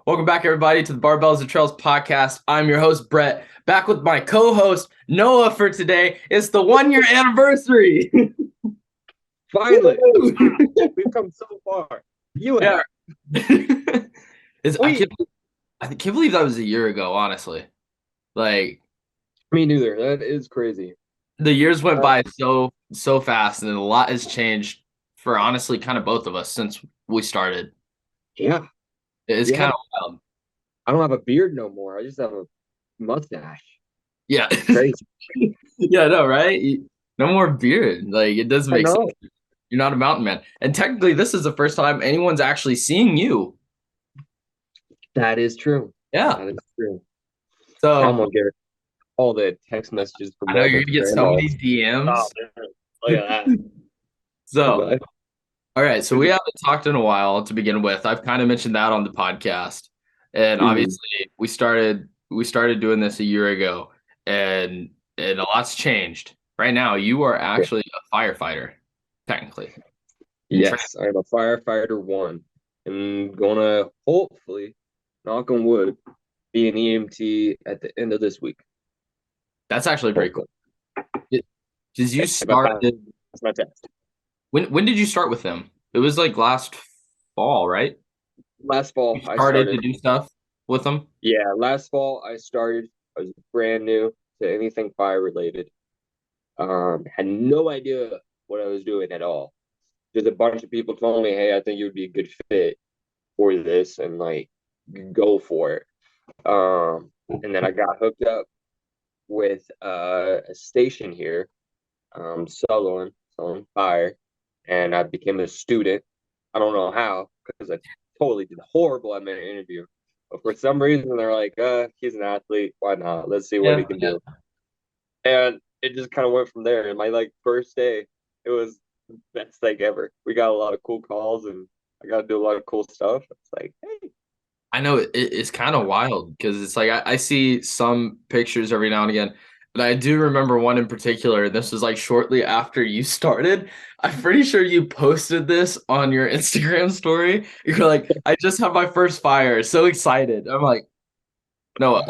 Welcome back, everybody, to the Barbells and Trails podcast. I'm your host, Bret, back with my co-host, Noah, for today. It's the 1-year anniversary. Finally, we've come so far. You Yeah. have. It's, I can't believe that was a year ago, honestly. Like, Me neither. That is crazy. the years went Uh, by so fast, and a lot has changed for honestly kind of both of us since we started. yeah, It's yeah. kind of wild. I don't have a beard no more. I just have a mustache. Yeah. Crazy. Yeah, no, right? No more beard. Like, it doesn't I make sense. know. You're not a mountain man. And technically, this is the first time anyone's actually seeing you. That is true. Yeah. That is true. Now I'm So gonna get all the text messages from I know all you're the gonna get so many grandmas. Oh DMs. man, look at that. So, But all right. So we haven't talked in a while to begin with. I've kind of mentioned that on the podcast. And mhm. obviously we started doing this a year ago and a lot's changed. Right now, you are Yeah. actually a firefighter, technically. In training. Yes, I'm a firefighter one, and gonna hopefully, knock on wood, be an EMT at the end of this week. That's actually pretty cool. Hopefully, Because you if I pass started my test. when did you start with them? It was like last fall, right? Last fall You I started to started. do stuff with them. Yeah, last fall I started. I was brand new to anything fire related. Had no idea what I was doing at all. Just a bunch of people told me, "Hey, I think you would be a good fit for this, and like go for it." And then I got hooked up with a station here, selling fire, and I became a student. I don't know how because I totally did horrible at my interview. But for some reason, they're like, he's an athlete. Why not? Let's see what he Yeah, can yeah. do. And it just kind of went from there. And my like first day, it was the best thing ever. We got a lot of cool calls and I got to do a lot of cool stuff. It's like, hey, I know it's kind of wild because it's like I see some pictures every now and again, but I do remember one in particular. This was like shortly after you started. I'm pretty sure you posted this on your Instagram story. You're like, I just have my first fire. So excited. I'm like, Noah,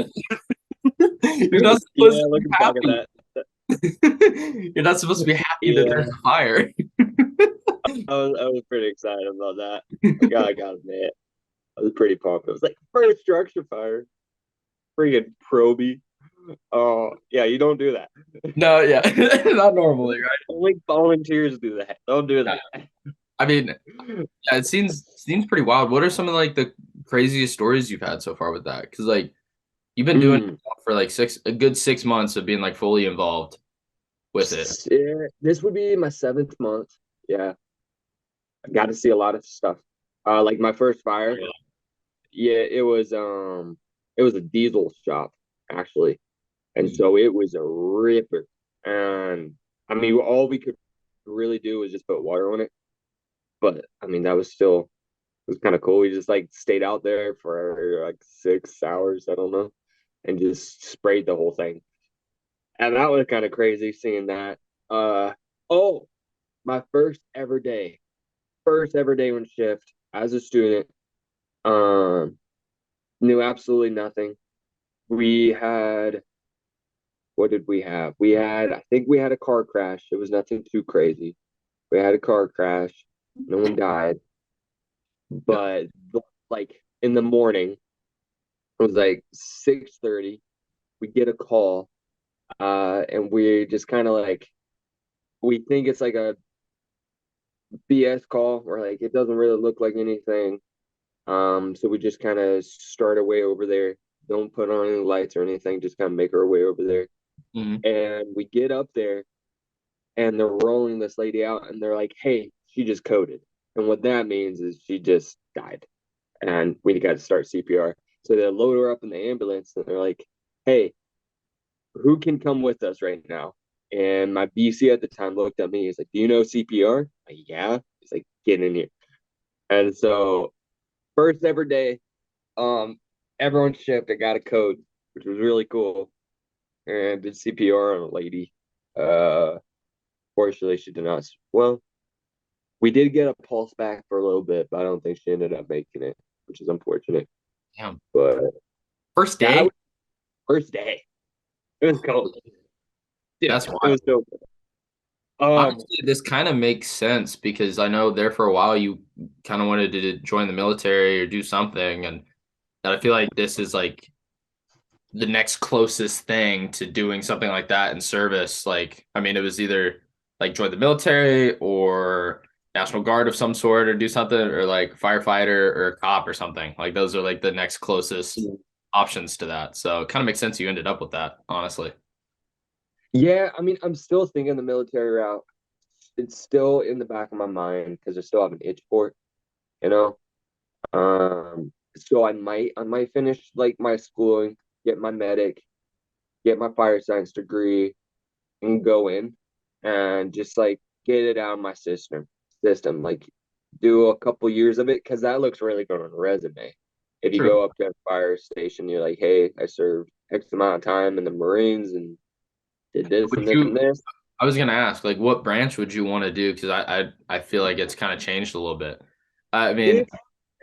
you're not supposed yeah, to be looking back at happy. that, You're not supposed to be happy that there's yeah, a fire. I was pretty excited about that. Like, I got to admit, I was pretty pumped. It was like first structure fire, freaking proby. Oh, yeah, you don't do that. No, yeah, not normally, right? Only volunteers do that. Don't do Yeah. that. I mean, yeah, it seems pretty wild. What are some of like the craziest stories you've had so far with that? Because like you've been doing Mm. it for like a good 6 months of being like fully involved with it. Yeah, this would be my seventh month. Yeah, I got to see a lot of stuff. Like my first fire. Yeah, it was a diesel shop actually, and so it was a ripper. And I mean, all we could really do was just put water on it. But I mean, that was still it was kind of cool. We just like stayed out there for like 6 hours. I don't know, and just sprayed the whole thing. And that was kind of crazy seeing that. Uh oh, my first ever day on shift as a student. Um, Knew absolutely nothing. We had what did we have? I think we had a car crash. It was nothing too crazy. We had a car crash. No one died, Yeah. but like in the morning, it was like 6:30. We get a call, and we just kind of like we think it's like a BS call or like it doesn't really look like anything. So we just kind of start our way over there. Don't put on any lights or anything. Just kind of make our way over there. Mhm. And we get up there, and they're rolling this lady out, and they're like, "Hey, she just coded." And what that means is she just died, and we got to start CPR. So they load her up in the ambulance, and they're like, "Hey, who can come with us right now?" And my BC at the time looked at me. He's like, "Do you know CPR?" I'm like, yeah. He's like, "Get in here." And so first ever day, um, everyone shipped. I got a code, which was really cool, and did CPR on a lady. Uh, Fortunately, she did not. Well, we did get a pulse back for a little bit, but I don't think she ended up making it, which is unfortunate. Damn. But First that day? was first day. It was cold. Dude, That's it was wild. so cool. Honestly, this kind of makes sense because I know there for a while you kind of wanted to join the military or do something, and I feel like this is like the next closest thing to doing something like that in service. Like, I mean, it was either like join the military or National Guard of some sort or do something or like firefighter or cop or something. Like those are like the next closest options to that. So it kind of makes sense you ended up with that, honestly. Yeah, I mean, I'm still thinking the military route. It's still in the back of my mind because I still have an itch for it, you know. So I might finish like my schooling, get my medic, get my fire science degree, and go in and just like get it out of my system. Like do a couple years of it because that looks really good on a resume. If you True. go up to a fire station, you're like, hey, I served X amount of time in the Marines and did this Would and this and you this. I was gonna ask, like, what branch would you want to do? Because I feel like it's kind of changed a little bit. I mean, It's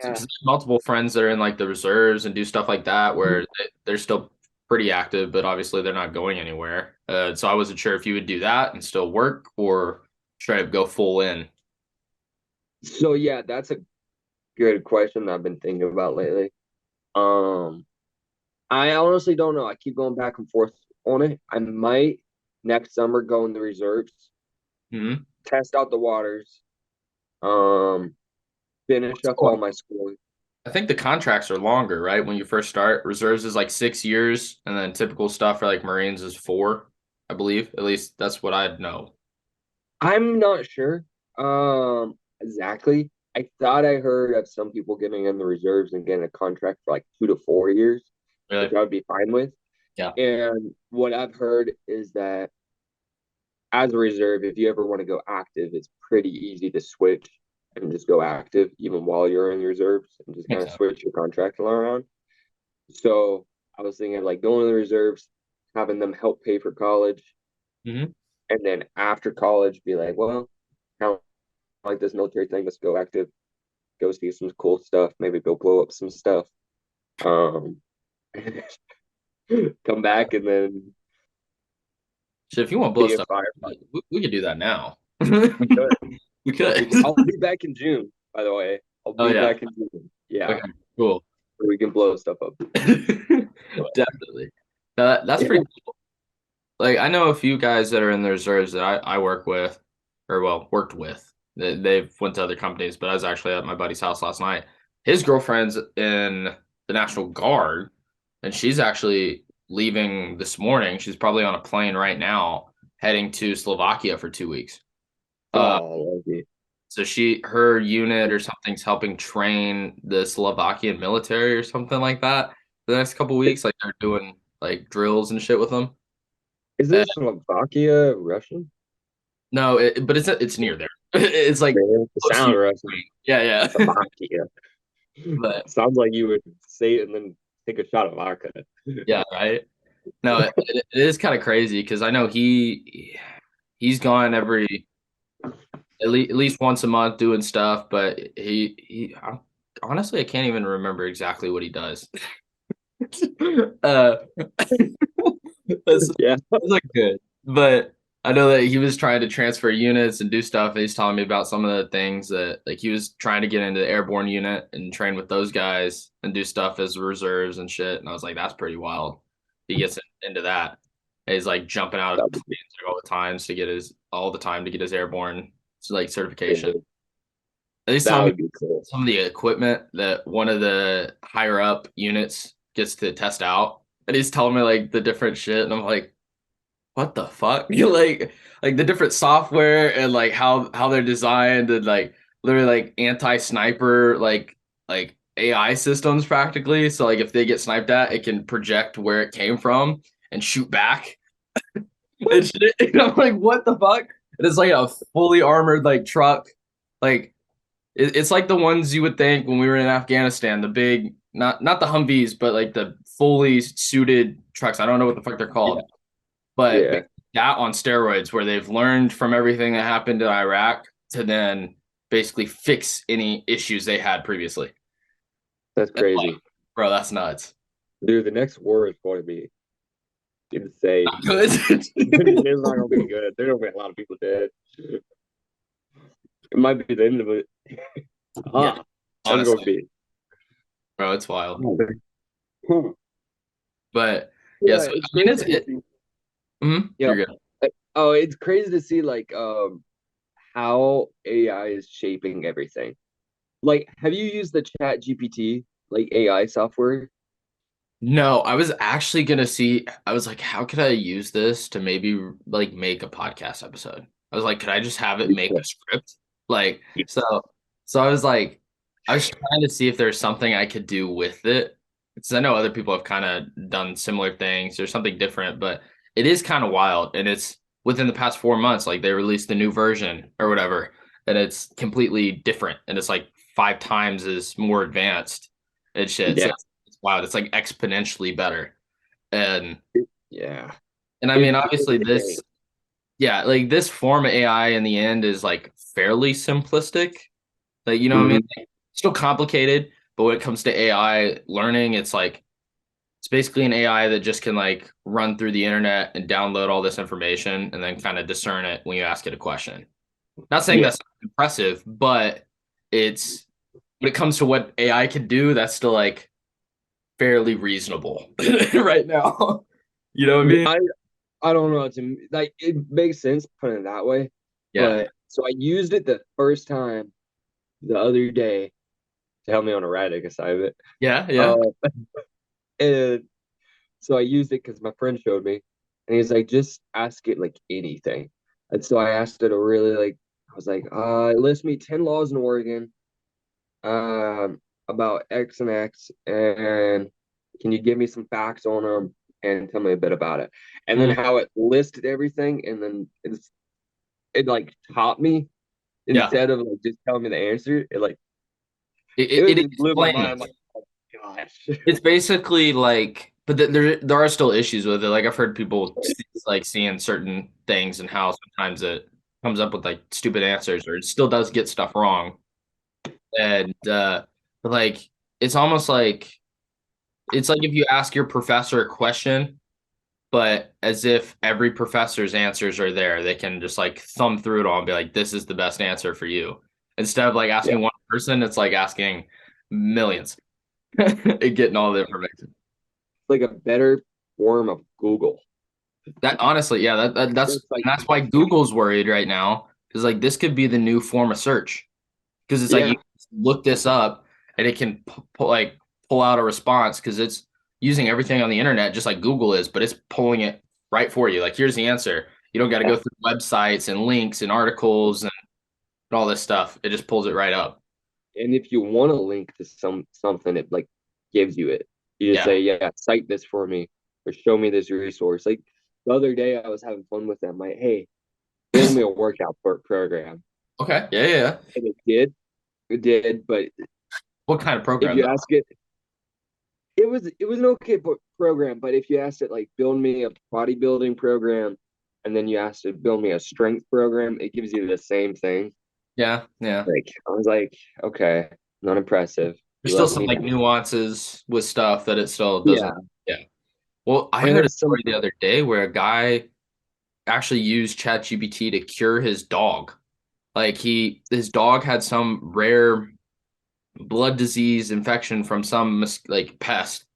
yeah. because multiple friends that are in like the reserves and do stuff like that, where they're still pretty active, but obviously they're not going anywhere. So I wasn't sure if you would do that and still work, or try to go full in. So yeah, that's a good question I've been thinking about lately. Um, I honestly don't know. I keep going back and forth on it. I might next summer go in the reserves, Hmm. test out the waters, um, finish up all my schooling. I think the contracts are longer, right? When you first start, reserves is like 6 years, and then typical stuff for like Marines is 4, I believe. At least that's what I know. I'm not sure exactly. I thought I heard of some people getting in the reserves and getting a contract for like 2 to 4 years, which Really? I would be fine with. Yeah. And what I've heard is that as a reserve, if you ever want to go active, it's pretty easy to switch and just go active even while you're in the reserves and just kind Makes of sense. switch your contract around. So I was thinking like going to the reserves, having them help pay for college, Hmm. and then after college, be like, well, kind of like this military thing, let's go active, go see some cool stuff, maybe go blow up some stuff. Um, come back and then Shit, if you want to blow be a stuff, firefighter. we could do that now. We could. We could. I'll be back in June, by the way. I'll Oh be yeah. back in June. Yeah, Okay. Cool. we can blow stuff up. Definitely. That's pretty cool. Like I know a few guys that are in the reserves that I work with, or well, worked with. They've went to other companies, but I was actually at my buddy's house last night. His girlfriend's in the National Guard, and she's actually leaving this morning. She's probably on a plane right now, heading to Slovakia for 2 weeks. Uh, Oh, lovely. so her unit or something's helping train the Slovakian military or something like that for the next couple weeks. Like they're doing like drills and shit with them. Isn't Slovakia Russian? No, but it's near there. It's like Man, the close to sound Russian. Ukraine. Yeah, yeah. Slovakia. But Sounds like you would say it and then take a shot of vodka. yeah, right. No, it is kind of crazy because I know he's gone every at least once a month doing stuff, but honestly I can't even remember exactly what he does. uh, Yeah. that's like good, but I know that he was trying to transfer units and do stuff. And he's telling me about some of the things that like he was trying to get into the airborne unit and train with those guys and do stuff as reserves and shit. And I was like, that's pretty wild. He gets into that. And he's like jumping out of planes like, all the time to get his airborne like certification. And he's That telling me would be cool. some of the equipment that one of the higher up units gets to test out. And he's telling me like the different shit, and I'm like, what the fuck? You like the different software and like how they're designed and like literally like anti-sniper like AI systems practically. So like if they get sniped at, it can project where it came from and shoot back. And shit. And I'm like, what the fuck? And it's like a fully armored like truck. Like it's like the ones you would think when we were in Afghanistan, the big not the Humvees, but like the fully suited trucks. I don't know what the fuck they're Yeah. called, but Yeah. that on steroids, where they've learned from everything that happened in Iraq to then basically fix any issues they had previously. That's And, like, crazy. Bro, that's nuts. Dude, the next war is going to be insane. Not good. It's not gonna be good. There's gonna be a lot of people dead. It might be the end of it. Yeah, Ah, that's gonna honestly, be. bro, it's wild. Hmm. But yeah, Yeah, so it's I mean, crazy to see. Yeah. you're good. Oh, it's crazy to see like how AI is shaping everything. Like, have you used the Chat GPT like AI software? No, I was actually gonna see. I was like, how could I use this to maybe like make a podcast episode? I was like, could I just have it make a script? Like, so, so I was like, I was trying to see if there's something I could do with it because I know other people have kind of done similar things or something different, but it is kind of wild, and it's within the past 4 months, like they released the new version or whatever, and it's completely different, and it's like 5 times as more advanced and shit. So Yeah. it's wild. It's like exponentially better. And Yeah. I mean, It's obviously insane. this, yeah, like this form of AI in the end is like fairly simplistic. Like, you know what I mean? Mhm. Like, still complicated, but when it comes to AI learning, it's like it's basically an AI that just can like run through the internet and download all this information and then kind of discern it when you ask it a question. Not saying Yeah. that's impressive, but it's when it comes to what AI can do, that's still like fairly reasonable right now. You know what I mean? I I don't know. To like it makes sense putting it that way, Yeah. but so I used it the first time the other day to help me on a writing assignment. Yeah. Uh, Yeah. and so I used it because my friend showed me, and he's like, just ask it like anything. And so I asked it a really like, I was like, list me 10 laws in Oregon, about X and X, and can you give me some facts on them and tell me a bit about it? And then Mm, how it listed everything, and then it like taught me yeah. instead of like just telling me the answer. It like It it blew my mind. I'm explains. like, oh gosh. It's basically like, but there are still issues with it. Like I've heard people like seeing certain things and how sometimes it comes up with like stupid answers or it still does get stuff wrong. And but like it's almost like it's like if you ask your professor a question, but as if every professor's answers are there, they can just like thumb through it all and be like, this is the best answer for you. Instead of like Yeah, asking one person, it's like asking millions and getting all the information. it's like a better form of Google. That honestly, yeah, It's like, that's why Google's worried right now because like this could be the new form of search because it's like you yeah, look this up and it can like pull out a response because it's using everything on the internet just like Google is, but it's pulling it right for you. Like here's the answer. You don't got to yeah. go through websites and links and articles and all this stuff. It just pulls it right up. And if you want to link to something, it like gives you it. You just Yeah. say, yeah, cite this for me or show me this resource. Like the other day, I was having fun with them. Like, hey, build me a workout program, Okay. Yeah, yeah, yeah. and it did. But What kind of if program you though? ask it, it was an okay program. But if you asked it like build me a bodybuilding program, and then you asked it build me a strength program, it gives you the same thing. Yeah, yeah. Like I was like, okay, not impressive. There's You still let some me like down. nuances with stuff that it still doesn't. Yeah, Yeah. Well, I and heard a there's some. story the other day where a guy actually used ChatGPT to cure his dog. Like his dog had some rare blood disease infection from some like pest,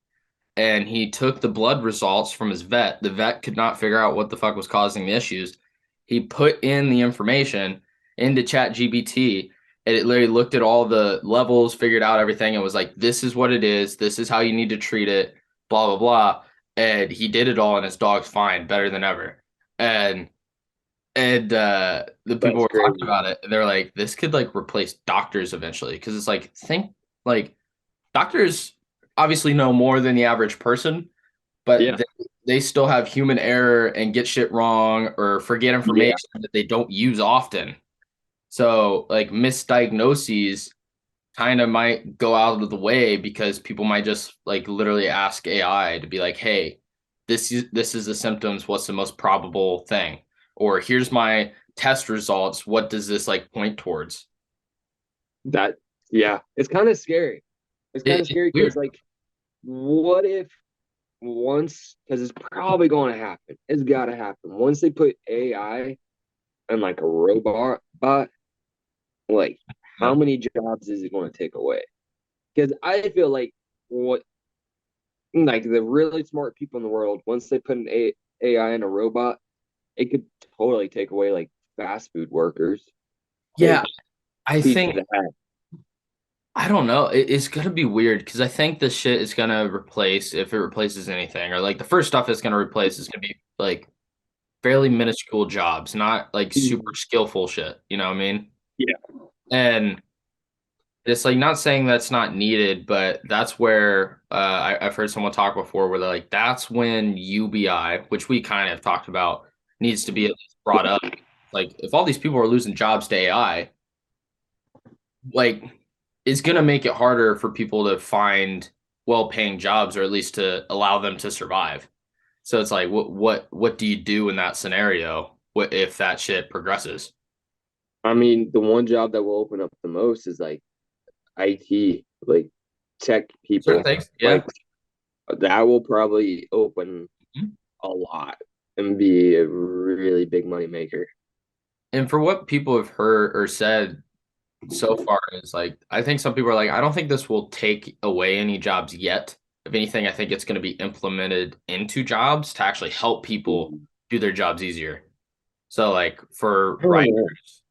and he took the blood results from his vet. The vet could not figure out what the fuck was causing the issues. He put in the information into ChatGPT, and it literally looked at all the levels, figured out everything, and was like, "This is what it is. This is how you need to treat it." Blah blah blah. And he did it all, and his dog's fine, better than ever. And the people That's were talking crazy. about it. And they're like, "This could like replace doctors eventually," because it's like think like doctors obviously know more than the average person, but Yeah, they still have human error and get shit wrong or forget yeah. information that they don't use often. So, like, misdiagnoses kind of might go out of the way because people might just like literally ask AI to be like, "Hey, this is the symptoms. What's the most probable thing?" Or here's my test results. What does this like point towards? That yeah. It's kind of scary. It's kind of It's scary because weird. like what if once, because it's probably going to happen. It's got to happen. Once they put AI and like a robot bot, like how Yep. many jobs is it going to take away? Because I feel what like the really smart people in the world, once they put AI in a robot, it could totally take away like fast food workers, Yeah, like I pizza think Hut. I don't know. It's gonna be weird because I think this shit is gonna replace if it replaces anything, or like the first stuff it's gonna replace is gonna be like fairly minuscule jobs, not like super skillful shit. You know what I mean? Yeah, And it's like not saying that's not needed, but that's where I've heard someone talk before where they're like, that's when UBI, which we kind of talked about, needs to be at least brought up. Like, if all these people are losing jobs to AI, like, it's gonna make it harder for people to find well-paying jobs, or at least to allow them to survive. So it's like, what do you do in that scenario? What if that shit progresses? I mean, the one job that will open up the most is like IT, like tech Certain people. things, yeah. Like that will probably open a lot and be a really big money maker. And for what people have heard or said so far is like I think some people are like, I don't think this will take away any jobs yet. If anything, I think it's going to be implemented into jobs to actually help people do their jobs easier. So like for I don't writers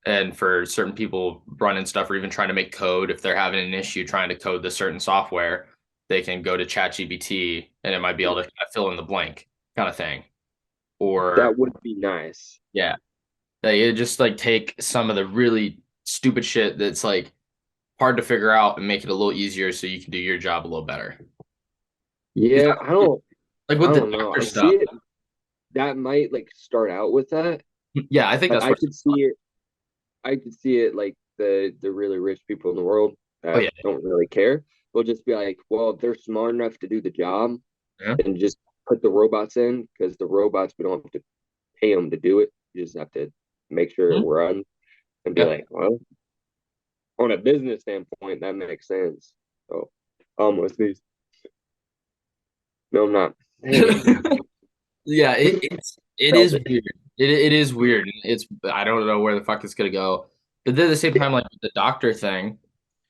know. and for certain people running stuff or even trying to make code, if they're having an issue trying to code the certain software, they can go to ChatGPT and it might be able to kind of fill in the blank kind of thing. Or That would be nice. yeah, like it just like take some of the really stupid shit that's like hard to figure out and make it a little easier so you can do your job a little better. Is Yeah, that- Like I with the don't know. doctor I see stuff. it that might like start out with that, Yeah, I think but that's where. I could see it like the really rich people in the world Oh that yeah, don't really care. They'll just be like, well, if they're smart enough to do the job, yeah. and just put the robots in because the robots we don't have to pay them to do it. You just have to make sure it Mhm. runs and be Yeah. like, well, on a business standpoint, that makes sense. So almost these. No, I'm not. Dang it. Yeah, it Felt is it. weird. It is weird. It's I don't know where the fuck it's gonna go. But then at the same time, like with the doctor thing,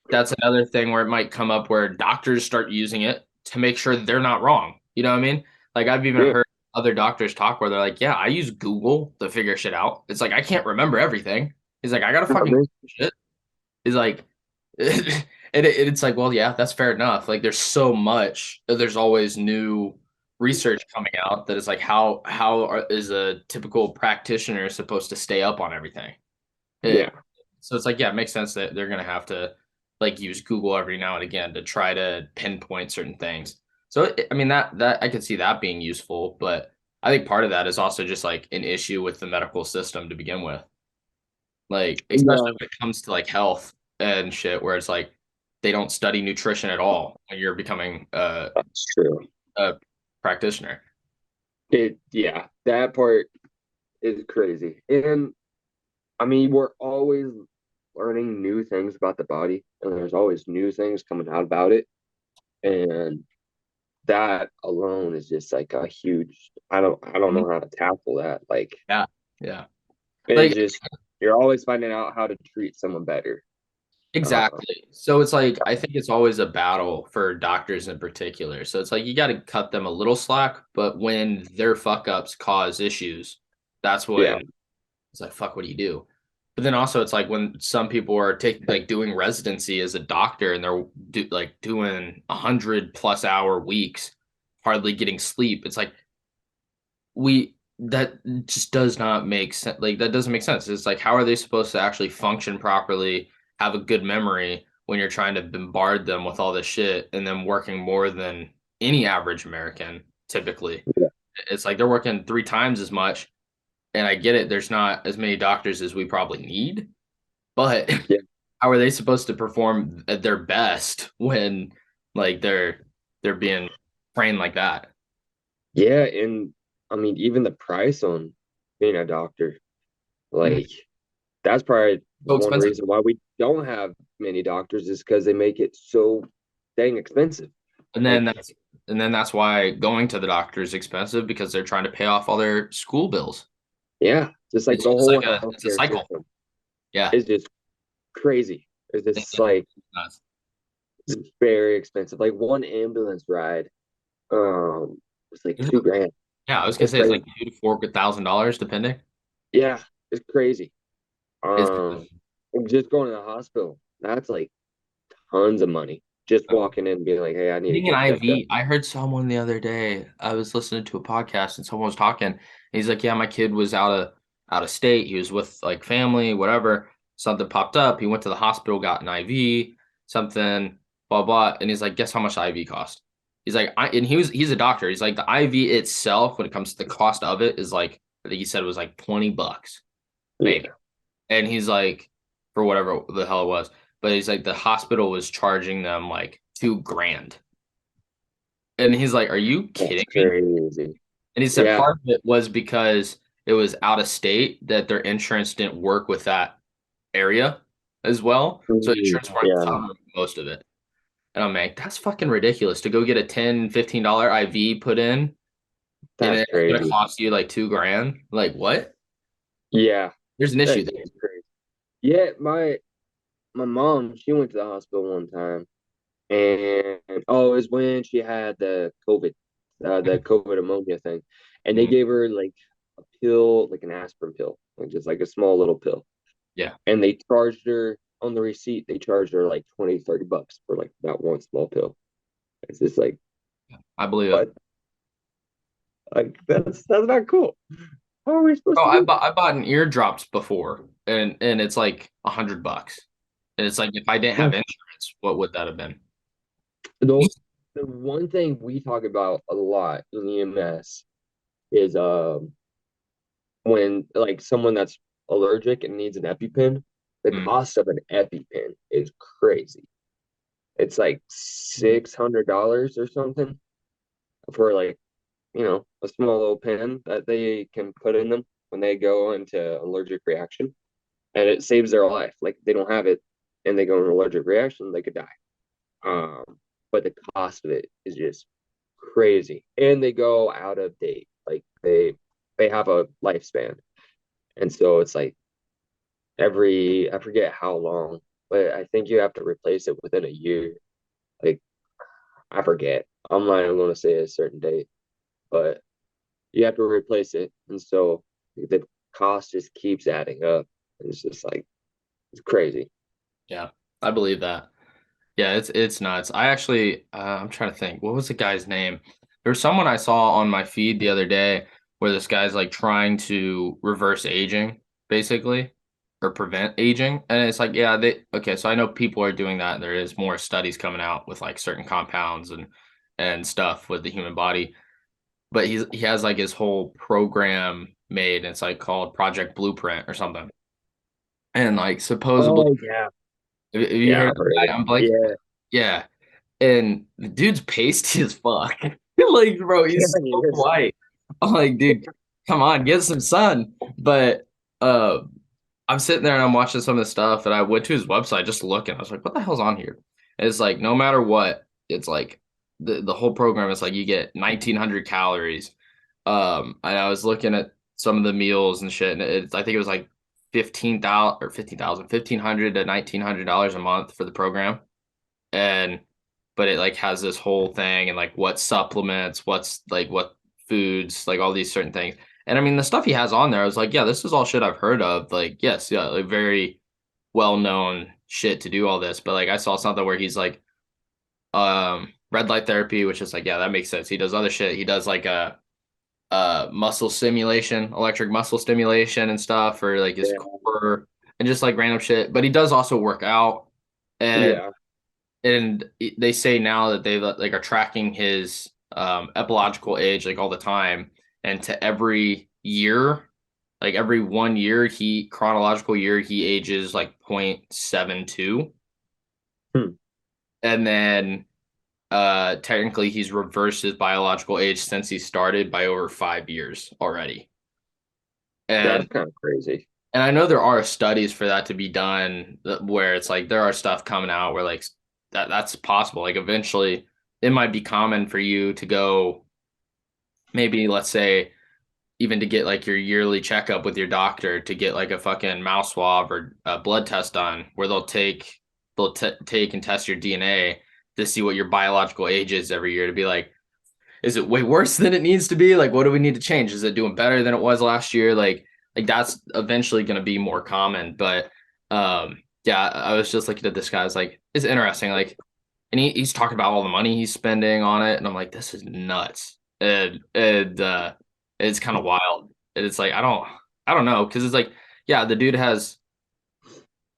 that's another thing where it might come up where doctors start using it to make sure they're not wrong. You know what I mean? Like I've even Yeah. heard other doctors talk where they're like, "Yeah, I use Google to figure shit out." It's like I can't remember everything. He's like, "I gotta I fucking mean, shit." He's like, it's like, well, yeah, that's fair enough. Like, there's so much. There's always new research coming out that is like, is a typical practitioner supposed to stay up on everything? yeah. So it's like, yeah, it makes sense that they're gonna have to like use Google every now and again to try to pinpoint certain things. So I mean that I could see that being useful, but I think part of that is also just like an issue with the medical system to begin with. Like especially Yeah, when it comes to like health and shit, where it's like they don't study nutrition at all when you're becoming that's true. a practitioner. Yeah, that part is crazy. And I mean, we're always learning new things about the body, and there's always new things coming out about it. And that alone is just like a huge, I don't Mhm. know how to tackle that. Like Yeah, yeah. it's Like just you're always finding out how to treat someone better. Uh, exactly. So it's like I think it's always a battle for doctors in particular. So it's like you got to cut them a little slack, but when their fuck ups cause issues, that's yeah, when it's like fuck. What do you do? But then also it's like when some people are taking like doing residency as a doctor and they're like doing 100+ hour weeks, hardly getting sleep. It's like we that just does not make sense. Like that doesn't make sense. It's like how are they supposed to actually function properly, have a good memory when you're trying to bombard them with all this shit and then working more than any average American typically. yeah, It's like they're working 3 times as much. And I get it, there's not as many doctors as we probably need, but yeah, how are they supposed to perform at their best when like they're being trained like that? yeah. And I mean, even the price on being a doctor, Mhm. like that's probably So one expensive. reason why we don't have many doctors is because they make it so dang expensive. And then Like, that's and then that's why going to the doctor is expensive because they're trying to pay off all their school bills. yeah, just like It's the just whole like it's a healthcare cycle. system Yeah. is just crazy. It's It- just it- like it's nuts. it's very expensive. Like one ambulance ride, was like Is it- $2 grand. Yeah, I was gonna It's say it's crazy. like $2,000 to $4,000 depending. Yeah, it's crazy. It's Um, just going to the hospital, that's like tons of money. Just walking in and being like, hey, I need to getting an get checked up. IV. I heard someone the other day. I was listening to a podcast and someone was talking. And he's like, "Yeah, my kid was out of state. He was with like family, whatever. Something popped up. He went to the hospital, got an IV, something, blah blah." And he's like, "Guess how much the IV cost?" He's like, and he's a doctor. He's like, the IV itself, when it comes to the cost of it, is like I think he said it was like $20, maybe. Yeah. And he's like, for whatever the hell it was, but he's like, the hospital was charging them like 2 grand. And he's like, "Are you That's kidding me?" crazy. And he said Yeah. part of it was because it was out of state that their insurance didn't work with that area as well. So insurance wanted to Yeah, cover most of it. And I'm like, that's fucking ridiculous to go get a $10, $15 IV put in and that's it's gonna crazy. cost you like 2 grand. Like what? Yeah, There's an issue that's there. just crazy. Yeah, my mom, she went to the hospital one time, and oh, it was when she had the COVID pneumonia thing, and they Mhm. gave her like a pill, like an aspirin pill, like just like a small little pill, Yeah, and they charged her on the receipt. They charged her like 20, $30 for like that one small pill. It's just I believe it. what? Like that's not cool. How are we supposed Oh, to I do bought I bought an eardrops before and it's like $100. And it's like if I didn't have that? insurance, what would that have been? The the one thing we talk about a lot in EMS is when like someone that's allergic and needs an EpiPen, the Mm, cost of an EpiPen is crazy. It's like $600 or something for like, a small little pen that they can put in them when they go into allergic reaction. And it saves their life. Like they don't have it and they go into allergic reaction, they could die. Um, but the cost of it is just crazy. And they go out of date. Like they have a lifespan. And so it's like I forget how long, but I think you have to replace it within a year. Like I forget. I'm not even going to say a certain date, but you have to replace it. And so the cost just keeps adding up. It's just like it's crazy. yeah, I believe that. Yeah, it's nuts. I actually, I'm trying to think. What was the guy's name? There was someone I saw on my feed the other day where this guy's like trying to reverse aging, basically, or prevent aging. And it's like, yeah, okay, so I know people are doing that. There is more studies coming out with like certain compounds and stuff with the human body. But he has like his whole program made. And it's like called Project Blueprint or something. And like supposedly, Oh yeah. have you Yeah, heard I've of the heard guy? it. I'm like, Yeah. yeah. And the dude's pasty as fuck. Like, bro, Yeah, he's he so is. white. I'm like, dude, come on, get some sun. But uh I'm sitting there and I'm watching some of the stuff and I went to his website just looking. I was like, what the hell's on here? And it's like no matter what, it's like the whole program is like you get 1900 calories. And I was looking at some of the meals and shit, and I think it was like 15,000 or 15,000, 1,500 to $1,900 a month for the program. And but it like has this whole thing and like what supplements, what's like what foods, like all these certain things. And I mean the stuff he has on there, I was like, yeah, this is all shit I've heard of. Like, yes, yeah, like very well known shit to do all this. But like I saw something where he's like red light therapy, which is like, yeah, that makes sense. He does other shit. He does like a muscle stimulation, electric muscle stimulation and stuff, or like his Yeah. core and just like random shit. But he does also work out. And Yeah. they say now that they like are tracking his epilogical age like all the time, and to every year, like every 1 year, he chronological year he ages like 0.72, Hmm. and then technically he's reversed his biological age since he started by over 5 years already. That's and kind of crazy. and I know there are studies for that to be done where it's like there are stuff coming out where like that's possible, like eventually. it might be common for you to go maybe, let's say, even to get like your yearly checkup with your doctor to get like a fucking mouth swab or a blood test done where they'll take and test your DNA to see what your biological age is every year to be like, is it way worse than it needs to be? Like, what do we need to change? Is it doing better than it was last year? Like that's eventually going to be more common. But yeah, I was just looking at this guy. It's like, it's interesting. Like, and he's talking about all the money he's spending on it, and I'm like, this is nuts. And it's kind of wild. And it's like I don't know because it's like, yeah, the dude has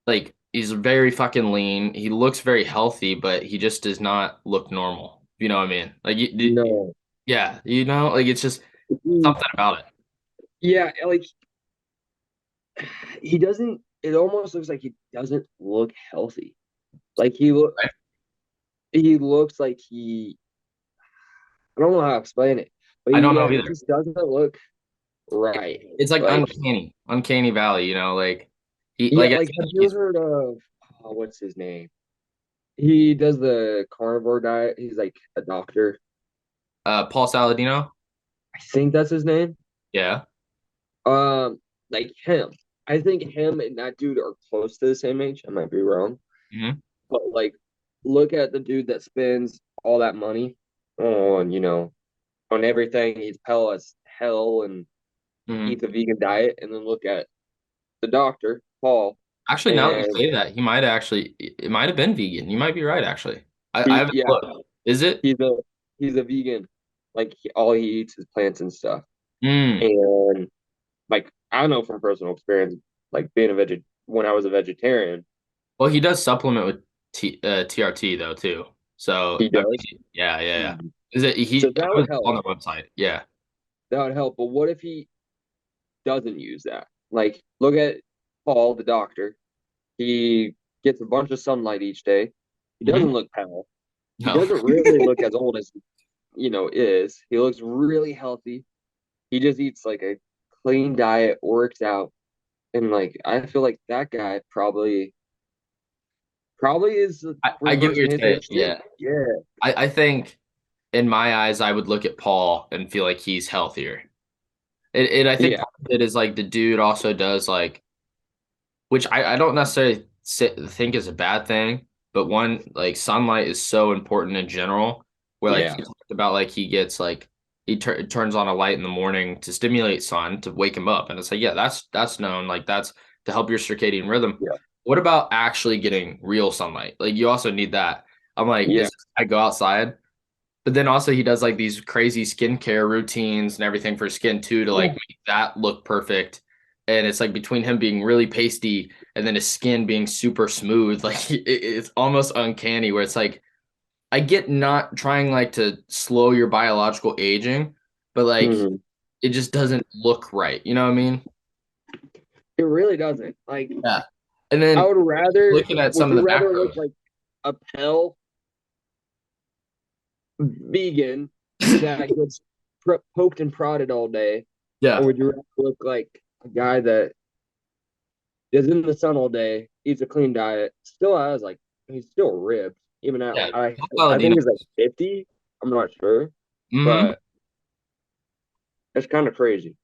like he's very fucking lean. He looks very healthy, but he just does not look normal. You know what I mean? Like, No. yeah, like it's just He, something about it. yeah, like he doesn't. It almost looks like he doesn't look healthy. Like Right? he looks like I don't know how to explain it, but I don't yeah, know he either. just doesn't look right. It's like Like uncanny valley. Like he yeah, like I like said, have you he's heard of what's his name? He does the carnivore diet. He's like a doctor. Paul Saladino. I think that's his name. Yeah. Um, like him. I think him and that dude are close to the same age. I might be wrong, Hmm. but like, look at the dude that spends all that money on on everything. Eats hell as hell and Hmm. eats a vegan diet, and then look at the doctor Paul, Actually, now that you and say that, he might actually it might have been vegan. You might be right. Actually, I he haven't yeah looked. Is it? he's a he's a vegan. Like all he eats is plants and stuff. Mm. And like I know from personal experience, like being a veg when I was a vegetarian, Well, he does supplement with TRT though too. So he I does. mean, yeah, yeah, yeah. Mhm. Is it So he? that I would was on help. the website. Yeah. That would help. But what if he doesn't use that? Like, look at Paul, the doctor. He gets a bunch of sunlight each day. He Hmm. doesn't look pale. He No. doesn't really look as old as is. He looks really healthy. He just eats like a clean diet, works out, and like I feel like that guy probably is I get what you're reversing his saying. age too. Yeah. Yeah, I think in my eyes, I would look at Paul and feel like he's healthier. I think yeah, part of it is like the dude also does like, which I don't necessarily think is a bad thing, but one, like sunlight is so important in general, where like yeah, he talked about like he gets like turns on a light in the morning to stimulate sun to wake him up. And it's like, yeah, that's known. Like that's to help your circadian rhythm. yeah, What about actually getting real sunlight? Like you also need that. I'm like, yeah. I go outside. But then also he does like these crazy skincare routines and everything for skin too to like make that look perfect. And it's like between him being really pasty and then his skin being super smooth, like it's almost uncanny where it's like I get not trying like to slow your biological aging, but like Hmm. it just doesn't look right. You know what I mean? It really doesn't. Like Yeah. And I then would rather. looking at Would some of you the rather look macros. like a pale vegan that gets poked and prodded all day, or Yeah. would you rather look like a guy that is in the sun all day, eats a clean diet, still has like he's still ripped, even at Yeah. I think Paladino. he's like 50. I'm not sure, Hmm. but it's kind of crazy.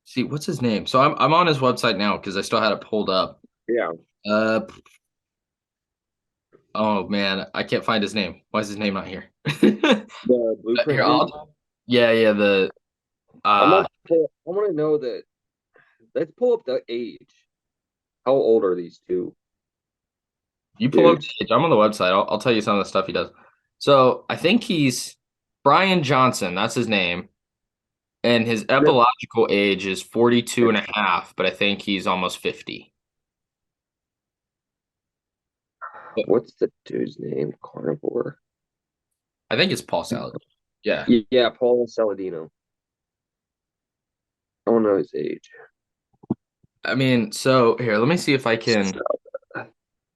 See, what's his name? So I'm on his website now because I still had it pulled up. Yeah, Uh, oh man, I can't find his name. Why is his name not here? the Here, blueprint dude. yeah, yeah, the I want to know that. Let's pull up the age. How old are these two you pull up the dudes? page. I'm on the website. I'll tell you some of the stuff he does. So I think he's Brian Johnson, that's his name, and his epological age is 42 and a half, but I think he's almost 50. But What's the dude's name? Carnivore. I think it's Paul Salad. Yeah. Yeah, Paul Saladino. I don't know his age. I mean, so here, let me see if I can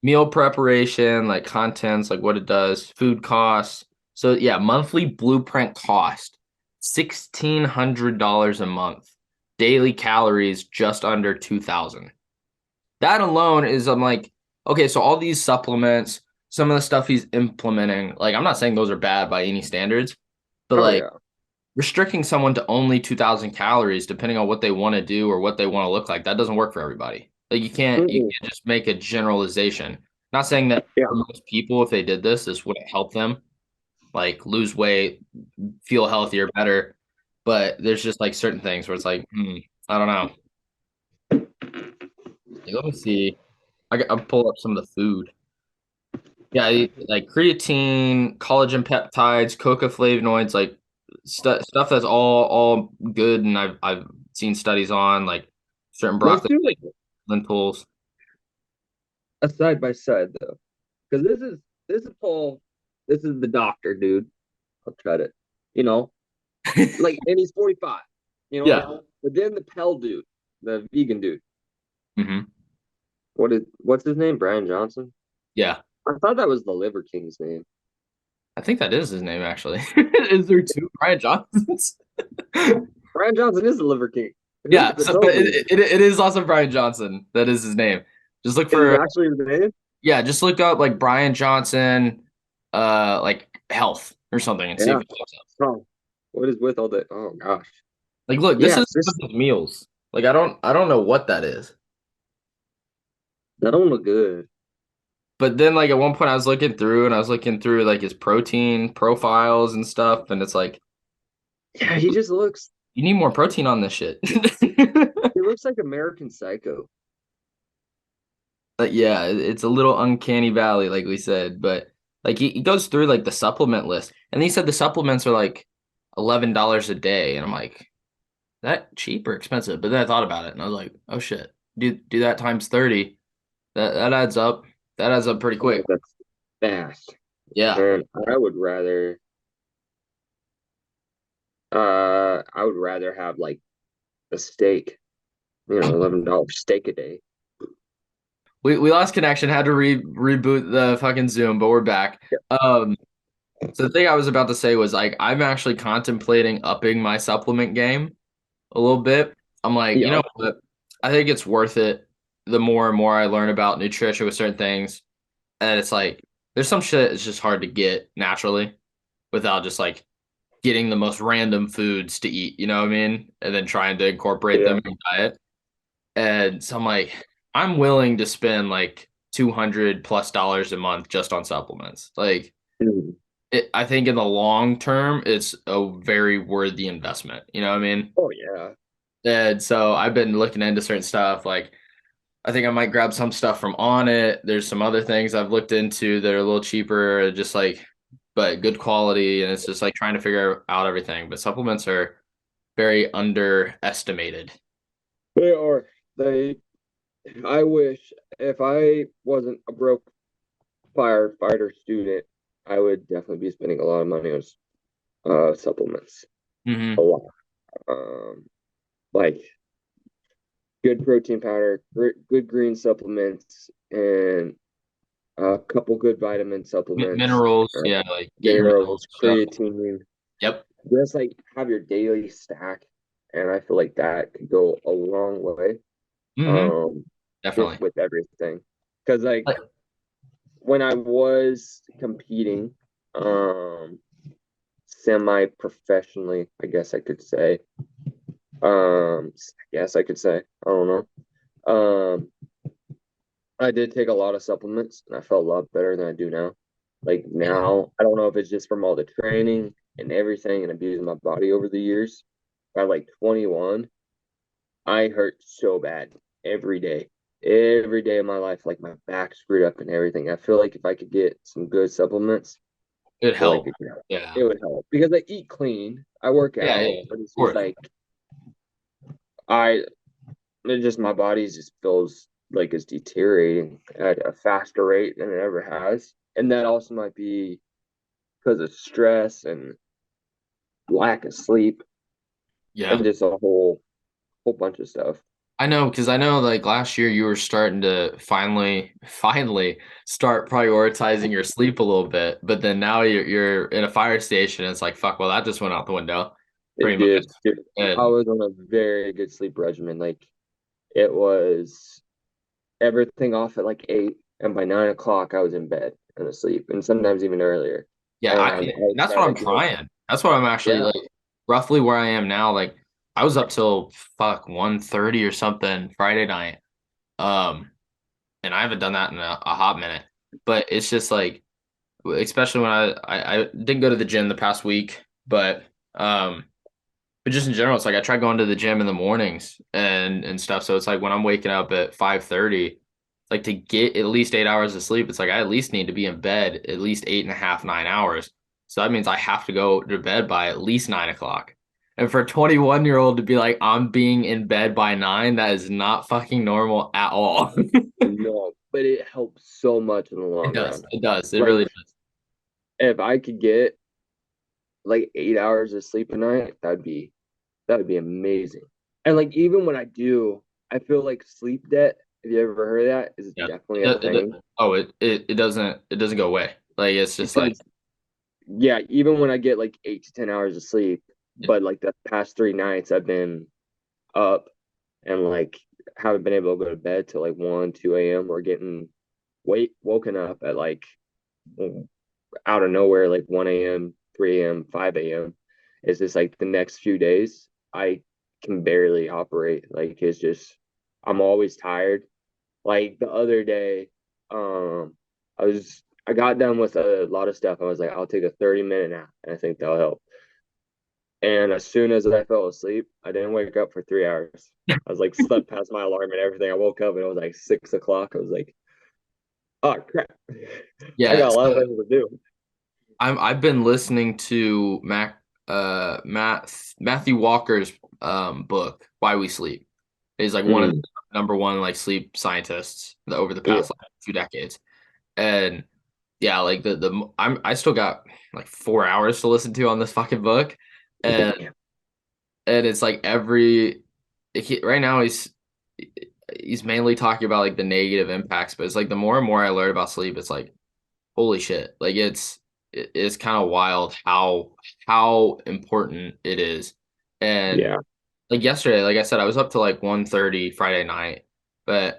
meal preparation, like contents, like what it does, food costs. So yeah, monthly blueprint cost $1,600 a month. Daily calories just under 2,000. That alone is I'm like, okay, so all these supplements, some of the stuff he's implementing, like I'm not saying those are bad by any standards, but Oh like yeah. restricting someone to only 2,000 calories depending on what they want to do or what they want to look like, that doesn't work for everybody. Like you Mm-mm. can't just make a generalization. Not saying that Yeah. for most people, if they did this wouldn't help them like lose weight, feel healthier, better. But there's just like certain things where it's like, I don't know. Like, let me see. I'll pull up some of the food. Yeah, like creatine, collagen peptides, coca flavonoids, like stuff that's all good, and I've seen studies on like certain Let's broccoli, do like lentils. a side by side though, because this is Paul. This is the doctor, dude. I'll try to, you know, like, and he's 45, you Yeah. know. But then the Pell dude, the vegan dude, Hmm. what's his name? Brian Johnson. Yeah. I thought that was the Liver King's name. I think that is his name actually. Is there two Brian Johnsons? Brian Johnson is the Liver King. Who's Yeah, the so Pell but dude? it is also Brian Johnson. That is his name. Just look Is for actually his name? yeah, just look up like Brian Johnson like health or something and see if Yeah. it comes up. Oh, what is with all that? Oh gosh. Like look, this Yeah, is it's one just of his meals. Like I don't know what that is. that don't look good. But then like at one point I was looking through and I was looking through like his protein profiles and stuff and it's like Yeah, he just looks. you need more protein on this shit. He looks like American Psycho. But yeah, it's a little uncanny valley like we said, but like he goes through like the supplement list and he said the supplements are like $11 a day and I'm like that cheap or expensive? But then I thought about it and I was like, oh shit. Do that times 30. That adds up. That adds up pretty quick. Oh, that's fast. Yeah. And I would rather have like a steak, $11 steak a day. We lost connection, had to reboot the fucking Zoom, but we're back. Um so the thing I was about to say was like I'm actually contemplating upping my supplement game a little bit. I'm like, you Yeah. know what? I think it's worth it the more and more I learn about nutrition with certain things. And it's like there's some shit it's just hard to get naturally without just like getting the most random foods to eat, you know what I mean? And then trying to incorporate them Yeah. in your diet. And so I'm like, I'm willing to spend like $200+ a month just on supplements. Like Mhm. I think in the long term, it's a very worthy investment. You know what I mean? Oh yeah. And so I've been looking into certain stuff. Like I think I might grab some stuff from On It. There's some other things I've looked into that are a little cheaper, just like, but good quality. And it's just like trying to figure out everything. But supplements are very underestimated. They are. They I wish if I wasn't a broke firefighter student, I would definitely be spending a lot of money on supplements. A Hmm. lot. Like good protein powder, good green supplements, and a couple good vitamin supplements, Minerals, uh, yeah, like get your minerals, minerals up. creatine. Yep. Just like have your daily stack, and I feel like that could go a long way. Hmm. Um, just Definitely. with everything, because like Like, when I was competing, um, semi-professionally, I guess I could say. I guess I could say. I don't know. I did take a lot of supplements, and I felt a lot better than I do now. Like now, I don't know if it's just from all the training and everything and abusing my body over the years. By like 21, I hurt so bad every day. Every day of my life, like my back screwed up and everything. I feel like if I could get some good supplements, it I feel like helped. it Yeah. would help because I eat clean, I work Yeah, out, yeah. but it's Of just course. like I it just my body just feels like it's deteriorating at a faster rate than it ever has. And that also might be because of stress and lack of sleep and Yeah. just a whole bunch of stuff. I know because I know like last year you were starting to finally start prioritizing your sleep a little bit, but then now you're in a fire station. And it's like fuck. Well, that just went out the window, It pretty much. did. I And was on a very good sleep regimen. Like it was everything off at like 8, and by 9 o'clock I was in bed. and asleep, and sometimes even earlier. Yeah, And I that's what try to I'm get, trying. That's what I'm actually yeah, like roughly where I am now. Like I was up till 1:30 or something Friday night. Um, and I haven't done that in a hot minute. But it's just like especially when I didn't go to the gym the past week, um but just in general, it's like I try going to the gym in the mornings and stuff. So it's like when I'm waking up at 5:30, like to get at least 8 hours of sleep, it's like I at least need to be in bed at least eight and a half, 9 hours. So that means I have to go to bed by at least 9 o'clock. And for a 21-year-old to be like, I'm being in bed by nine, that is not fucking normal at all. no, but it helps so much in the It long does. run. It does. It Like really does. if I could get like 8 hours of sleep a night, that would be amazing. And like even when I do, I feel like sleep debt. Have you ever heard of that? Is Yeah. definitely a thing Oh, it doesn't go away. Like it's just like because yeah, even when I get like 8 to 10 hours of sleep, yeah. but like the past 3 nights I've been up and like haven't been able to go to bed till like 1, 2 a.m. or getting woken up at like out of nowhere, like 1 a.m., 3 a.m., 5 a.m. It's just like the next few days I can barely operate. Like it's just I'm always tired. Like the other day, I got done with a lot of stuff. I was like, I'll take a 30-minute nap, and I think that'll help. And as soon as I fell asleep, I didn't wake up for 3 hours. I was like slept past my alarm and everything. I woke up and it was like 6 o'clock. I was like, oh crap. I Yeah. got a lot of things to do. I've been listening to Matthew Walker's book Why We Sleep. He's like one of the Mm, number one like sleep scientists over the yeah. past like 2 decades. And yeah, like I still got like 4 hours to listen to on this fucking book. And Damn. and it's like right now he's mainly talking about like the negative impacts, but it's like the more and more I learn about sleep, it's like holy shit. Like it's kind of wild how important it is. And Yeah. like yesterday, like I said, I was up to like 1:30 Friday night, but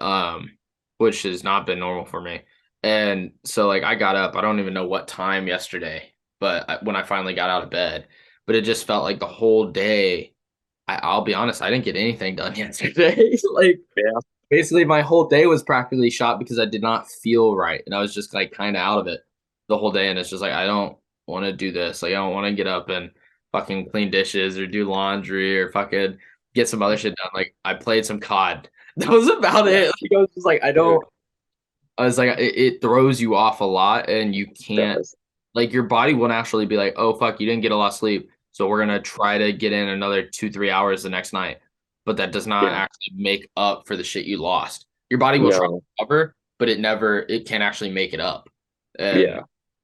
which has not been normal for me. And so like I got up, I don't even know what time yesterday, but when I finally got out of bed, but it just felt like the whole day. I'll be honest, I didn't get anything done yesterday. Like Yeah. basically my whole day was practically shot because I did not feel right, and I was just like kind of out of it the whole day, and it's just like I don't want to do this. Like I don't want to get up and fucking clean dishes or do laundry or fucking get some other shit done. Like I played some COD. That was about Yeah. it. Like I was just like It I was like it throws you off a lot, and you can't does. like your body will naturally be like, oh fuck, you didn't get a lot of sleep, so we're gonna try to get in another 2 3 hours the next night. But that does not Yeah. actually make up for the shit you lost. Your body will try to No. recover, but it can't actually make it up. And Yeah.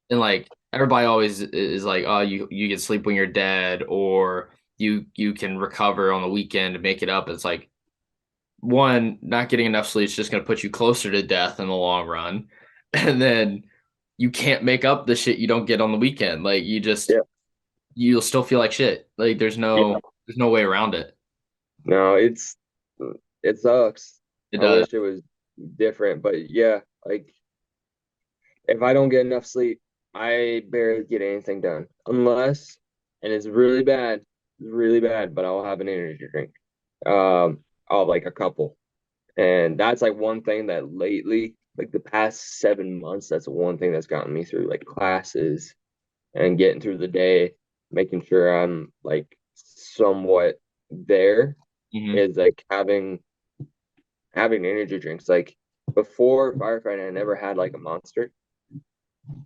and like everybody always is like, oh, you can sleep when you're dead, or you can recover on the weekend to make it up. It's like one, not getting enough sleep is just gonna put you closer to death in the long run. And then you can't make up the shit you don't get on the weekend. Like Yeah. you'll still feel like shit. Like Yeah. there's no way around it. No, it sucks. It I does. wish it was different, but yeah, like if I don't get enough sleep, I barely get anything done. Unless, and it's really bad, but I'll have an energy drink. I'll have like a couple. And that's like one thing that lately, like the past 7 months, that's one thing that's gotten me through like classes and getting through the day, making sure I'm like somewhat there Hmm. is like having energy drinks. Like before firefighting, I never had like a monster.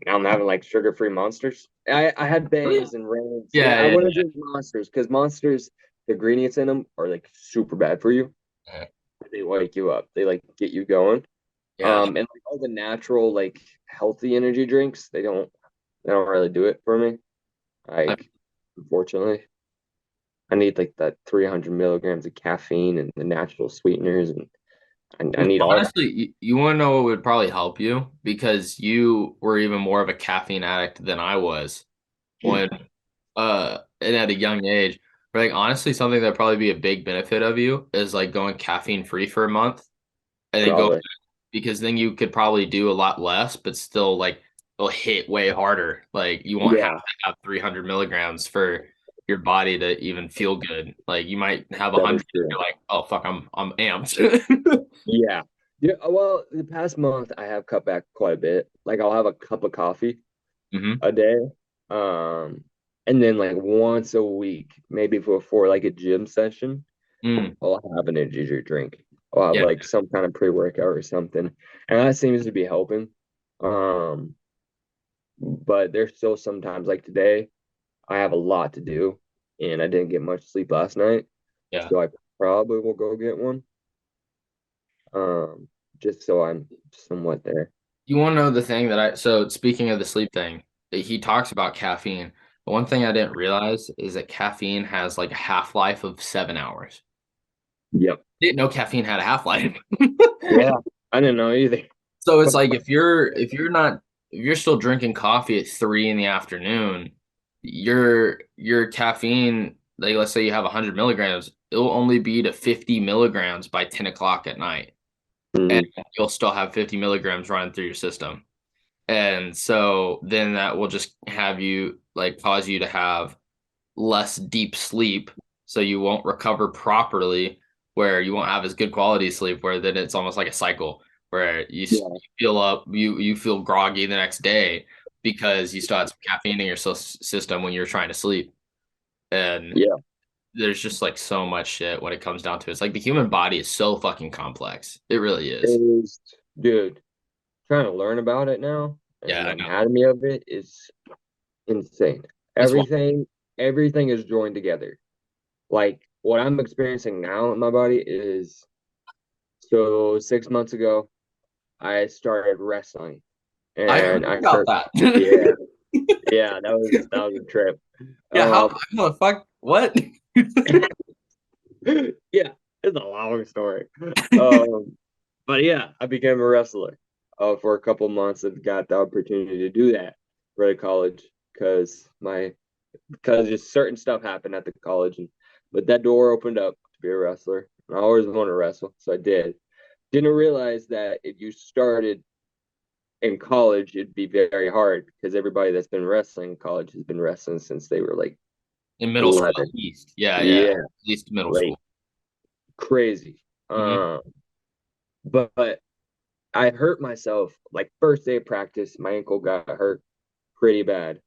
Now I'm having like sugar-free monsters. I had Really? bangs and reigns. Yeah, Yeah, I yeah, want to drink monsters because monsters, the ingredients in them are like super bad for you. yeah. They wake you up. They like get you going. Yeah. And like all the natural, like healthy energy drinks, they don't really do it for me. I, Like, unfortunately, I need like that 300 milligrams of caffeine and the natural sweeteners, and I need all that. honestly, you want to know what would probably help you because you were even more of a caffeine addict than I was when and at a young age. But like honestly, something that probably be a big benefit of you is like going caffeine free for a month and then go Probably. because then you could probably do a lot less, but still like it'll hit way harder. Like you won't have Yeah, to have 300 milligrams for your body to even feel good. Like you might have that is 100, and true. you're like, oh fuck, I'm amped. Yeah. Yeah. Well, the past month I have cut back quite a bit. Like I'll have a cup of coffee hmm a day. Um, and then like once a week, maybe before like a gym session, Mm, I'll have an energy drink. I'll have yeah, like some kind of pre-workout or something. And that seems to be helping. Um, but there's still sometimes like today, I have a lot to do and I didn't get much sleep last night. yeah. So I probably will go get one. Um, just so I'm somewhat there. You want to know the thing that so speaking of the sleep thing, he talks about caffeine. The one thing I didn't realize is that caffeine has like a half-life of 7 hours. Yep. Didn't know caffeine had a half-life. Yeah. I didn't know either. So it's like if you're still drinking coffee at 3 in the afternoon, your caffeine, like let's say you have 100 milligrams, it'll only be to 50 milligrams by 10 o'clock at night. And Mhm. you'll still have 50 milligrams running through your system. And so then that will just have you like cause you to have less deep sleep. So you won't recover properly, where you won't have as good quality sleep, where then it's almost like a cycle where Yeah. you feel up, you feel groggy the next day because you still had some caffeine in your system when you're trying to sleep. And Yeah. there's just like so much shit when it comes down to it. It's like the human body is so fucking complex. It really It is. is, dude, trying to learn about it now and Yeah, the I know. anatomy of it is insane. It's one. Everything is joined together. Like what I'm experiencing now in my body is so 6 months ago, I started wrestling I heard and I about hurt. that. Yeah. Yeah. That was a trip. Yeah, how Um, the fuck? What? yeah, it's a long story. Um, but yeah, I became a wrestler for a couple months and got the opportunity to do that for the college because just certain stuff happened at the college and but that door opened up to be a wrestler. And I always wanted to wrestle, so I did. Didn't realize that if you started in college, it'd be very hard because everybody that's been wrestling in college has been wrestling since they were like In middle school, 11. at least. Yeah, yeah. Yeah, At least middle like school. crazy. hmm But I hurt myself like first day of practice. My ankle got hurt pretty bad,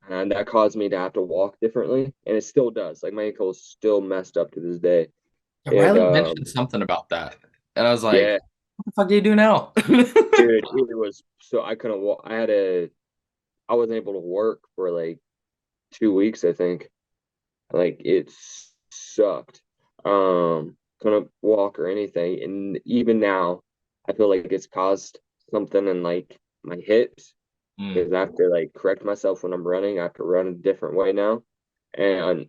and that caused me to have to walk differently, and it still does. Like my ankle is still messed up to this day. Yeah, And Riley mentioned something about that, and I was like, yeah, "What the fuck do you do now?" dude, it was so I couldn't walk. I wasn't able to work for like 2 weeks, I think. Like it sucked. Couldn't walk or anything, and even now, I feel like it's caused something in like my hips Mm. because I have to like correct myself when I'm running. I have to run a different way now. And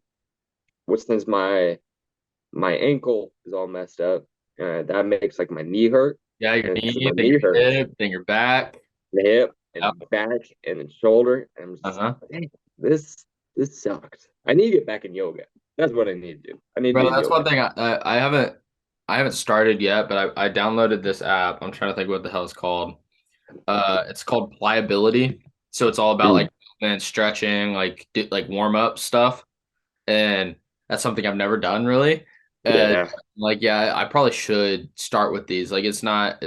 which since my ankle is all messed up, that makes like my knee hurt. Yeah, your And since knee, my then knee your hurts, hip, then your back. the hip Yep. and back and the shoulder, and I'm just Uh-huh. dang, this sucks. I need to get back in yoga. That's what I need to do. I need to Bro, be in that's yoga. one thing I haven't started yet, but I downloaded this app. I'm trying to think what the hell it's called. It's called Pliability. So it's all about Mm, like movement, stretching, like warm up stuff. And that's something I've never done really. And yeah, like, yeah, I probably should start with these. Like, it's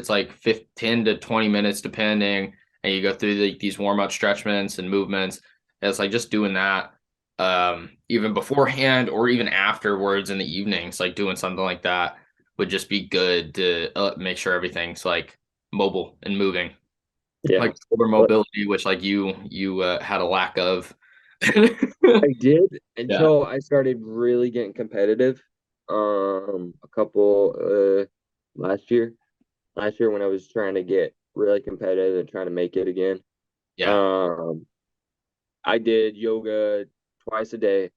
like 15 to 20 minutes depending, and you go through these warm up stretchments and movements. And it's like just doing that, even beforehand or even afterwards in the evenings, like doing something like that would just be good to make sure everything's like mobile and moving, yeah. like shoulder But mobility, which like you had a lack of. I did Yeah. until I started really getting competitive. A couple last year. Last year when I was trying to get really competitive and trying to make it again. Yeah. Um, I did yoga twice a day,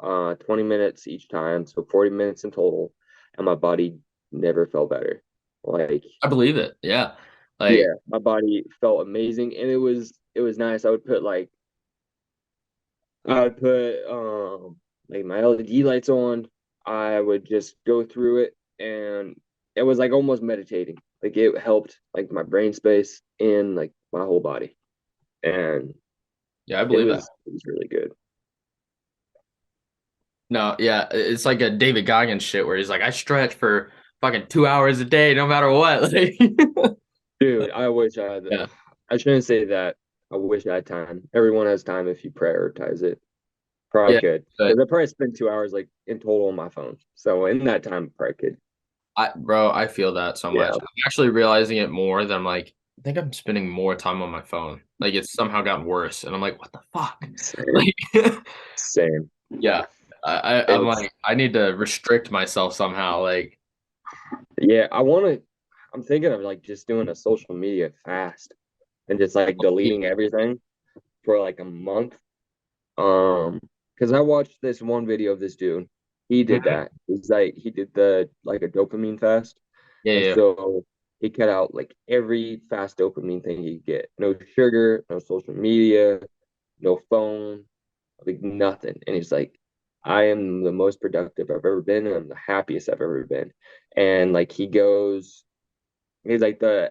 20 minutes each time, so 40 minutes in total, and my body never felt better. Like, I believe it. Yeah. Like, yeah, my body felt amazing, and it was nice. I would put like my LED lights on. I would just go through it, and it was like almost meditating. Like it helped like my brain space and like my whole body. and Yeah, I it believe that. was it was really good. No, yeah, it's like a David Goggins shit where he's like, I stretch for fucking 2 hours a day, no matter what. Dude, I wish I had. Yeah, I shouldn't say that. I wish I had time. Everyone has time if you prioritize it. Probably yeah, could. but Because I probably spend 2 hours like in total on my phone. So in that time, I probably could. bro, I feel that so much. Yeah. I'm actually realizing it more that I'm like, I think I'm spending more time on my phone. Like it's somehow gotten worse, and I'm like, what the fuck? Same. Like, Same. yeah, I'm It's like, I need to restrict myself somehow. Like, yeah, I'm thinking of like just doing a social media fast and just like deleting everything for like a month. Because I watched this one video of this dude. He did Mhm. that. He's like he did the like a dopamine fast. Yeah, And yeah, so he cut out like every fast dopamine thing he could get. No sugar, no social media, no phone, like nothing. And he's like, I am the most productive I've ever been, and I'm the happiest I've ever been. And like he's like I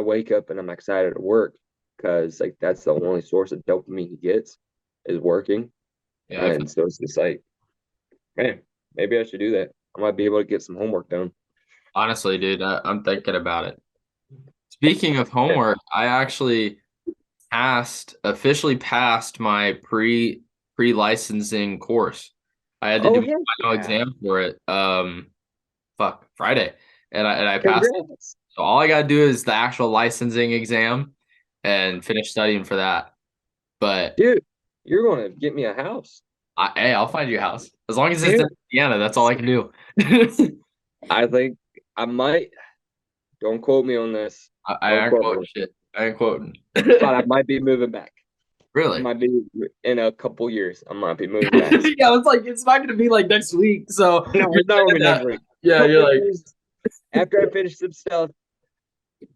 wake up and I'm excited to work because like that's the only source of dopamine he gets is working. yeah. And so it's just like, man, maybe I should do that. I might be able to get some homework done. Honestly, dude, I'm thinking about it. Speaking of homework, I actually officially passed my pre-licensing course. I had to Oh do my heck final yeah. exam for it. Friday, and I passed it. Congrats. So all I gotta do is the actual licensing exam and finish studying for that. But Dude, you're gonna get me a house. hey, I'll find you a house as long as it's in Dude, Indiana. That's all I can do. I think I might, don't quote me on this. I Don't ain't quote quoting me. shit. I ain't quoting. But I might be moving back. I Really? might be in a couple years. I might be moving back. Yeah, it's like it's not gonna be like next week. So No, you're it's not gonna saying be next that, week. yeah, Couple you're like, years after I finish some stuff,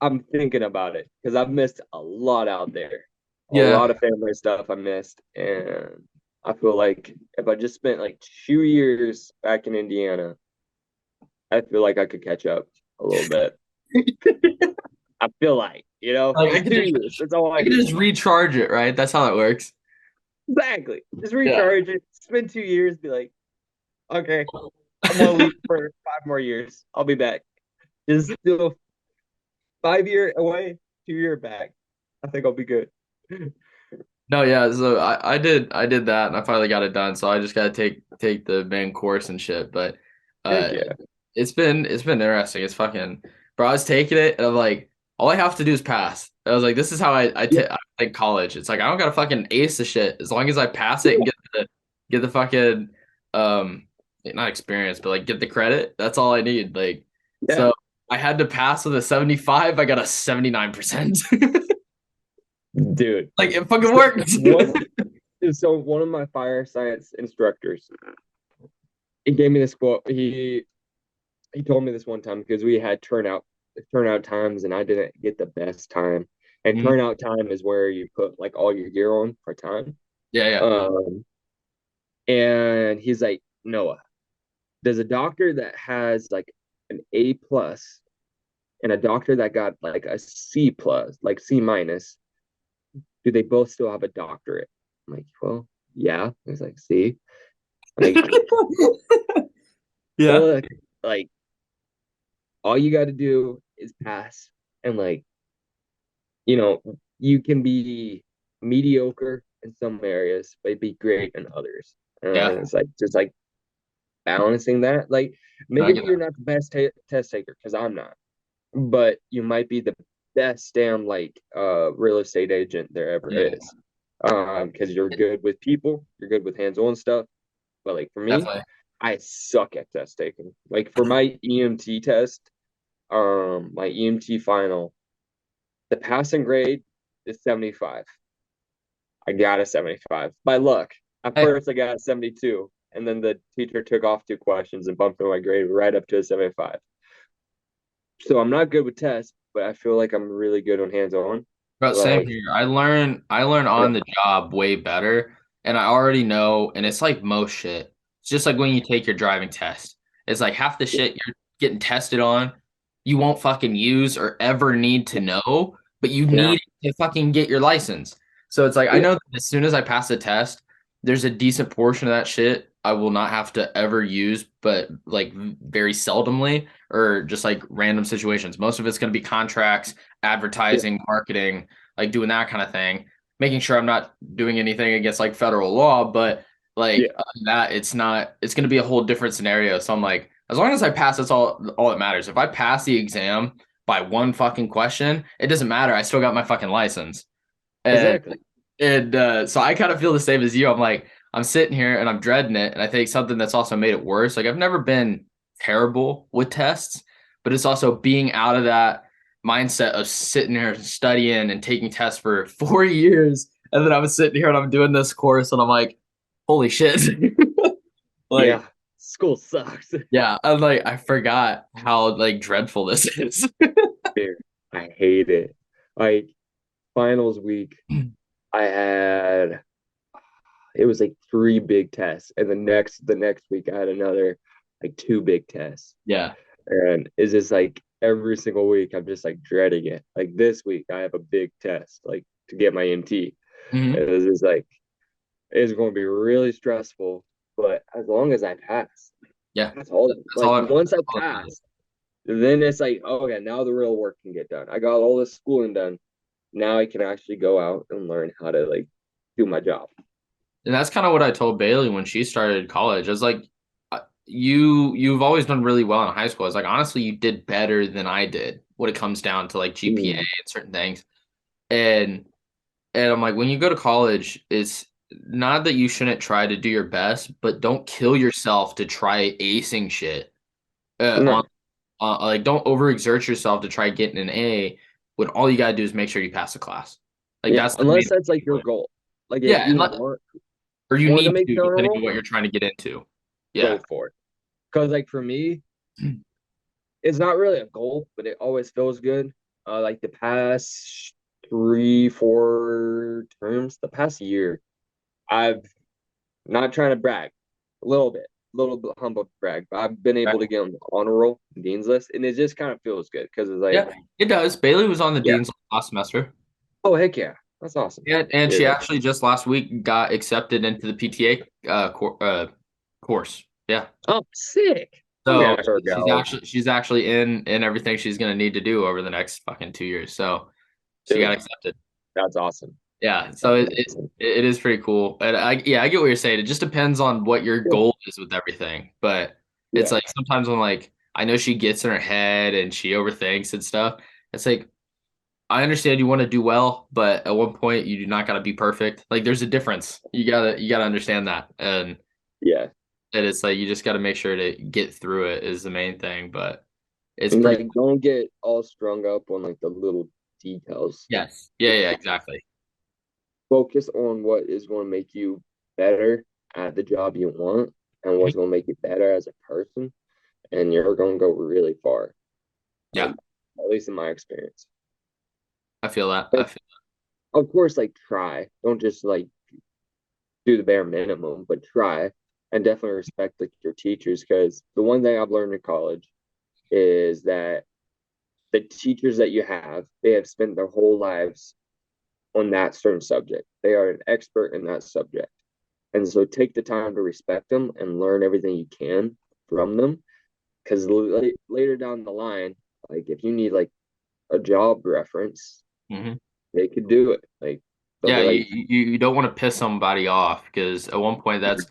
I'm thinking about it because I've missed a lot out there. A yeah, lot of family stuff I missed. And I feel like if I just spent like 2 years back in Indiana, I feel like I could catch up a little bit. I feel like, like just 2 years. That's all I I could need. just recharge it, right? That's how it works. Exactly. Just Yeah. recharge it. Spend 2 years, be like, okay, I'm gonna leave for 5 more years. I'll be back. Just do a 5 year away, 2 year back. I think I'll be good. No, yeah. So I did that, and I finally got it done. So I just gotta take the main course and shit. But Heck uh, yeah. it's been interesting. It's fucking, bro. I was taking it, and I'm like, all I have to do is pass. I was like, this is how Yeah. I take college. It's like I don't gotta fucking ace the shit as long as I pass it and get the fucking not experience, but like get the credit. That's all I need. Like Yeah. so, I had to pass with a 75. I got a 79%. Dude. Like it fucking So worked. one of my fire science instructors, he gave me this quote. He told me this one time because we had turnout times and I didn't get the best time. And Mhm. turnout time is where you put like all your gear on for time. Yeah, yeah, Um, and he's like, Noah, there's a doctor that has like an A+ and a doctor that got like a C+, like C-. Do they both still have a doctorate? I'm like, well, yeah. He's like, see, I'm like, yeah, look, like all you got to do is pass, and like, you know, you can be mediocre in some areas, but be great in others. yeah. And it's like just like balancing that. Like No, I maybe get you're not the best test taker because I'm not, but you might be the best damn like real estate agent there ever that. is. Because you're good with people, you're good with hands-on stuff. But like for me, Definitely. I suck at test taking. Like for my EMT test, my EMT final, the passing grade is 75. I got a 75 by luck. At Hey, first, I got a 72, and then the teacher took off 2 questions and bumped my grade right up to a 75. So I'm not good with tests, but I feel like I'm really good on hands-on. bro, same Like, here. I learn yeah, on the job way better, and I already know. And it's like most shit. It's just like when you take your driving test. It's like half the shit you're getting tested on, you won't fucking use or ever need to know, but you yeah, need to fucking get your license. So it's like I Yeah, know that as soon as I pass the test, there's a decent portion of that shit I will not have to ever use, but like very seldomly or just like random situations. Most of it's going to be contracts, yeah, advertising, marketing, like doing that kind of thing, making sure I'm not doing anything against like federal law, but like yeah, other than that it's going to be a whole different scenario. So I'm like, as long as I pass, that's all that matters. If I pass the exam by one fucking question, it doesn't matter. I still got my fucking license. And exactly. so I kind of feel the same as you. I'm like, I'm sitting here and I'm dreading it. And I think something that's also made it worse, like I've never been terrible with tests, but it's also being out of that mindset of sitting here studying and taking tests for 4 years. And then I was sitting here and I'm doing this course and I'm like, holy shit. Like, Yeah, school sucks. yeah, I'm like, I forgot how like dreadful this is. Dude, I hate it. Like finals week, I had it was like three big tests, and the next week I had another like two big tests, Yeah. and it's just like every single week I'm just like dreading it. Like this week I have a big test like to get my MT, Hmm. and it's just like it's going to be really stressful, but as long as I pass, Yeah. that's all. That's Like all once I that's all that matters. pass, then it's like, oh, okay, now the real work can get done. I got all this schooling done. Now I can actually go out and learn how to like do my job. And that's kind of what I told Bailey when she started college. I was like, you've always done really well in high school. I was like, honestly, you did better than I did when it comes down to like GPA and Mm, certain things. And and I'm like, when you go to college, it's not that you shouldn't try to do your best, but don't kill yourself to try acing shit. On no, like, don't overexert yourself to try getting an A when all you gotta do is make sure you pass the class. Like yeah, that's the main unless that's like your thing. goal. Like if Yeah, you and let, or you want to need make to, the honor depending roll, on what you're trying to get into. go Yeah. for it. Because like for me, it's not really a goal, but it always feels good. Like the past 3, 4 terms, the past year, I've not trying to brag, a little bit humble brag, but I've been able to get on the honor roll, dean's list, and it just kind of feels good because it's like, Yeah, it does. Bailey was on the yeah, dean's last semester. oh heck yeah, that's awesome. And Yeah, she actually just last week got accepted into the PTA course. Yeah. oh sick. So Congrats, our gal, she's actually in everything she's gonna need to do over the next fucking 2 years. So she got dude. accepted. That's awesome. Yeah. So That's it awesome. it is pretty cool. And I get what you're saying. It just depends on what your Yeah, goal is with everything. But it's yeah. like sometimes when like I know she gets in her head and she overthinks and stuff. It's like I understand you want to do well, but at one point you do not gotta be perfect. Like there's a difference. You gotta understand that. Yeah. And it's like you just gotta make sure to get through it is the main thing. But it's And pretty like don't get all strung up on like the little details. yes. Yeah, yeah, exactly. Focus on what is going to make you better at the job you want and Mhm. what's going to make you better as a person. And you're going to go really far. Yeah, Like, at least in my experience. I feel that. I Like, feel of course, like try. Don't just like do the bare minimum, but try and definitely respect like your teachers because the one thing I've learned in college is that the teachers that you have, they have spent their whole lives on that certain subject. They are an expert in that subject. And so take the time to respect them and learn everything you can from them. Because later down the line, like if you need like a job reference, hmm they could do it. Like they'll yeah, be you, like, you don't want to piss somebody off because at one point that's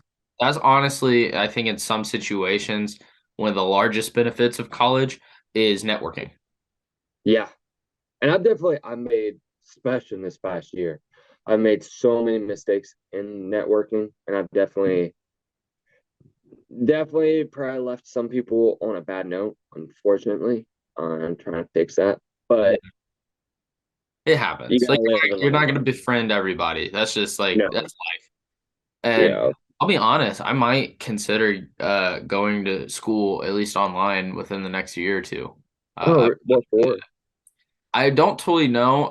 honestly I think in some situations one of the largest benefits of college is networking. yeah. And I made, especially in this past year, I've made so many mistakes in networking, and I've definitely probably left some people on a bad note, unfortunately. I'm trying to fix that, Yeah. but It you happens. Like gotta live and you're not learn. gonna befriend everybody. That's just like No, that's life. And yeah. I'll be honest, I might consider going to school at least online within the next year or two. Oh, what for? I don't totally know.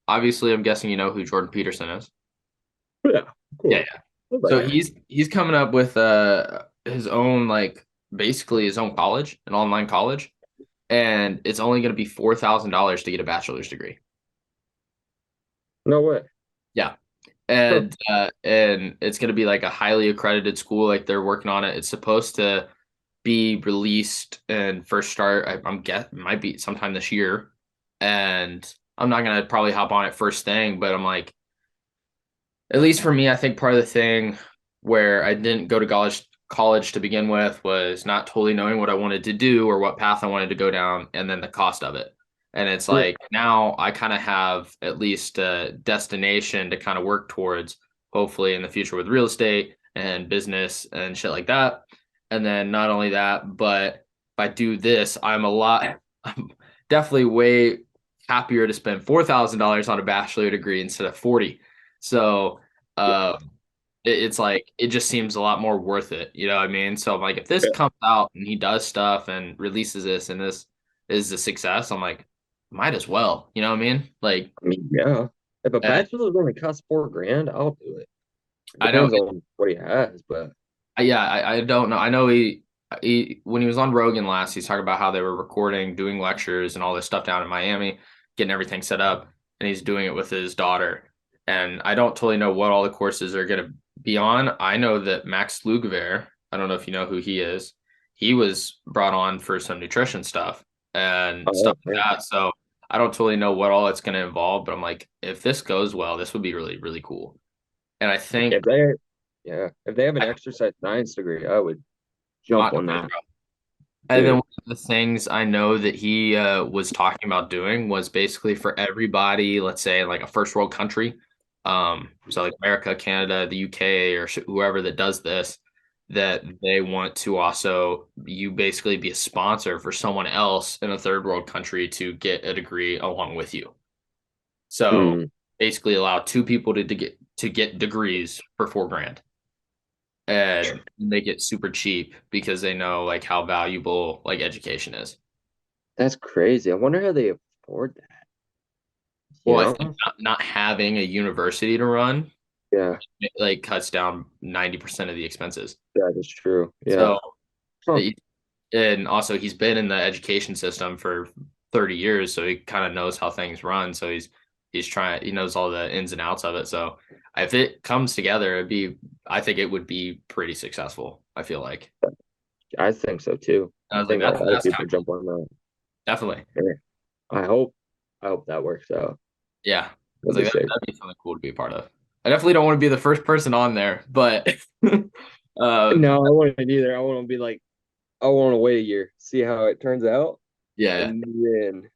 Obviously, I'm guessing you know who Jordan Peterson is. Yeah, of Yeah, course. yeah. What about So that? he's coming up with his own like basically his own college, an online college, and it's only going to be $4,000 to get a bachelor's degree. No way. Yeah. Huh. And it's going to be like a highly accredited school. Like they're working on it. It's supposed to be released and first start. I'm guess might be sometime this year. And I'm not gonna probably hop on it first thing, but I'm like, at least for me, I think part of the thing where I didn't go to college to begin with was not totally knowing what I wanted to do or what path I wanted to go down, and then the cost of it. And it's Yeah. like now I kind of have at least a destination to kind of work towards, hopefully in the future with real estate and business and shit like that. And then not only that, but if I do this, I'm definitely way happier to spend $4,000 on a bachelor degree instead of 40. So Yeah. um, it's like it just seems a lot more worth it. You know what I mean? So I'm like, if this Yeah. comes out and he does stuff and releases this and this is a success, I'm like, might as well. You know what I mean? Like, I mean, yeah. If a uh, bachelor's only costs 4 grand, I'll do it. It I know. depends on what he has, but Yeah, I don't know. I know he when he was on Rogan last, he's talking about how they were recording, doing lectures and all this stuff down in Miami, getting everything set up, and he's doing it with his daughter. And I don't totally know what all the courses are going to be on. I know that Max Lugavere, I don't know if you know who he is. He was brought on for some nutrition stuff and oh, stuff like that. So I don't totally know what all it's going to involve, but I'm like, if this goes well, this would be really, really cool. And I think if they, yeah, if they have an exercise science degree, I would jump not on that, And then dude. one of the things I know that he was talking about doing was basically for everybody, let's say like a first world country, so like America, Canada, the UK, or whoever that does this, that they want to also you basically be a sponsor for someone else in a third world country to get a degree along with you. So Hmm. basically allow two people to get degrees for 4 grand and make it super cheap because they know like how valuable like education is. That's crazy. I wonder how they afford that, you Well, I think know? not having a university to run Yeah, it, like cuts down 90% of the expenses. that is true. Yeah. So, Huh. it- and also he's been in the education system for 30 years, so he kind of knows how things run. So he knows all the ins and outs of it. So if it comes together, I think it would be pretty successful. I feel like. I think so too. I I was like, think a lot of that's people kind of jump cool. on that. Definitely. Yeah. I hope, I hope that works out. Yeah. I was That'd be like, sick. that'd be something cool to be a part of. I definitely don't want to be the first person on there, but No, I wouldn't either. I want to be like, I want to wait a year, see how it turns out, yeah, and then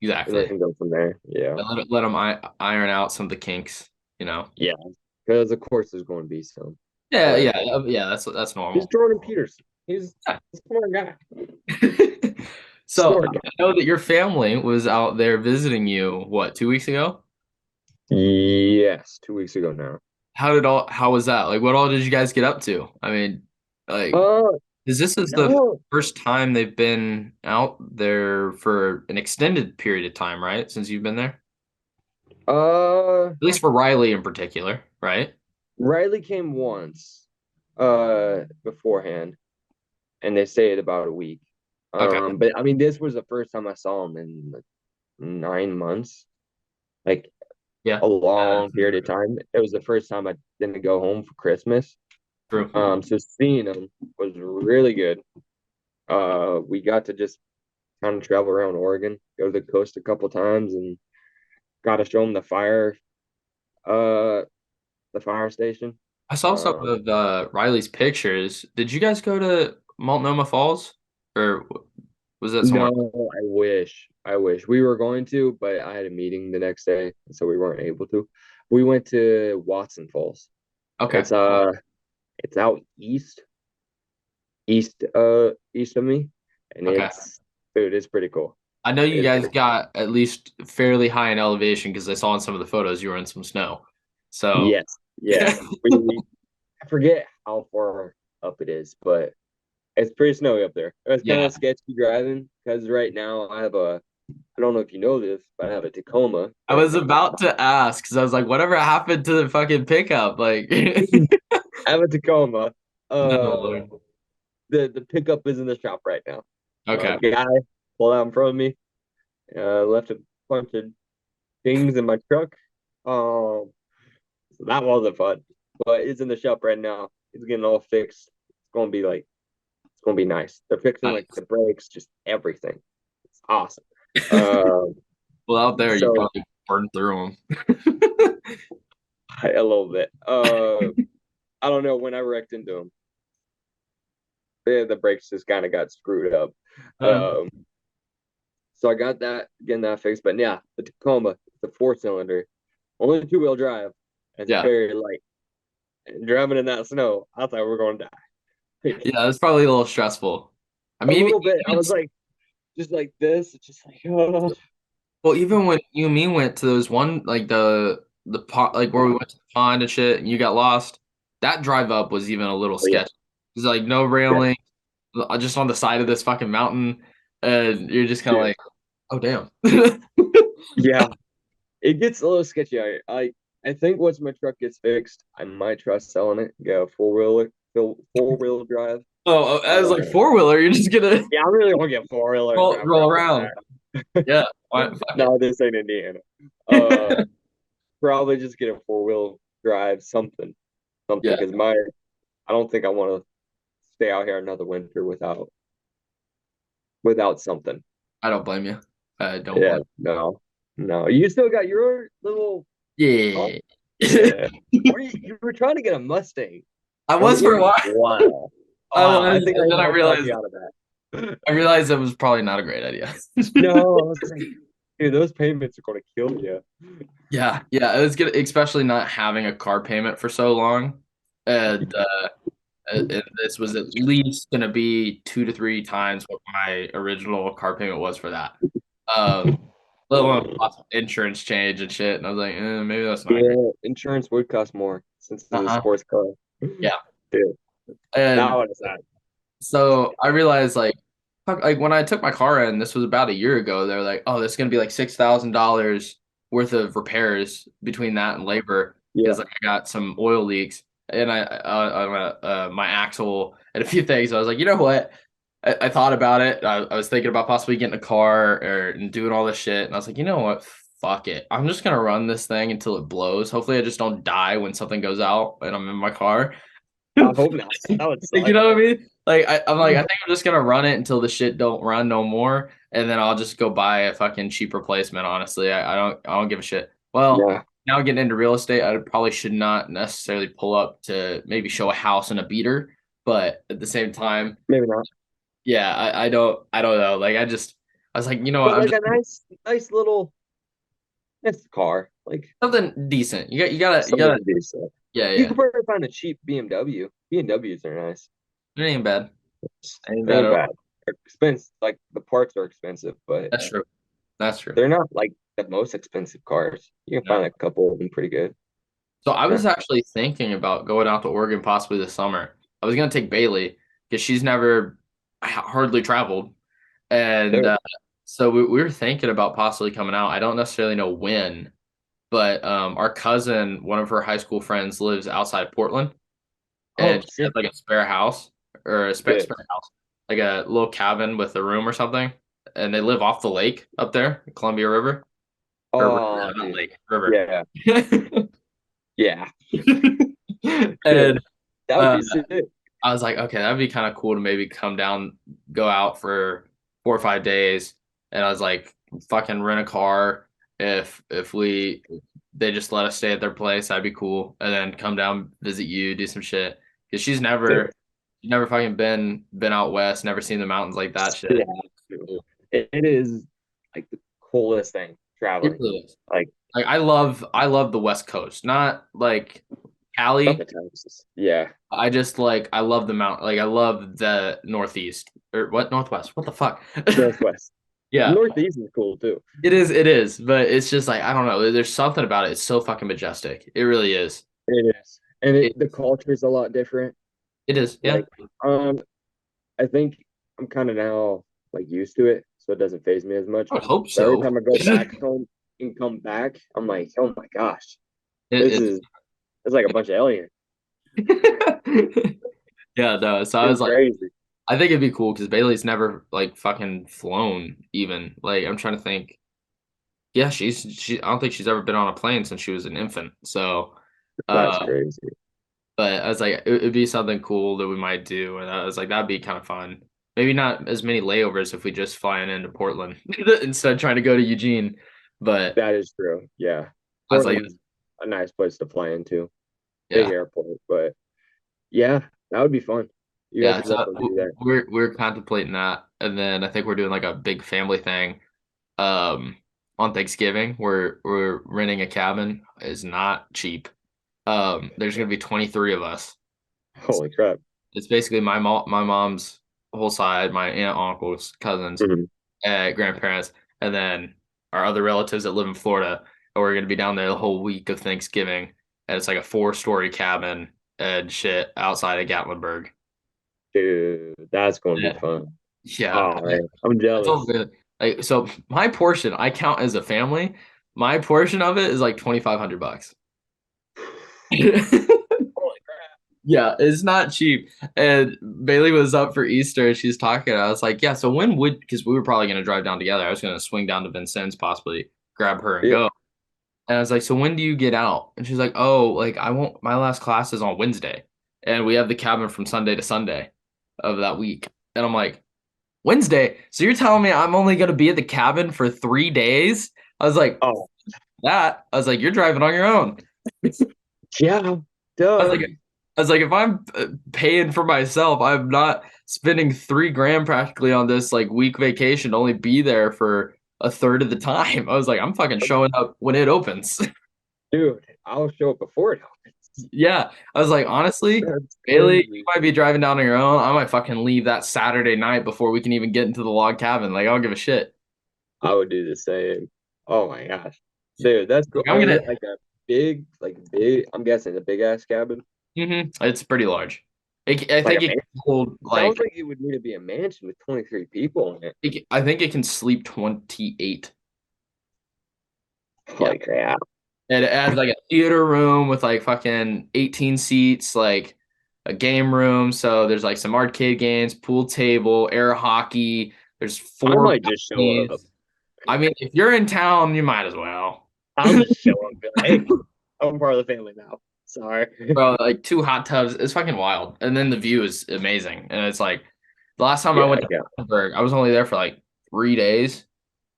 exactly. go from there. Yeah. And let them iron out some of the kinks, you know. Yeah. Because of course there's going to be some. Yeah, But yeah, yeah. That's he's normal. Jordan Peterson. Yeah. He's a smart guy. So Smart I guy. know that your family was out there visiting you, what, 2 weeks ago? Yes, 2 weeks ago now. How was that? Like, what all did you guys get up to? I mean, like, Uh, because this is the no. first time they've been out there for an extended period of time, right? Since you've been there? Uh, At least for Riley in particular, right? Riley came once, beforehand, and they stayed about a week. Okay. But I mean, this was the first time I saw him in like 9 months, like Yeah. a long period of time. It was the first time I didn't go home for Christmas. True. So seeing him was really good. We got to just kind of travel around Oregon, go to the coast a couple times, and got to show him uh, the fire station. I saw some Um, of Riley's pictures. Did you guys go to Multnomah Falls, or was that somewhere? no, I wish, we were going to, but I had a meeting the next day, so we weren't able to. We went to Watson Falls. Okay. It's it's out east of me, and Okay. it's pretty cool. I know you It's guys pretty got at least fairly high in elevation because I saw in some of the photos you were in some snow. So, Yes, yeah. We I forget how far up it is, but it's pretty snowy up there. It's kind yeah, of sketchy driving because right now I don't know if you know this, but I have a Tacoma I right was now. about to ask because I was like, whatever happened to the fucking pickup? Like, I have a Tacoma. no, Uh, Lord. the pickup is in the shop right now. Okay. Guy pulled out in front of me. Left a bunch of things in my truck. So that wasn't fun, but it's in the shop right now. It's getting all fixed. It's gonna be nice. They're fixing like Nice. the brakes, just everything. It's awesome. Um, Well, out there, you so probably burned through them. a little bit. I don't know when I wrecked into them. The brakes just kind of got screwed up. Um, so I got that getting that fixed. But yeah, the Tacoma, the 4 cylinder, only 2-wheel drive, and it's Yeah. very light. And driving in that snow, I thought we were going to die. Yeah, it's probably a little stressful. I A mean, little bit. I even, was like, just like this, just like, oh, well, even when you and me went to those one, like the pot, like where we went to the pond and shit, and you got lost, that drive up was even a little yeah, sketchy. It's like no yeah, railing, just on the side of this fucking mountain, and you're just kind of dude, like, oh damn. yeah. It gets a little sketchy. I think once my truck gets fixed, I might try selling it. Get a 4-wheel drive. Oh, as like Uh, four wheeler, you're just gonna yeah, I really want to get 4-wheeler and drive roll around with around. that. Yeah, fuck it. No, this ain't Indiana. Uh, Probably just get a 4-wheel drive, something, Yeah, because my I don't think I want to stay out here another winter without something. I don't blame you. I don't Yeah, blame. no, no. You still got your little car? Yeah. Yeah. You were trying to get a Mustang. I Oh, was for a you're while. wow. I Wow. I was, think I and then even helped talk you out of that. I realized it was probably not a great idea. No, I was like, dude, those payments are going to kill you. Yeah, it was good, especially not having a car payment for so long. And this was at least going to be 2 to 3 times what my original car payment was for that. Um, let alone lots of insurance change and shit. And I was like, maybe that's not great. Yeah, insurance would cost more since it's a Uh-huh. sports car. Yeah. Dude, that And one is sad. so I realized like fuck, like when I took my car in, this was about a year ago, they were like, oh, this is gonna be like $6,000 worth of repairs between that and labor Yeah. because like I got some oil leaks and my axle and a few things. I was like, you know what? I thought about it. I was thinking about possibly getting a car and doing all this shit. And I was like, you know what? Fuck it. I'm just gonna run this thing until it blows. Hopefully I just don't die when something goes out and I'm in my car. I hope not. That would You suck. know what I mean? Like I'm like I think I'm just gonna run it until the shit don't run no more, and then I'll just go buy a fucking cheap replacement. Honestly, I don't give a shit. Well, Yeah, now getting into real estate, I probably should not necessarily pull up to maybe show a house in a beater, but at the same time, maybe not. yeah, I don't know. Like I was like, you know what? But I'm like just a nice little nice car, like something decent. You something gotta, to do so. yeah, You yeah. could probably find a cheap BMW. BMWs are nice. It ain't bad. It ain't They bad ain't at bad. all. They're expensive. Like the parts are expensive, but That's true. That's true. they're not like the most expensive cars. You can No. find a couple of them pretty good. So I Yeah. was actually thinking about going out to Oregon possibly this summer. I was gonna take Bailey because she's never hardly traveled, and Dude. so we were thinking about possibly coming out. I don't necessarily know when, but our cousin, one of her high school friends, lives outside Portland, Oh, and she has sick. like a spare house or a Yeah. spare house, like a little cabin with a room or something, and they live off the lake up there, Columbia River or Oh, not dude. lake, river. Yeah. Yeah. And That would uh, be sick. I was like, okay, that'd be kind of cool to maybe come down, go out for 4 or 5 days, and I was like, fucking rent a car if they just let us stay at their place, that'd be cool, and then come down, visit you, do some shit, because Dude. she's never fucking been out west, never seen the mountains like that shit. Yeah. It is like the coolest thing It traveling. really is. Like Like I love the West Coast, not like not the Cali. Texas. Yeah. I just like I love the mountain. Like I love the Northeast or what Northwest. What the fuck? Northwest. Yeah, Northeast is cool too. it is. It is. But it's just like I don't know. There's something about it. It's so fucking majestic. It really is. It is. And It the culture is a lot different. it is. Yeah. Like, I think I'm kind of now like used to it, so it doesn't phase me as much. I would hope But every so. time I go back home and come back, I'm like, oh my gosh, this It, is it's like a bunch of aliens. it's yeah. No. So I It's was like, crazy. I think it'd be cool because Bailey's never like fucking flown even. Like I'm trying to think Yeah, she. I don't think she's ever been on a plane since she was an infant. So, That's uh, crazy. but I was like, it'd be something cool that we might do, and I was like, that'd be kind of fun. Maybe not as many layovers if we just flying into Portland instead of trying to go to Eugene. But That is true. Yeah. I was like, Portland's a nice place to fly into. Big yeah, airport, but yeah, that would be fun. You guys yeah. should So definitely do that. we're contemplating that, and then I think we're doing like a big family thing. Um, on Thanksgiving, we're renting a cabin. Is not cheap. There's gonna be 23 of us. Holy crap. It's basically my mom's whole side, my aunt, uncles, cousins, Mhm. grandparents, and then our other relatives that live in Florida. And we're gonna be down there the whole week of Thanksgiving. And it's like a 4-story cabin and shit outside of Gatlinburg. Dude, that's going to be Yeah. fun. Yeah. Oh man, I'm I told jealous. them, like, so my portion, I count as a family. My portion of it is like $2,500. Holy crap. Yeah, it's not cheap. And Bailey was up for Easter and she's talking. I was like, yeah, so when would, because we were probably going to drive down together. I was going to swing down to Vincennes, possibly grab her and Yeah. go. And I was like, so when do you get out? And she's like, oh, like I won't, my last class is on Wednesday. And we have the cabin from Sunday to Sunday of that week. And I'm like, Wednesday? So you're telling me I'm only going to be at the cabin for 3 days? I was like, Oh, I was like, you're driving on your own. yeah. I was Duh. like, if I'm paying for myself, I'm not spending 3 grand practically on this like week vacation to only be there for a third of the time. I was like, I'm fucking showing up when it opens. Dude, I'll show up before it happens. Yeah. I was like, honestly, That's Bailey, you crazy. might be driving down on your own. I might fucking leave that Saturday night before we can even get into the log cabin. Like, I don't give a shit. I would do the same. Oh my gosh. Dude, that's cool. Like, I'm Is gonna, it like a big, I'm guessing a big ass cabin? it's pretty large. I Like a think it mansion? can hold Sounds like, like it would need to be a mansion with 23 people in it. I think it can sleep 28. Yeah. Holy crap. And it has like a theater room with like fucking 18 seats, like a game room. So there's like some arcade games, pool table, air hockey. There's I 4 might just show up. balconies. I mean, if you're in town, you might as well. I'll just show up and be like, hey, I'm part of the family now. Sorry. Bro, like 2 hot tubs. It's fucking wild. And then the view is amazing. And it's like the last time I Yeah, went to yeah, Retherford, I was only there for like 3 days,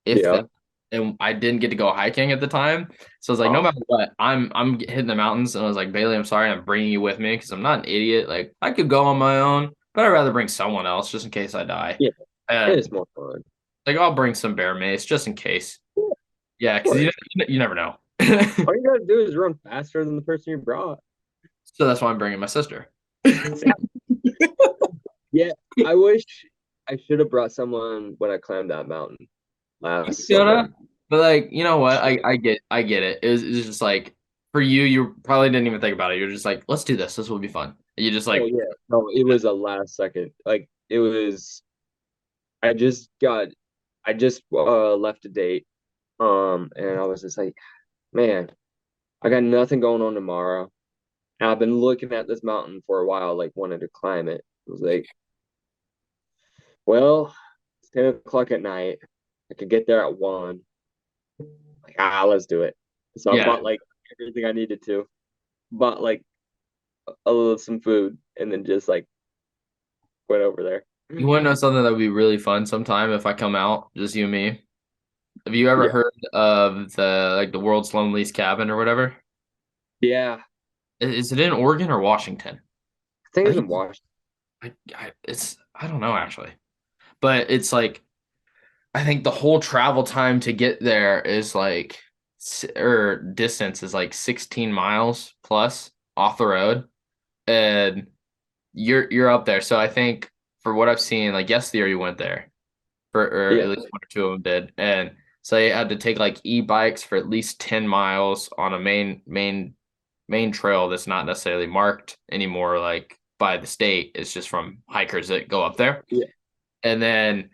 if yeah. that. And I didn't get to go hiking at the time. So I was like, no Oh, matter what, I'm hitting the mountains. And I was like, Bailey, I'm sorry, I'm bringing you with me because I'm not an idiot. Like I could go on my own, but I'd rather bring someone else just in case I die. yeah. It's And more fun. like I'll bring some bear mace just in case. Yeah, Yeah, of because course. you never know. All you gotta do is run faster than the person you brought. So that's why I'm bringing my sister. Yeah, I wish I should have brought someone when I climbed that mountain last summer. Yoda. But like, you know what? I get it. It's just like for you, you probably didn't even think about it. You're just like, let's do this. This will be fun. And you just Oh like, yeah. No, it was a last second. Like it was I just got I just left a date. And I was just like, man, I got nothing going on tomorrow. And I've been looking at this mountain for a while, like wanted to climb it. I was like, well, it's 10 o'clock at night. I could get there at 1. Like, let's do it. So I yeah. bought like everything I needed to. Bought like a little some food and then just like went over there. You want to know something that would be really fun sometime if I come out, just you and me? Have you ever Yeah. heard of the world's loneliest cabin or whatever? Yeah. Is it in Oregon or Washington? I think I it's think in Washington. I don't know actually, but it's like I think the whole travel time to get there is like or distance is like 16 miles plus off the road, and you're up there. So I think for what I've seen, like Yes Theory went there for or Yeah. at least one or two of them did, and so they had to take like e-bikes for at least 10 miles on a main trail that's not necessarily marked anymore like by the state. It's just from hikers that go up there. Yeah. And then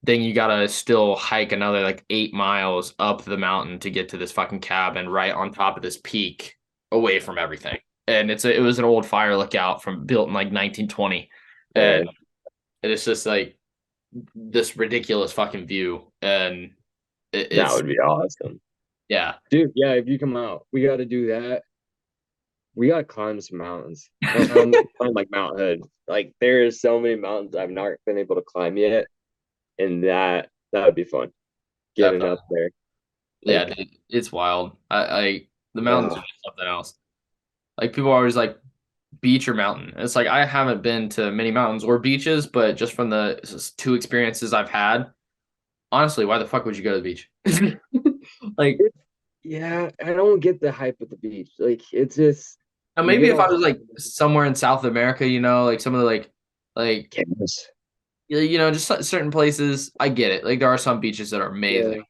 you gotta still hike another like 8 miles up the mountain to get to this fucking cabin right on top of this peak away from everything. And it was an old fire lookout from built in like 1920. And Man, it's just like this ridiculous fucking view. And that it's would be awesome. Yeah. Dude, yeah, if you come out, we got to do that. We got to climb some mountains. Climb like Mount Hood. Like there is so many mountains I've not been able to climb yet, and that would be fun. Getting Definitely. up there, Yeah, like dude, it's wild. I the mountains are yeah, just something else. Like people are always like beach or mountain. It's like I haven't been to many mountains or beaches, but just from the two experiences I've had, honestly, why the fuck would you go to the beach? Like, it's yeah. I don't get the hype at the beach. Like it's just now you maybe get if I all was hype. like somewhere in South America, like some of the like Campus. just certain places, I get it. Like there are some beaches that are amazing,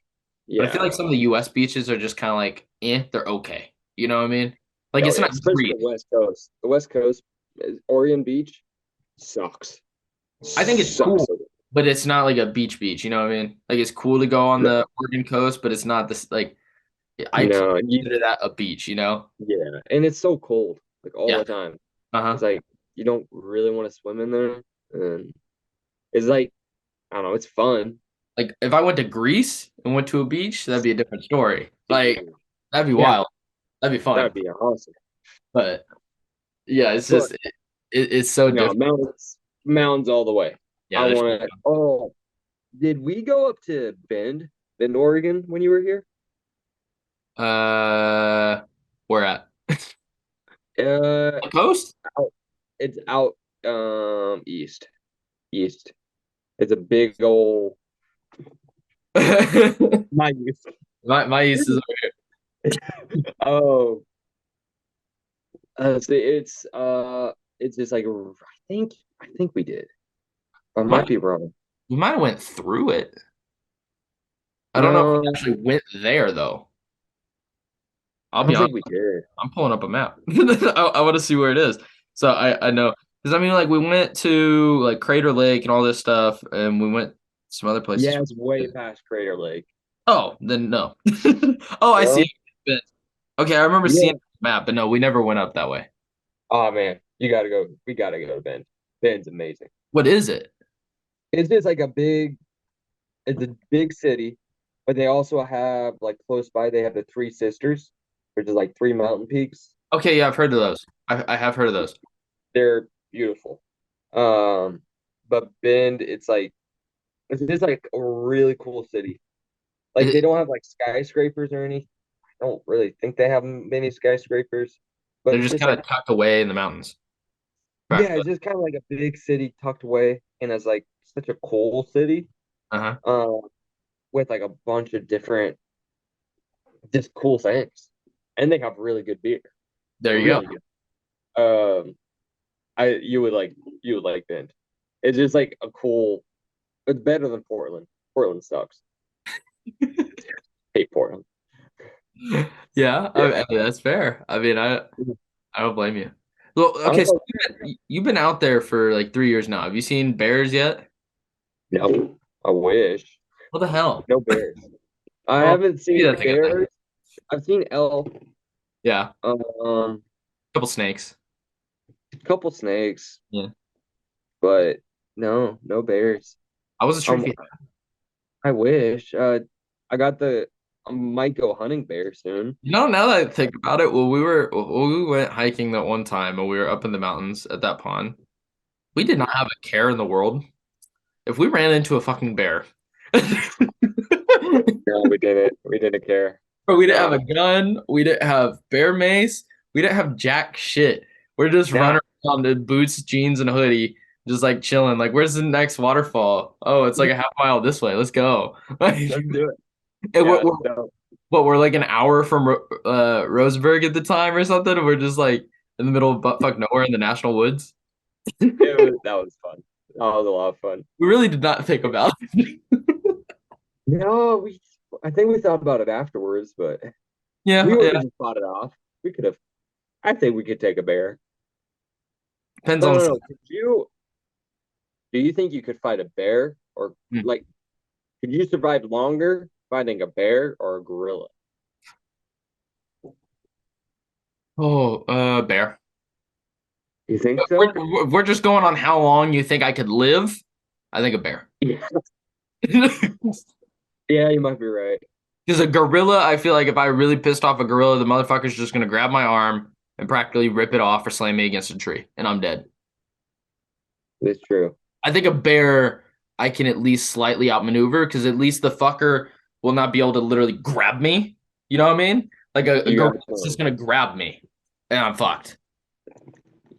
Yeah, but I feel yeah. like some of the U.S. beaches are just kind of like, they're okay. You know what I mean? Like Oh it's yeah, not especially great. the West Coast. The West Coast, Oregon Beach sucks. I think it's Sucks. cool, but it's not like a beach beach. You know what I mean? Like it's cool to go on No, the Oregon coast, but it's not this like I can't no, consider that a beach. You know? yeah, and it's so cold, like all Yeah. the time. Uh huh. It's like you don't really want to swim in there, and it's like I don't know. It's fun. Like if I went to Greece and went to a beach, that'd be a different story. Like Dude, that'd be yeah, wild. That'd be fun. that'd be awesome. But yeah, it's But just it's so no, different. mountains all the way. Yeah, I there's want to. Oh, did we go up to Bend, Oregon when you were here? where at? Uh, The coast? out, it's out east, east. It's a big old my my east. my east is Oh, so it's just like I think we did. I might might be wrong. we might have went through it. I don't know if we No, actually went there though. I I'll be don't honest. think we did. I'm pulling up a map. I want to see where it is. So I know because I mean like we went to like Crater Lake and all this stuff, and we went some other places. Yeah, it's way past Crater Lake. Oh, then no. Oh, I see No? it. Okay, I remember seeing Yeah. the map, but no, we never went up that way. Oh man, you gotta go. We gotta go to Bend. Bend's amazing. What is it? It's just like it's a big city, but they also have like close by. They have the Three Sisters, which is like three mountain peaks. Okay, yeah, I've heard of those. I have heard of those. They're beautiful. Um, but Bend, it's just like a really cool city. Like they It, don't have like skyscrapers or anything. I don't really think they have many skyscrapers, but they're it's just just kind like of tucked away in the mountains, yeah, practically. it's just kind of like a big city tucked away, and it's like such a cool city. Uh-huh. Um, with like a bunch of different just cool things, and they have really good beer, There you go. really good. Um, I you would like Bend. It's just like a cool. It's better than Portland. Portland sucks. Hate Portland. Yeah, Yeah. I mean, that's fair. I mean, I don't blame you. Well, I okay, so love, you've been out there for like 3 years now. Have you seen bears yet? no, I wish. What the hell? No bears. I Well, haven't maybe seen that's a good thing. bears. I've seen elk, Yeah, um, couple snakes. couple snakes, Yeah, but no bears. I was a Um, tricky. I wish. I got the. I might go hunting bear soon. Now that I think about it, when we went hiking that one time and we were up in the mountains at that pond, we did not have a care in the world. If we ran into a fucking bear, No, we didn't. We didn't care. bro, we didn't have No. a gun. We didn't have bear mace. We didn't have jack shit. We're just Yeah, running around in boots, jeans, and a hoodie, just like chilling. Like, where's the next waterfall? Oh, it's like a half mile this way. Let's go. let's do it. And Yeah, no. we're like an hour from Roseburg at the time or something. And we're just like in the middle of buttfuck nowhere in the national woods. That was fun. That was a lot of fun. We really did not think about it. No, I think we thought about it afterwards, but we Yeah, would yeah. have just fought it off. We could have. I think we could take a bear. Depends No, on no, the. no. Do you think you could fight a bear or Hmm. like could you survive longer fighting a bear or a gorilla? Oh, bear. You think We're, so? we're just going on how long you think I could live. I think a bear. Yeah. Because Yeah, you might be right. Because a gorilla, I feel like if I really pissed off a gorilla, the motherfucker's just gonna grab my arm and practically rip it off or slam me against a tree, and I'm dead. It's true. I think a bear I can at least slightly outmaneuver because at least the fucker will not be able to literally grab me. You know what I mean? Like a You got a gorilla's just point. gonna grab me, and I'm fucked.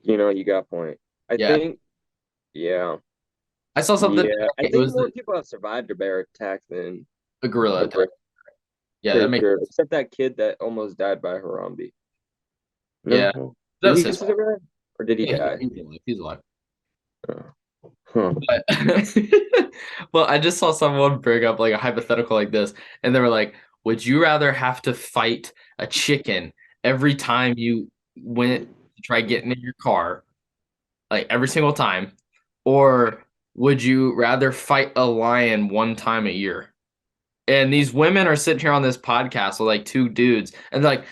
You got a point. I Yeah, think, yeah, I saw something. yeah. I It think was more people have survived a bear attack than a gorilla a attack. bear, Yeah, that for makes sure. Except that kid that almost died by Harambe. yeah. No, That did was he his fault. survive or did he Yeah, die? he's alive. He's alive. Oh, huh. But well, I just saw someone bring up like a hypothetical like this, and they were like, "Would you rather have to fight a chicken every time you went to try getting in your car, like every single time, or would you rather fight a lion one time a year?" And these women are sitting here on this podcast with like two dudes, and they're like,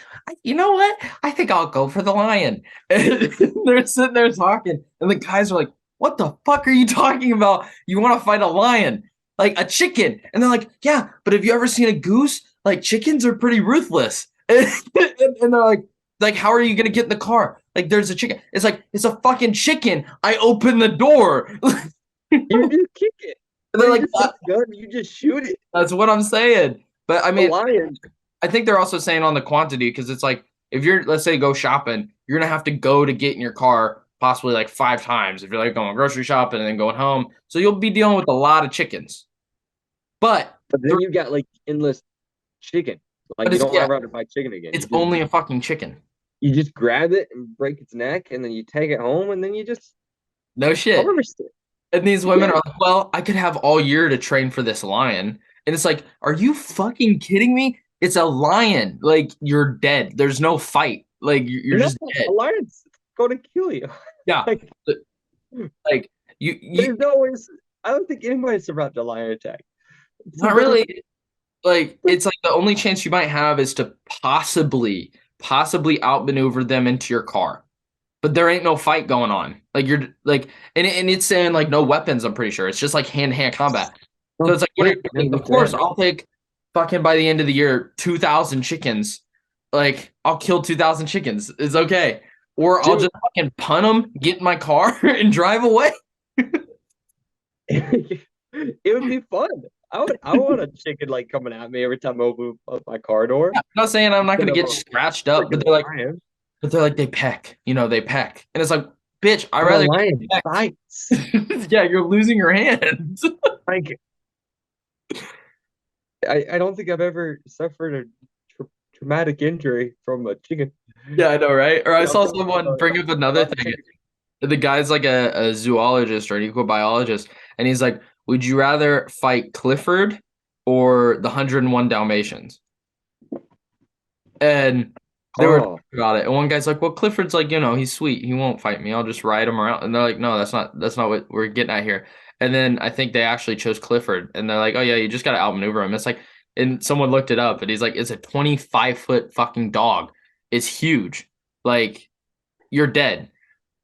You know what? I think I'll go for the lion." And they're sitting there talking, and the guys are like, "What the fuck are you talking about? You want to fight a lion? Like a chicken?" And they're like, "Yeah, but have you ever seen a goose? Like chickens are pretty ruthless." And they're like, how are you gonna get in the car? Like, there's a chicken. It's like, it's a fucking chicken. I open the door. You just kick it. And Or they're you like, just take the gun, and you just shoot it. that's what I'm saying. But I A mean, lion. I think they're also saying on the quantity because it's like if you're, let's say, go shopping, you're gonna have to go to get in your car possibly like 5 times if you're like going grocery shopping and then going home. So you'll be dealing with a lot of chickens. But But then you got like endless chicken. Like but you it's don't yeah, ever have to buy chicken again. it's only a fucking chicken. You just grab it and break its neck, and then you take it home, and then you just No shit. harvest it. And these women Yeah, are like, well, I could have all year to train for this lion. And it's like, are you fucking kidding me? It's a lion. Like you're dead. There's no fight. Like you're no, just dead. a lion's going to kill you. Yeah. Like Like you there's no ways. I don't think anybody survived a lion attack. So not really. Like it's like the only chance you might have is to possibly outmaneuver them into your car, but there ain't no fight going on. Like you're like, and it's saying like no weapons. I'm pretty sure it's just like hand to hand combat. So it's like, what are yeah, you thinking? Of course, 100%. I'll take fucking by the end of the year 2,000 chickens. Like I'll kill 2,000 chickens. It's okay, or I'll Dude, just fucking punt them, get in my car, and drive away. it would be fun. I want a chicken like coming at me every time I open up my car door I'm not saying I'm not instead gonna of get a scratched up, freaking lion. but they're like they peck, they peck, and it's like, bitch, I But a rather lion get bites. pecked. Yeah, you're losing your hands. Like I don't think I've ever suffered a traumatic injury from a chicken. Yeah, I know, right? Or I saw Jumping from someone bring up another above a thing. chicken. The guy's like a zoologist or an ecobiologist, and he's like, would you rather fight Clifford or the 101 Dalmatians? And they were talking Oh, about it. And one guy's like, well, Clifford's like, he's sweet. He won't fight me. I'll just ride him around. And they're like, no, that's not what we're getting at here. And then I think they actually chose Clifford. And they're like, oh yeah, you just gotta outmaneuver him. It's like, and someone looked it up and he's like, it's a 25-foot fucking dog. It's huge. Like, you're dead.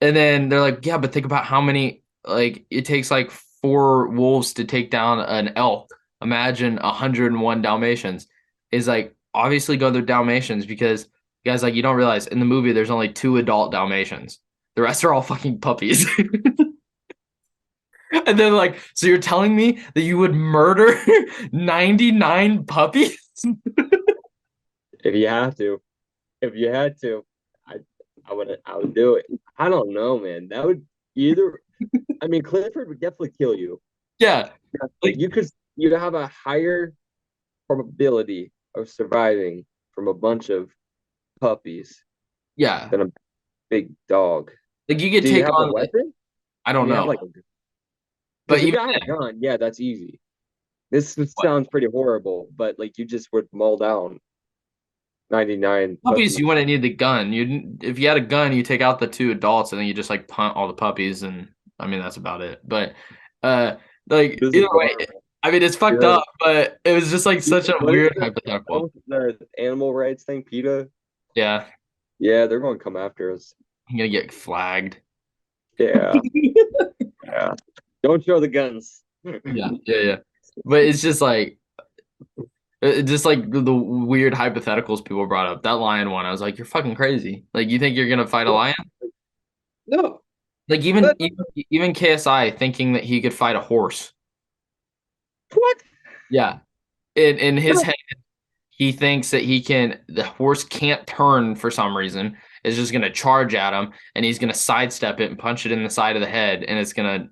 And then they're like, yeah, but think about how many, like, it takes like 4 wolves to take down an elk. Imagine 101 Dalmatians. Is like, obviously go the Dalmatians because, guys, like, you don't realize in the movie there's only 2 adult Dalmatians. The rest are all fucking puppies. And then, like, so you're telling me that you would murder 99 puppies? if you have to, if you had to, I I would do it. I don't know, man. That would either. I mean, Clifford would definitely kill you. Yeah. Like, You could you'd have a higher probability of surviving from a bunch of puppies yeah. than a big dog. Like, you could Do you take have a on, like, weapon? I Can don't you have know. like a But because if even you got a gun, yeah, that's easy. This what? sounds pretty horrible, but like you just would mull down 99 Puppies, you puppies. wouldn't need the gun. You if you had a gun, you take out the 2 adults and then you just like punt all the puppies, and I mean that's about it. But uh like This is either way, horrible. I mean it's fucked Yeah. up, but it was just like such a What is weird what hypothetical. was the animal rights thing? PETA? Yeah, Yeah, they're going to come after us. I'm gonna get flagged. Yeah, yeah. Don't show the guns. Yeah, yeah, yeah. But it's just like Just like the weird hypotheticals people brought up. That lion one, I was like, you're fucking crazy. Like, you think you're gonna fight a lion? No, Like but even KSI thinking that he could fight a horse. what? Yeah, in his No. head, he thinks that the horse can't turn for some reason. It's just gonna charge at him, and he's gonna sidestep it and punch it in the side of the head, and it's gonna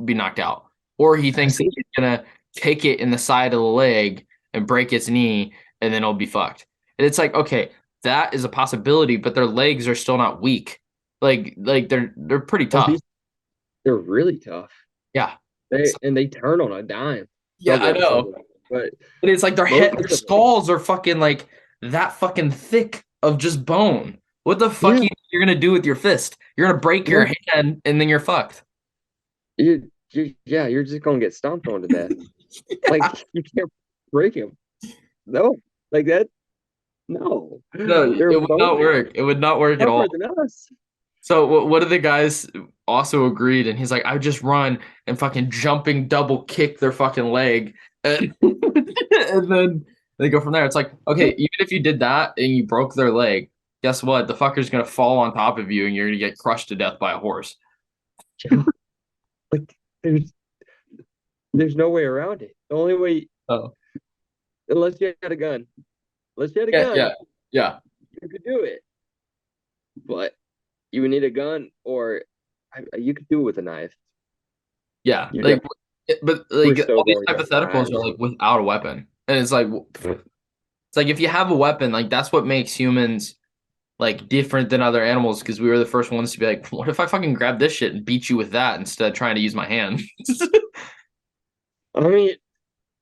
be knocked out. Or he thinks that See, he's gonna kick it in the side of the leg and break its knee, and then it'll be fucked. And it's like, okay, that is a possibility, but their legs are still not weak. Like they're pretty oh, tough. they're really tough. Yeah. They turn on a dime. Yeah, Don't I get me know. wrong, but And it's like most their of them, skulls are fucking like that fucking thick of just bone. What the fuck yeah, you're gonna do with your fist? You're gonna break your no, hand and then you're fucked. yeah, you're just gonna get stomped on to death. Yeah. Like you can't break him. No, like that. No, No, they're it would both not work. It would not work at tougher all. than us. So what are the guys also agreed? And he's like, I just run and fucking jumping double kick their fucking leg, and, and then they go from there. It's like, okay, even if you did that and you broke their leg, guess what? The fucker's gonna fall on top of you, and you're gonna get crushed to death by a horse. Yeah, like there's no way around it. The only way, Oh, unless you had a gun, unless you had a yeah, gun, yeah, yeah, you could do it. But you would need a gun, or you could do it with a knife. yeah. You Like, definitely but we're like still all these going to hypotheticals flag. are like without a weapon, and it's like if you have a weapon, like that's what makes humans like different than other animals because we were the first ones to be like, what if I fucking grab this shit and beat you with that instead of trying to use my hand? I mean,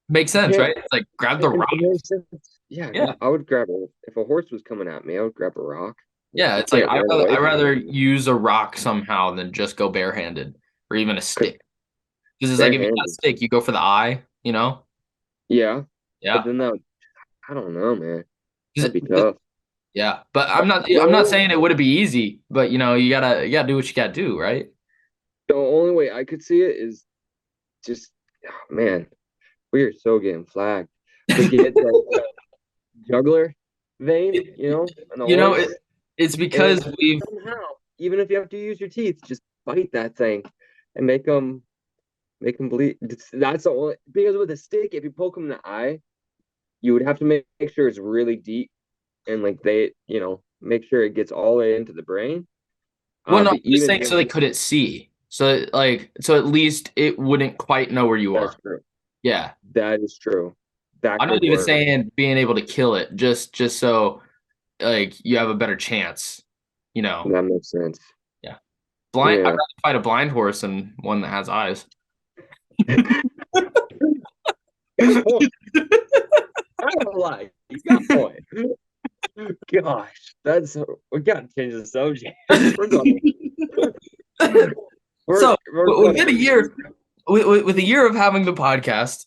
Makes sense, yeah, right? It's like grab the rock. it makes sense. Yeah, Yeah. I would grab a if a horse was coming at me, I would grab a rock. Yeah. You It's like can't run I away from rather it. use a rock somehow than just go barehanded or even a 'Cause stick. Because it's like if you got a barehanded. stick, you go for the eye, you know? Yeah, but Yeah. then I don't know, man. 'Cause That'd be it- tough. yeah. But The I'm not only, saying it would be easy, but you gotta do what you gotta do, right? the only way I could see it is just, oh, man, we are so getting flagged. But get that juggler vein, It, on the you know, horse, it's and because we've somehow, even if you have to use your teeth, just bite that thing and make them bleed. That's the only because with a stick, if you poke them in the eye, you would have to make sure it's really deep and like make sure it gets all the way into the brain. well, no, I'm But just even saying so they couldn't see. So at least it wouldn't quite know where you that's are. true. Yeah. That is true. That I'm could not even work. saying being able to kill it, just so like you have a better chance, you know. That makes sense. Yeah. I'd Yeah. rather fight a blind horse than one that has eyes. Got a point. I don't lie. You got a point. Gosh, we gotta change the subject. We're going. We're So we're going within a over year, with a year of having the podcast,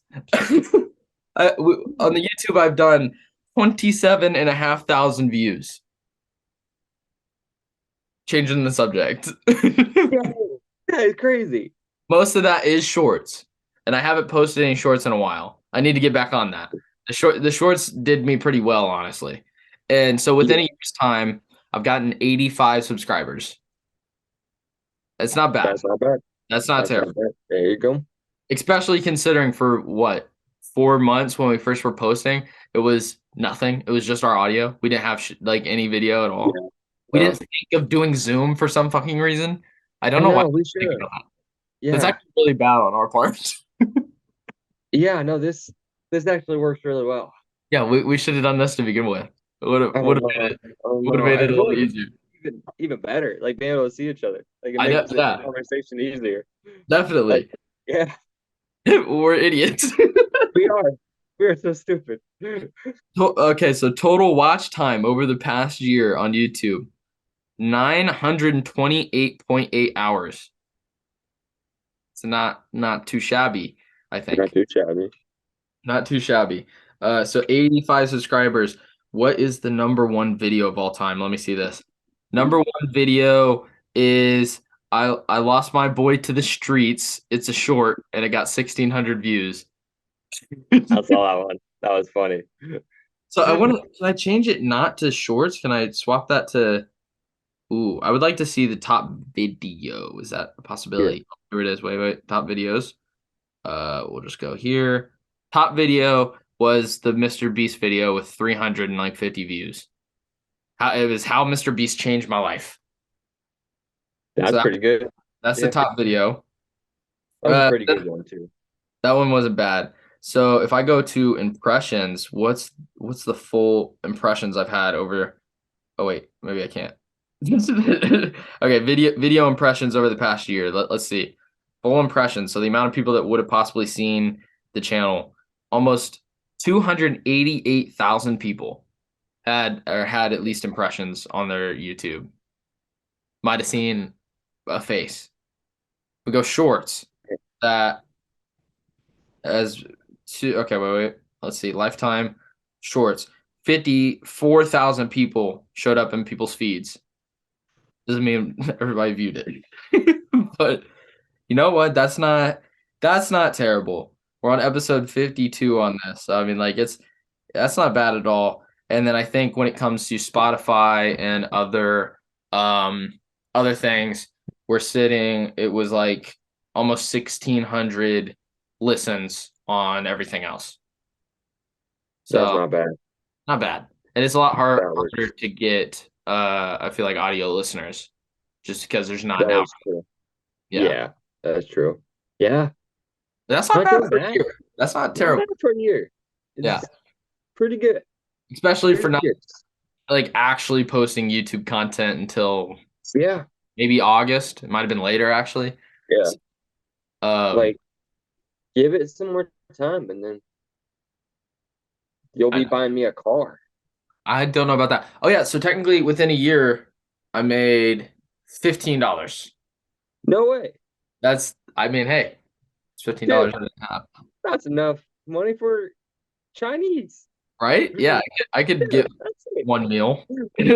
on the YouTube, I've done 27,500 views. Changing the subject. Yeah, that is crazy. Most of that is shorts, and I haven't posted any shorts in a while. I need to get back on that. The shorts did me pretty well, honestly. And so Yeah, within a year's time, I've gotten 85 subscribers. It's not bad. that's not bad. That's not That's not terrible. bad. There you go. Especially considering for what, 4 months when we first were posting, it was nothing. It was just our audio. We didn't have like any video at all. Yeah. We didn't think of doing Zoom for some fucking reason. I don't I know why know we we didn't think should. of that. That's Yeah. actually really bad on our part. Yeah, no, this actually works really well. Yeah, we should have done this to begin with. It I would don't have know. made it I don't would have know. made I it a feel little like easier. even better, like being able to see each other. Like it I know, makes the yeah, conversation easier. Like, definitely. yeah, We're idiots. we are. We are so stupid. Okay, so total watch time over the past year on YouTube, 928.8 hours. It's not too shabby, I Not think. too shabby. Not too shabby. So 85 subscribers. What is the number one video of all time? Let me see this. Number one video is I lost my boy to the streets. It's a short and it got 1,600 views. I saw that one. That was funny. So I want to. Can I change it not to shorts? Can I swap that to? Ooh, I would like to see the top video. Is that a Here, possibility? Here it is. Wait, wait. Top videos. We'll just go here. Top video was the Mr. Beast video with 350 views. It was how Mr. Beast changed my life. So that's pretty good. that's the Yeah, top video. that was a pretty good one too. That one wasn't bad. So if I go to impressions, what's the full impressions I've had over? Oh wait, maybe I can't. Okay, video impressions over the past year. Let's see. Full impressions. So the amount of people that would have possibly seen the channel, almost 288,000 people had at least impressions on their YouTube. Might have seen a face. We go shorts. That as to okay, wait. Let's see. Lifetime shorts. 54,000 people showed up in people's feeds. Doesn't mean everybody viewed it. But you know what? That's not terrible. We're on episode 52 on this. I mean, like that's not bad at all. And then I think when it comes to Spotify and other things, it was like almost 1,600 listens on everything else. That's So not bad. not bad. And it's a lot That harder was to get I feel like audio listeners just because there's not that now. was cool. Yeah. Yeah, that's true. Yeah, That's not not bad doing for a bad. year. That's not Not terrible. bad for a year. Yeah. It's pretty good. Especially for Pretty not good. like actually posting YouTube content until Yeah, maybe August. It might have been later actually. yeah. Um Like, give it some more time, and then you'll I be buying me a car. I don't know about that. Oh yeah, so technically within a year I made $15. No way, I mean, hey, it's $15 dude. and a half, That's enough money for Chinese. right? Yeah, I could Yeah, get that's it. one meal. There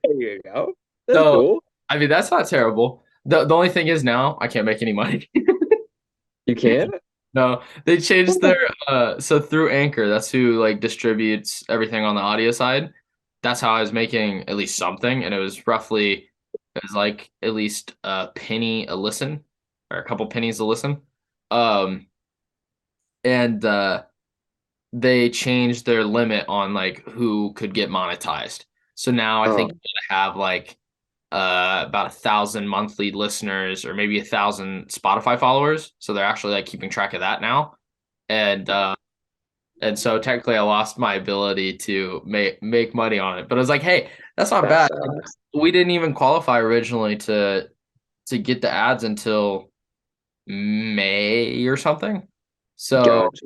you go. That's So, cool. I mean, that's not terrible. The only thing is now I can't make any money. You can? No, they changed their so through Anchor, that's who like distributes everything on the audio side. That's how I was making at least something, and it was like at least a penny a listen or a couple pennies a listen. Um and they changed their limit on like who could get monetized. So now I think Oh, you gotta have like about 1,000 monthly listeners or maybe 1,000 Spotify followers. So they're actually like keeping track of that now. And so technically I lost my ability to make money on it. But I was like, hey, that's not that's bad. sucks. We didn't even qualify originally to get the ads until May or something. So Gotcha.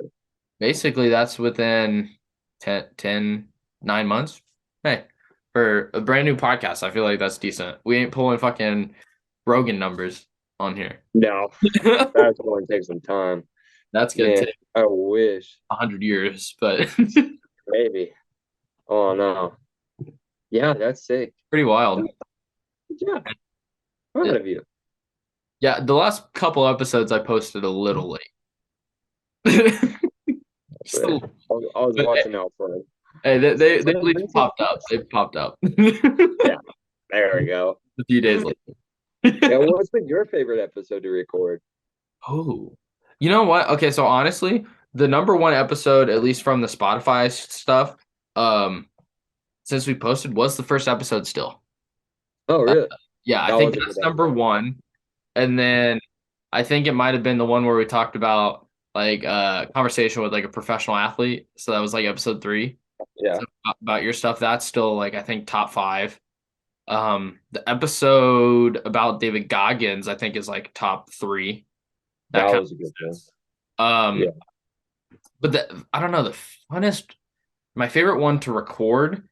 basically that's within 9 months. Hey, for a brand new podcast, I feel like that's decent. We ain't pulling fucking Rogan numbers on here. No, that's going to take some time. That's gonna Man, take I wish. 100 years, but Maybe. Oh no. Yeah, that's sick. pretty wild. Good job. Proud of you. Yeah, the last couple episodes I posted a little late. Just a Man, little- I was but watching out for him. hey, they at least Been popped up. They popped up Yeah, there we go. a few days Yeah, later. what's been your favorite episode to record? Oh, you know what? Okay, so honestly, the number one episode, at least from the Spotify stuff, um, since we posted, was the first episode still. Oh, really? Yeah, I That think was a that's good number episode. one. And then I think it might have been the one where we talked about like conversation with like a professional athlete. So that was like episode 3. Yeah, So about your stuff, that's still like I think top 5. The episode about David Goggins, I think is like top 3. That that kind was a good one. of Yeah. but I don't know, the funnest my favorite one to record.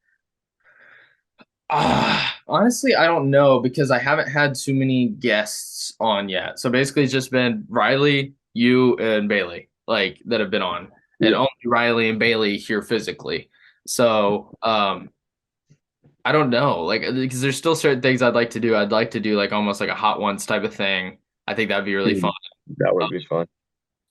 Honestly, I don't know because I haven't had too many guests on yet. So basically, it's just been Riley, you, and Bailey, like that have been on, and Yeah. only Riley and Bailey here physically. So, I don't know, like because there's still certain things I'd like to do. I'd like to do like almost like a hot ones type of thing. I think that'd be really fun. Mhm. That would be fun.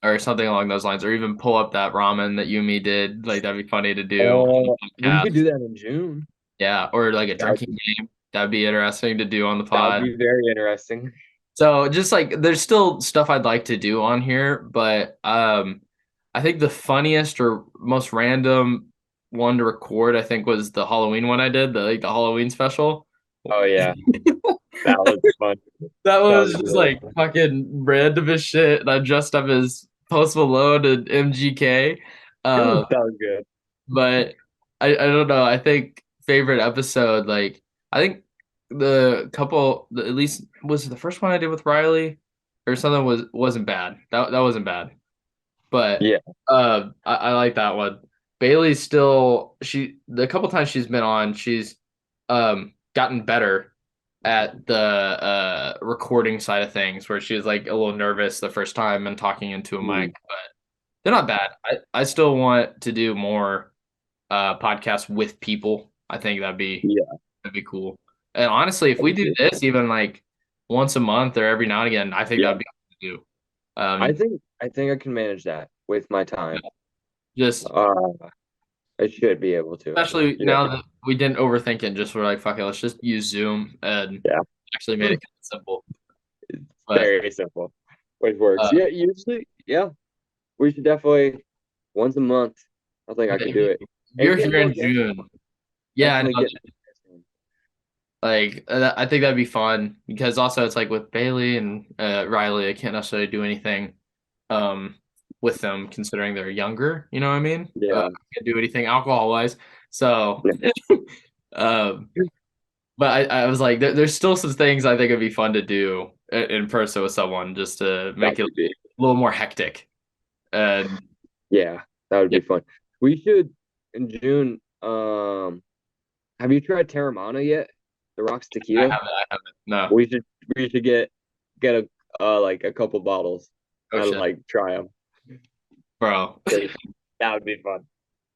or something along those lines, or even pull up that ramen that Yumi did. Like that'd be funny to do on Oh, the we could podcast. do that in June. Yeah, or like a That would drinking be, game. That'd be interesting to do on the that would pod. be very interesting. So just like there's still stuff I'd like to do on here, but I think the funniest or most random one to record I think was the Halloween one I did, the Halloween special. Oh yeah, that was fun. That That was was just really like fun. fucking random as shit. And I dressed up as Post Malone and MGK. Uh, That was good. but I don't know. I think favorite episode, like I think at least was the first one I did with Riley or something wasn't bad. That wasn't bad. But Yeah. I like that one. Bailey's still the couple times she's been on, she's gotten better at the recording side of things where she was like a little nervous the first time and talking into a Mm, mic, but they're not bad. I still want to do more podcasts with people. I think yeah. that'd be cool. And honestly, if we do this even like once a month or every now and again, I think Yeah. that'd be cool to do. Um, I think I can manage that with my time. just Uh, I should be able to. especially Yeah. now that we didn't overthink it, just we're like, fuck it, let's just use Zoom and Yeah. actually made it kind of simple. But Very simple, which works. uh, Yeah. Usually, yeah. We should definitely once a month. I think I could do if it and you're get here more in guests. June, yeah, I Definitely know. get. Like I think that'd be fun because also it's like with Bailey and Riley, I can't necessarily do anything um with them considering they're younger. You know what I mean? Yeah. I can't do anything alcohol wise. So, um, but I was like, there's still some things I think it'd be fun to do in person with someone just to That make it would be. a little more hectic. And Yeah, that would yeah, be fun. We should in June. Have you tried Terramana yet? The Rocks I Tequila. haven't, I haven't. No, We should get a like a couple bottles oh and shit, like try them. bro. That would be fun.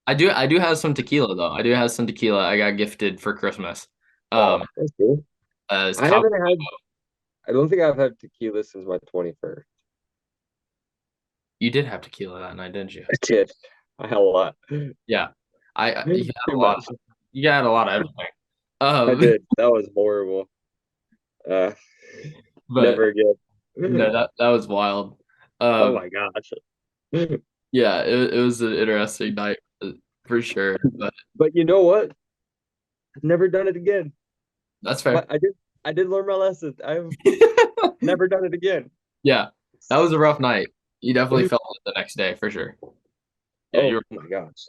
I do have some tequila though. I do have some tequila I got gifted for Christmas. Oh, Um, that's cool. it's I haven't had. I don't think I've had tequila since my 21st. You did have tequila that night, didn't you? I did. I had a lot. Yeah. You got Too a lot. much. You got a lot of everything. I Um, did. That was horrible. Uh, but never again. no, that was wild. Oh Um, my gosh. yeah, it was an interesting night for sure. But But you know what? I've never done it again. that's But fair. I did learn my lesson. I've never done it again. Yeah, that was a rough night. You definitely felt it the next day for sure. Yeah, Oh you're my gosh.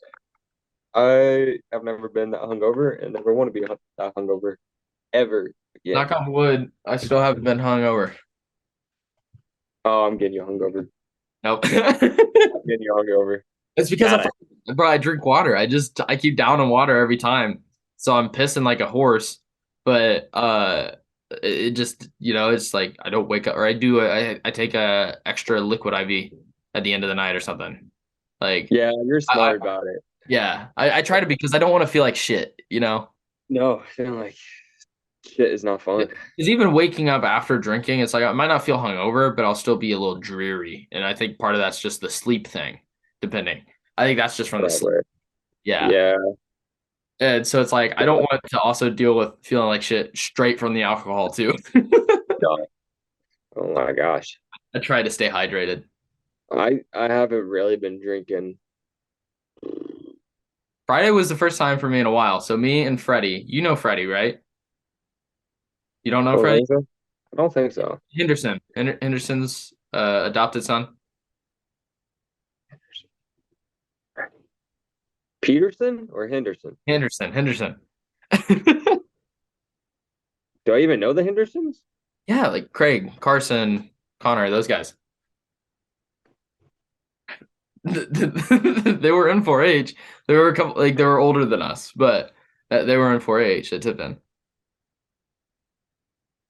I have never been that hungover and never want to be that hungover ever again. knock on wood. I still haven't been hungover. Oh, I'm getting you hungover. Nope. I'm getting you hungover. It's because Got it. bro, I drink water. I keep downing water every time. So I'm pissing like a horse. But it just, it's like I don't wake up or I take a extra liquid IV at the end of the night or something. Like Yeah, you're I smart about it. yeah, I try to because I don't want to feel like shit. No, feeling like shit is not fun. Because even waking up after drinking, it's like I might not feel hungover, but I'll still be a little dreary. And I think part of that's just the sleep thing, depending. I think that's just from the sleep. Probably. Yeah. Yeah. And so it's like I don't want to also deal with feeling like shit straight from the alcohol too. God. Oh my gosh. I try to stay hydrated. I haven't really been drinking. Friday was the first time for me in a while. So me and Freddie, you know Freddie, right? You don't know Oh, Freddie? think so? I don't think so. Henderson's adopted son. Peterson or Henderson? Henderson. Do I even know the Hendersons? Yeah, like Craig, Carson, Connor, those guys. They were in 4-H. They were a couple like they were older than us, but they were in 4-H at Tiffin.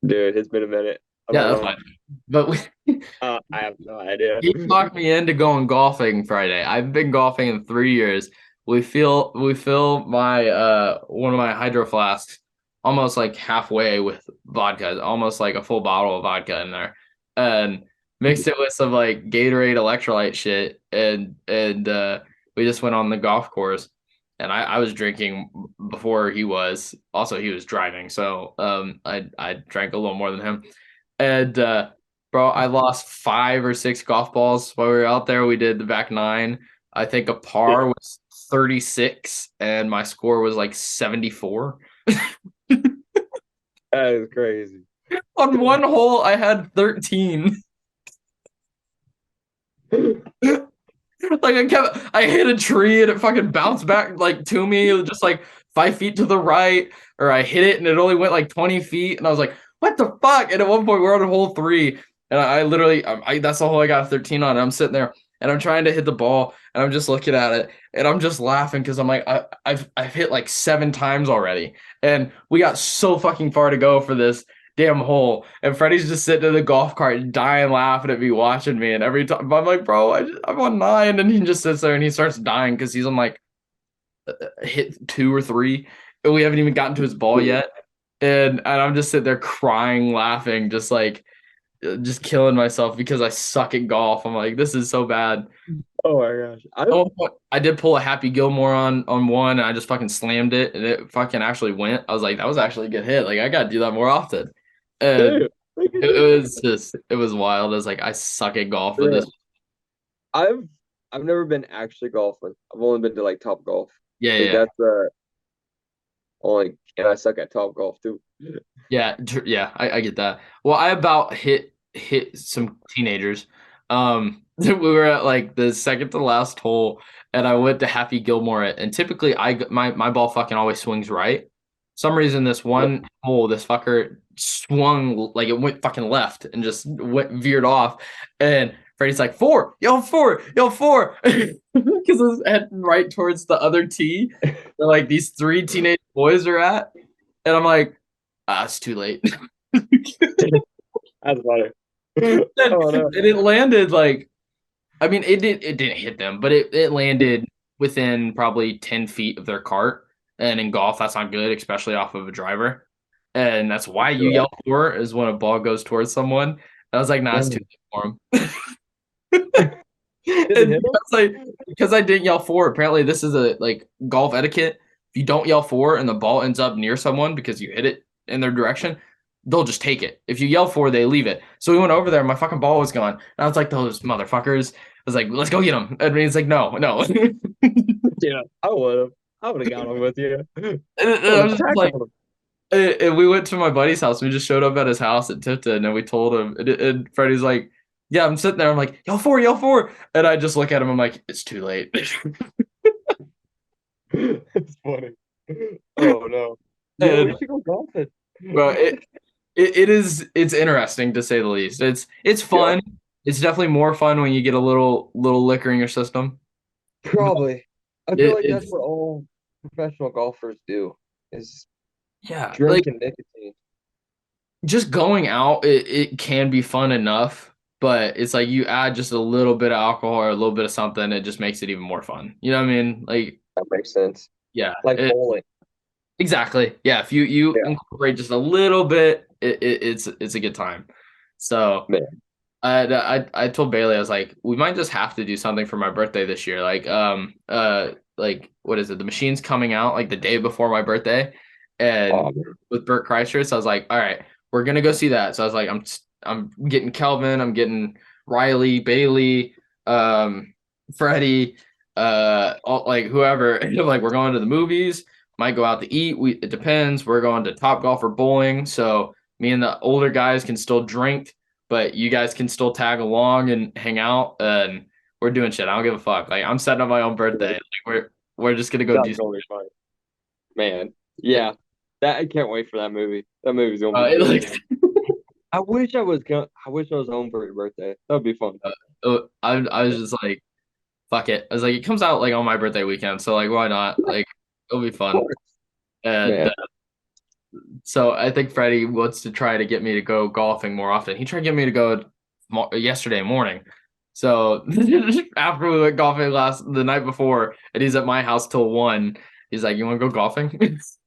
Dude, it's been a minute. I Yeah, don't that's know. fine. But I have no idea. he talked me into going golfing Friday. I've been golfing in 3 years. We fill my one of my hydro flasks almost like halfway with vodka, almost like a full bottle of vodka in there. And mixed it with some like Gatorade electrolyte shit, and we just went on the golf course. And I was drinking before he was. Also, he was driving, so I drank a little more than him. And bro, I lost 5 or 6 golf balls while we were out there. We did the back nine. I think a par was 36, and my score was like 74. That is crazy. On one hole, I had 13. Like I hit a tree and it fucking bounced back like to me. It was just like 5 feet to the right, or I hit it and it only went like 20 feet, and I was like, "What the fuck?" And at one point, we're on hole three, and I literally, that's the hole I got 13 on. And I'm sitting there and I'm trying to hit the ball, and I'm just looking at it, and I'm just laughing because I'm like, I've hit like 7 times already, and we got so fucking far to go for this damn hole. And Freddie's just sitting in the golf cart dying laughing at me, watching me. And every time I'm like, bro, I'm on 9. And he just sits there and he starts dying because he's on like hit 2 or 3. And we haven't even gotten to his ball yet. And I'm just sitting there crying, laughing, just like just killing myself because I suck at golf. I'm like, this is so bad. Oh my gosh. Oh, I did pull a Happy Gilmore on one, and I just fucking slammed it, and it fucking actually went. I was like, that was actually a good hit. Like I gotta do that more often. And Dude, look at it you. was just, it was wild. I was like, I suck at golf, but Yeah. this, I've I've never been actually golfing. I've only been to like Top Golf. yeah, Like yeah, that's only, and I suck at Top Golf too. yeah. I get that. Well, I about hit some teenagers. We were at like the second to last hole, and I went to Happy Gilmore it, and typically my ball fucking always swings right. Some reason this one hole, this fucker swung like it went fucking left and just went veered off, and Freddie's like, four, yo, four, yo, four, because it was heading right towards the other tee where like these 3 teenage boys are at, and I'm like, it's too late. That's funny. and Oh no. it landed like, I mean, it didn't hit them, but it landed within probably 10 feet of their cart. And in golf, that's not good, especially off of a driver. And that's why you Right. yell for is when a ball goes towards someone. I was like, nah, it's too Dang. late for him. Did it And hit him? because I didn't yell for, apparently this is a like golf etiquette. If you don't yell for and the ball ends up near someone because you hit it in their direction, they'll just take it. If you yell for, they leave it. So we went over there, and my fucking ball was gone. And I was like, those motherfuckers. I was like, let's go get him. And he's like, no, no. Yeah, I would have. I would have got on with you. I And would I have was just like, tackled and we went to my buddy's house. We just showed up at his house at Tipton, and we told him. And Freddie's like, yeah, I'm sitting there. I'm like, yell for, yell for. And I just look at him. I'm like, it's too late. him. It's funny. Oh no. Yeah, we And should go golfing. bro, it's interesting to say the least. It's Yeah, fun. It's definitely more fun when you get a little liquor in your system. But probably. I feel like that's it's what all professional golfers do is yeah, like drink and nicotine. just going out, it can be fun enough, but it's like you add just a little bit of alcohol or a little bit of something, it just makes it even more fun. You know what I mean? Like, That makes sense. yeah, Like bowling. exactly. Yeah, if you Yeah, incorporate just a little bit, it's a good time. So man. I told Bailey, I was like, we might just have to do something for my birthday this year. Like what is it? The machine's coming out like the day before my birthday, Oh, and man. with Bert Kreischer, so I was like, all right, we're gonna go see that. So I was like, I'm getting Kelvin, I'm getting Riley, Bailey, Freddie, like whoever. And I'm like, we're going to the movies. Might go out to eat. It depends. We're going to Top Golf or bowling. So me and the older guys can still drink, but you guys can still tag along and hang out, and we're doing shit. I don't give a fuck. Like I'm setting up my own birthday. Like we're just gonna go That's do. gonna be fun. Man. Yeah. That I can't wait for that movie. That movie's gonna be It good. looks. I wish I was home for your birthday. That'd be fun. I was just like, fuck it. I was like, it comes out like on my birthday weekend, so like why not? Like it'll be Of fun. course. And Man. so I think Freddie wants to try to get me to go golfing more often. He tried to get me to go yesterday morning. So after we went golfing the night before, and he's at my house till 1, he's like, "You want to go golfing?" That's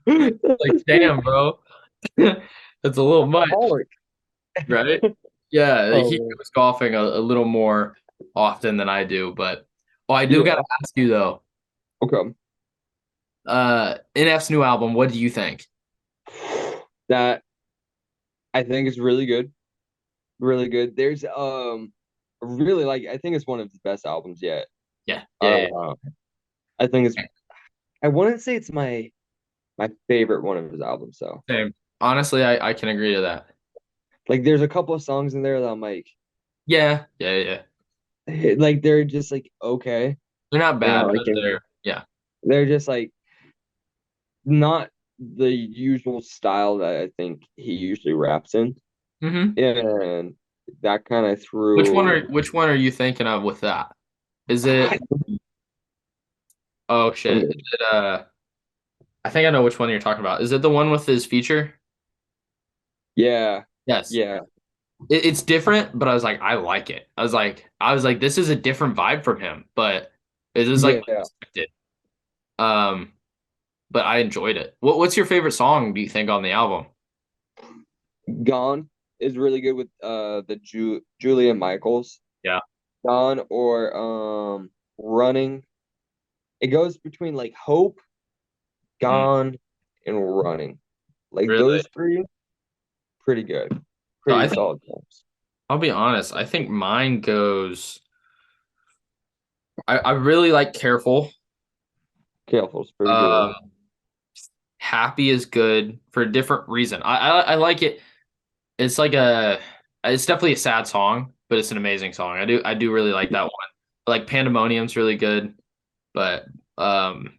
Like, damn, bro, it's a little much. alcoholic. right? Yeah, like he Oh, goes golfing a little more often than I do, but oh, I do gotta yeah. ask you though, Okay. NF's new album, what do you think? That I think is really good. Really good. There's really like I think it's one of his best albums yet. Yeah, yeah, yeah. Uh I think it's I wouldn't say it's my favorite one of his albums though. Same. Honestly, I can agree to that. Like there's a couple of songs in there that I'm Yeah, yeah, yeah. like they're just like okay. They're not They're bad, not like but they're yeah. they're just like not the usual style that I think he usually raps in. Hmm. And that kind of threw Which one are you thinking of with that? Is it I oh shit. Is mean, it I think I know which one you're talking about. Is it the one with his feature? yeah. Yes. Yeah. It's different, but I was like, I like it. I was like, this is a different vibe from him, but it is like Yeah. unexpected. Um, but I enjoyed it. What's your favorite song, do you think, on the album? Gone is really good with the Julia Michaels. Yeah. Gone or Running. It goes between like Hope, Mm, Gone, and Running. Like really? those three, pretty good. So Pretty solid songs. I'll be honest, I think mine goes I really like Careful. Careful's pretty good. Um, Happy is good for a different reason. I like it. It's like it's definitely a sad song, but it's an amazing song. I do really like that one. Like Pandemonium's really good, but um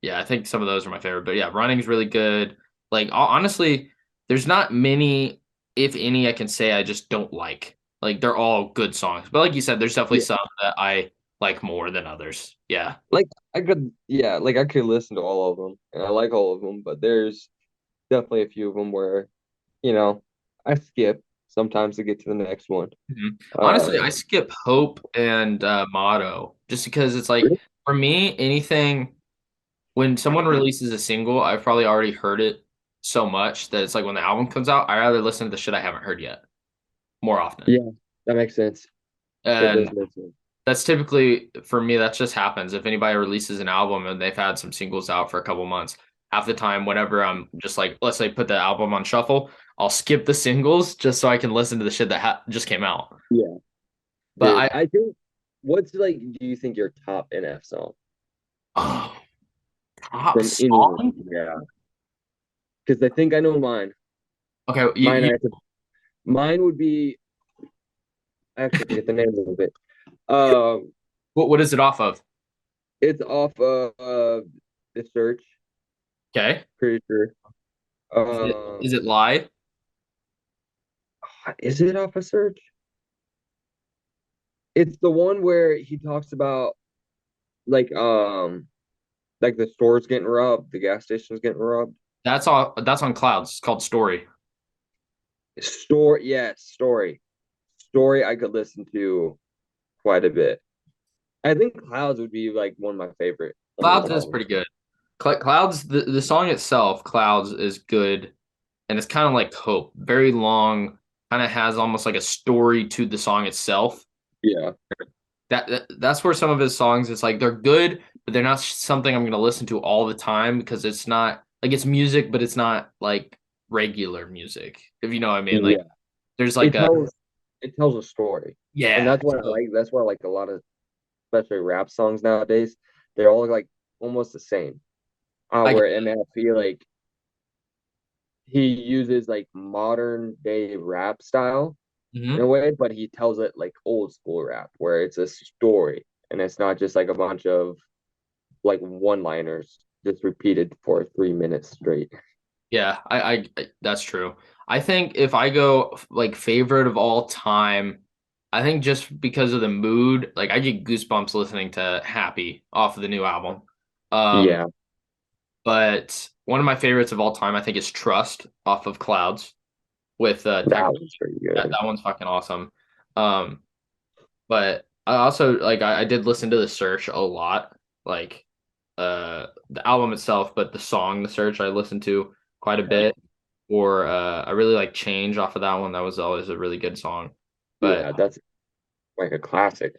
yeah, I think some of those are my favorite. But yeah, Running's really good. Like honestly, there's not many, if any, I can say I just don't like. Like they're all good songs. But like you said, there's definitely Yeah. some that I like more than others. Yeah. Like like I could listen to all of them and I like all of them, but there's definitely a few of them where, you know, I skip sometimes to get to the next one. Mhm. Honestly, I Uh, skip Hope and Motto just because it's like for me, anything when someone releases a single, I've probably already heard it so much that it's like when the album comes out, I rather listen to the shit I haven't heard yet more often. yeah, that makes sense. That does And make sense. that's typically for me, that just happens. If anybody releases an album and they've had some singles out for a couple months, half the time, whenever I'm just like, let's say put the album on shuffle, I'll skip the singles just so I can listen to the shit that just came out. Yeah, But dude. I think what's like do you think your top NF song oh, top from anyone? song? Yeah. Because I think I know mine. Okay, Mine I have to, mine would be I actually forget the name a little bit. Um what is it off of? it's off the search, Okay. pretty sure. Is it Lie? Is it off a search? It's the one where he talks about like like the store's getting robbed, the gas station's getting robbed. That's on Clouds. It's called Story. Story. Story I could listen to quite a bit. I think Clouds would be like one of my favorite on this Clouds is album. pretty good. Clouds, the song itself, Clouds is good, and it's kind of like Hope, very long, kind of has almost like a story to the song itself. Yeah. That's where some of his songs, it's like they're good, but they're not something I'm gonna listen to all the time because it's not like it's music, but it's not like regular music, if you know what I mean. Like Yeah. there's like It a tells it tells a story. And yeah, that's what I like. That's why I like a lot of especially rap songs nowadays. They're all like almost the same. I get Where MF feel like he uses like modern day rap style in a mhm. way, but he tells it like old school rap where it's a story and it's not just like a bunch of like one liners just repeated for 3 minutes straight. Yeah, that's true. I think if I go like favorite of all time, I think just because of the mood, like I get goosebumps listening to Happy off of the new album. Um, Yeah, but one of my favorites of all time, I think, is Trust off of Clouds with that Tech. was pretty That good. that one's fucking awesome. Um, but I also like I did listen to The Search a lot, like the album itself, but the song The Search I listened to quite a bit. or I really like Change off of that one. That was always a really good song. But Yeah, that's like a classic.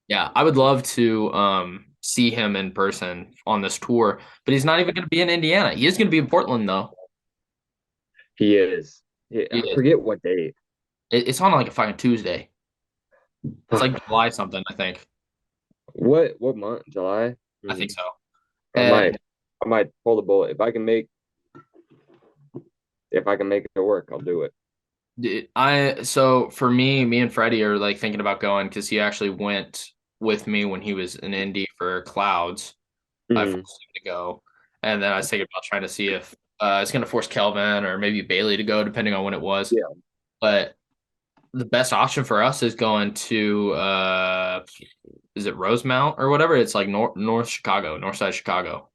yeah, I would love to see him in person on this tour, but he's not even going to be in Indiana. He is going to be in Portland though. He is. Yeah, He I is. forget what day. It's on like a fucking Tuesday. It's like July something, I think. What month? July? I think Hmm. so. I And might I might pull the bullet. If I can make it work, I'll do it. so for me, me and Freddie are like thinking about going because he actually went with me when he was in Indy for Clouds. I forced Hmm. him to go, and then I was thinking about trying to see if it's going to force Kelvin or maybe Bailey to go, depending on when it was. Yeah. But the best option for us is going to is it Rosemount or whatever? It's like North Chicago, North side of Chicago.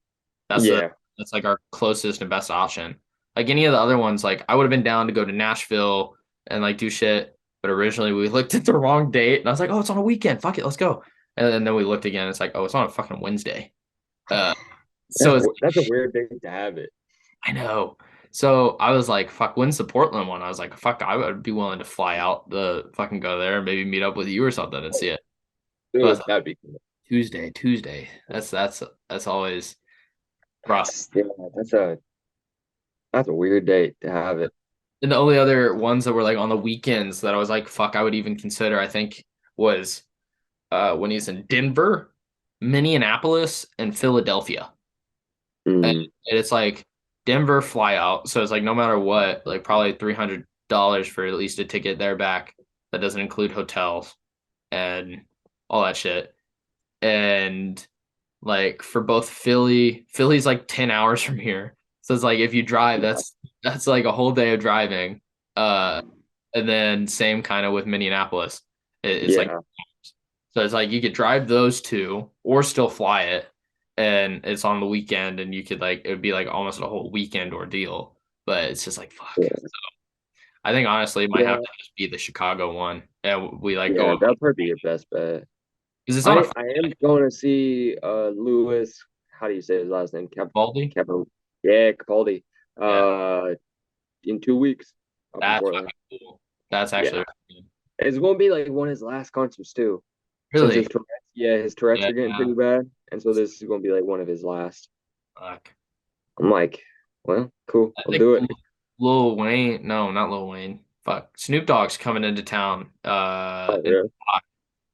That's the Yeah. that's like our closest and best option. Like any of the other ones, like I would have been down to go to Nashville and like do shit, but originally we looked at the wrong date and I was like, oh, it's on a weekend. Fuck it, let's go. And then we looked again. It's like, oh, it's on a fucking Wednesday. Uh, so it's That's a weird thing to have it. I know. So I was like, fuck, when's the Portland one? I was like, fuck, I would be willing to fly out the fucking go there and maybe meet up with you or something and see it. But Dude, that'd be cool. Tuesday. That's always rough. That's yeah, that's a weird date to have it. And the only other ones that were like on the weekends that I was like, fuck, I would even consider, I think, was when he's in Denver, Minneapolis, and Philadelphia. Mm, And it's like Denver fly out. So it's like no matter what, like probably $300 for at least a ticket there back. That doesn't include hotels and all that shit. And like for both Philly's like 10 hours from here. So it's like if you drive, that's like a whole day of driving. Uh and then same kind of with Minneapolis. It's like yeah, so it's like you could drive those two or still fly it and it's on the weekend and you could like it would be like almost a whole weekend ordeal. But it's just like fuck. yeah, I think honestly it might have yeah, to just be the Chicago one. And we like go yeah. That'd probably be your best bet. because it's on a I am going to see Lewis. How do you say his last name? Baldy. Cap yeah, Capaldi. Yeah, Uh, in 2 weeks up in that's Portland. fucking cool. That's Yeah, actually really it's going to be like one of his last concerts too, good. since Really. his Tourette's Yeah. are getting pretty bad, and so this is going to be like one of his last. Fuck. I'm like, well, cool, I I'll think do it. Lil Wayne. No, not Lil Wayne. Fuck. Snoop Dogg's coming into town. Oh, In yeah,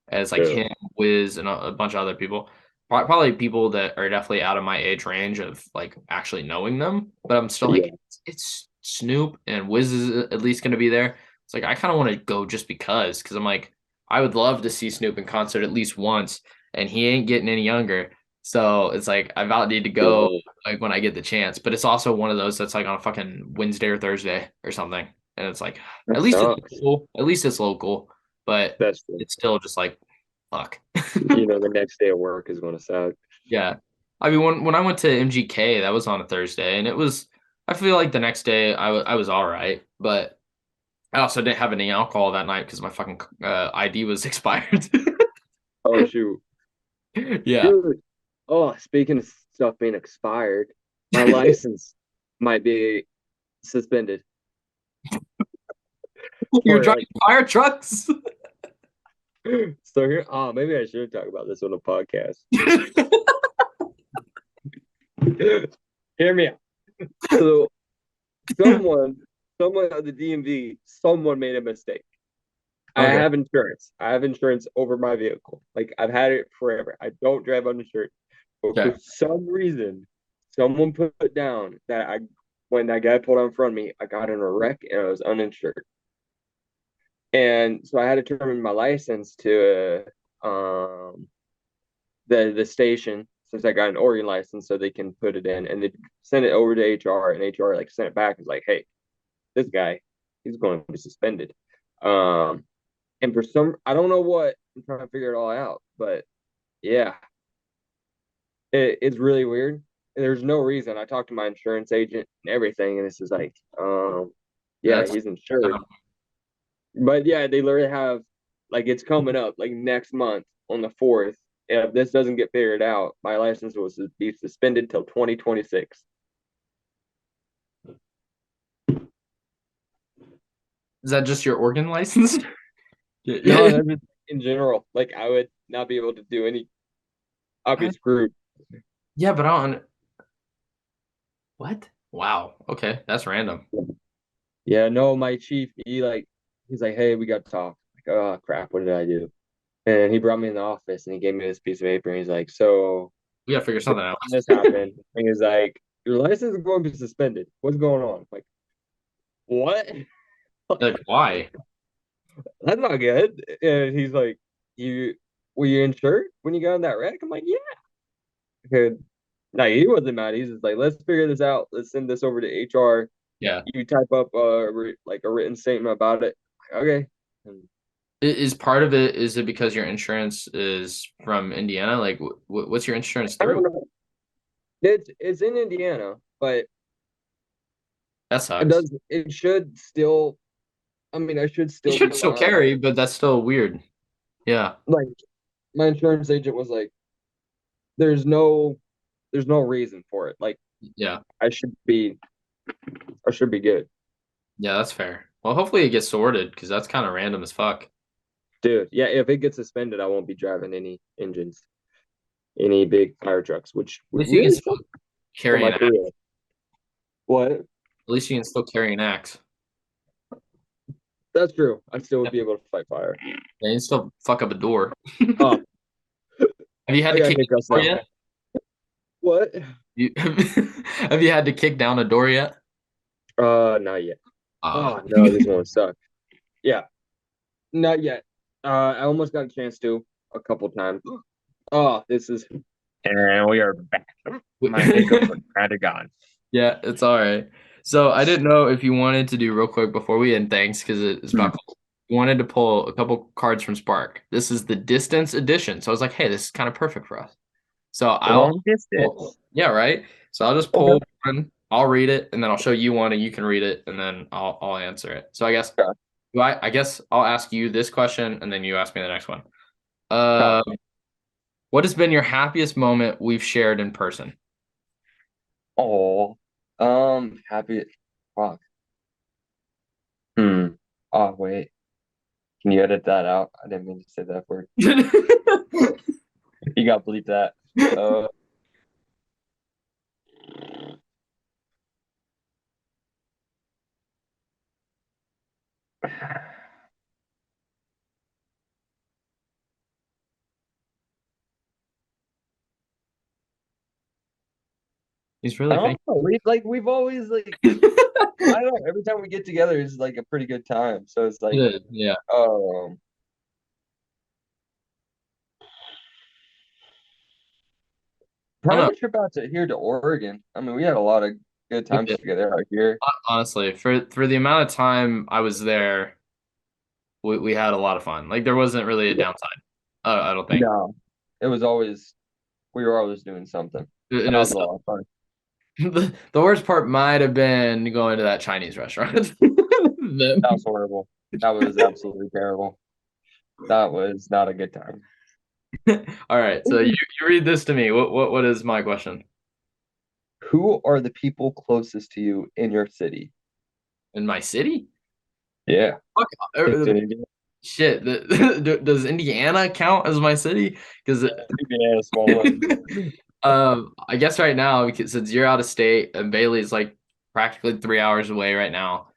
as like yeah, him, Wiz, and a bunch of other people. Probably people that are definitely out of my age range of like actually knowing them. But I'm still like, yeah, it's Snoop and Wiz is at least going to be there. It's like I kind of want to go just because I'm like I would love to see Snoop in concert at least once, and he ain't getting any younger. So it's like I about need to go yeah. like when I get the chance. But it's also one of those that's like on a fucking Wednesday or Thursday or something, and it's like That at least it's sucks. local. At least it's local, but That's true. it's still just like fuck. The next day of work is going to suck. Yeah. I mean, when I went to MGK, that was on a Thursday, and it was. I feel like the next day I was all right, but I also didn't have any alcohol that night because my fucking ID was expired. Oh shoot, Yeah. dude. Oh, speaking of stuff being expired, my license might be suspended You're for driving like. fire trucks. So here, oh, maybe I should talk about this on a podcast. Hear me out. So someone, someone at the DMV, someone made a mistake. I Okay. have insurance. I have insurance over my vehicle. Like I've had it forever. I don't drive uninsured. But for Okay. some reason, someone put down that when that guy pulled out in front of me, I got in a wreck and I was uninsured. And so I had to turn in my license to the station since I got an Oregon license so they can put it in and they send it over to HR and HR like sent it back and was like, hey, this guy, he's going to be suspended. Um and for some I don't know what I'm trying to figure it all out, but yeah, it's really weird. And there's no reason. I talked to my insurance agent and everything, and this is like, yeah, That's he's insured. But yeah, they literally have like it's coming up like next month on the 4th. If this doesn't get figured out, my license will be suspended till 2026. Is that just your organ license? No, Yeah. that's just in general. Like I would not be able to do any. I'd be screwed. Yeah, but I don't. What? Wow. Okay, that's random. Yeah, no, my chief, he's like, hey, we got to talk. Like, oh crap, what did I do? And he brought me in the office and he gave me this piece of paper and he's like, so We gotta figure something out. this happened. And he's like, your license is going to be suspended. What's going on? I'm like, what? Like, why? That's not good. And he's like, you were you insured when you got in that wreck? I'm like, yeah. And, no, he wasn't mad. He's just like, let's figure this out. Let's send this over to HR. Yeah. You type up like a written statement about it. Like, okay. And Is part of it, is it because your insurance is from Indiana? Like, what's your insurance I don't through? know. It's in Indiana, but That it sucks. does it should still. I mean, I should You still be should still fine. carry, but that's still weird. Yeah. Like my insurance agent was like, "There's no, there's no reason for it. Like Yeah. I should be, I should be good, Yeah, that's fair. Well, hopefully it gets sorted because that's kind of random as fuck. dude. Yeah, if it gets suspended, I won't be driving any engines, any big fire trucks, which At would least you can really still suck for carry my an axe. career. What? At least you can still carry an axe. That's true. I still would Yeah, be able to fight fire. you can still fuck up a door. Oh, Have you had I to got kick hiccups a door now. yet? What? You, have you had to kick down a door yet? Not yet. Uh, Oh no, this one sucks. Yeah, not yet. I almost got a chance to a couple times. Oh, this is. And we are back. My hiccups are kind of gone. yeah, it's all right. So I didn't know if you wanted to do real quick before we end. Thanks, because it's about. Wanted to pull a couple cards from Spark. This is the distance edition. So I was like, hey, this is kind of perfect for us. So I'll, Long distance. yeah, right. So I'll just Okay. pull one. I'll read it, and then I'll show you one, and you can read it, and then I'll answer it. So I guess Okay. I guess I'll ask you this question, and then you ask me the next one. Okay. Uh, what has been your happiest moment we've shared in person? Oh, happy. Fuck. Hmm. Oh, wait. Can you edit that out? I didn't mean to say that word. You got to bleep that. Uh, He's I really don't thinking. know. We've always I don't know. Every time we get together is like a pretty good time. So it's like, Yeah, yeah. um, I don't probably know. the trip out to here to Oregon. I mean, we had a lot of good We times did. together out here. Honestly, for the amount of time I was there, we had a lot of fun. Like there wasn't really a downside. I don't think. No, it was always we were always doing something. It That was was a lot of fun. the worst part might have been going to that Chinese restaurant. That was horrible. That was absolutely terrible. That was not a good time. All right, so you read this to me. What is my question? Who are the people closest to you in your city? In my city? Yeah, Fuck, it's in Indiana. shit. Does Indiana count as my city? Because Indiana, small one. I guess right now, because since you're out of state and Bailey's like practically 3 hours away right now,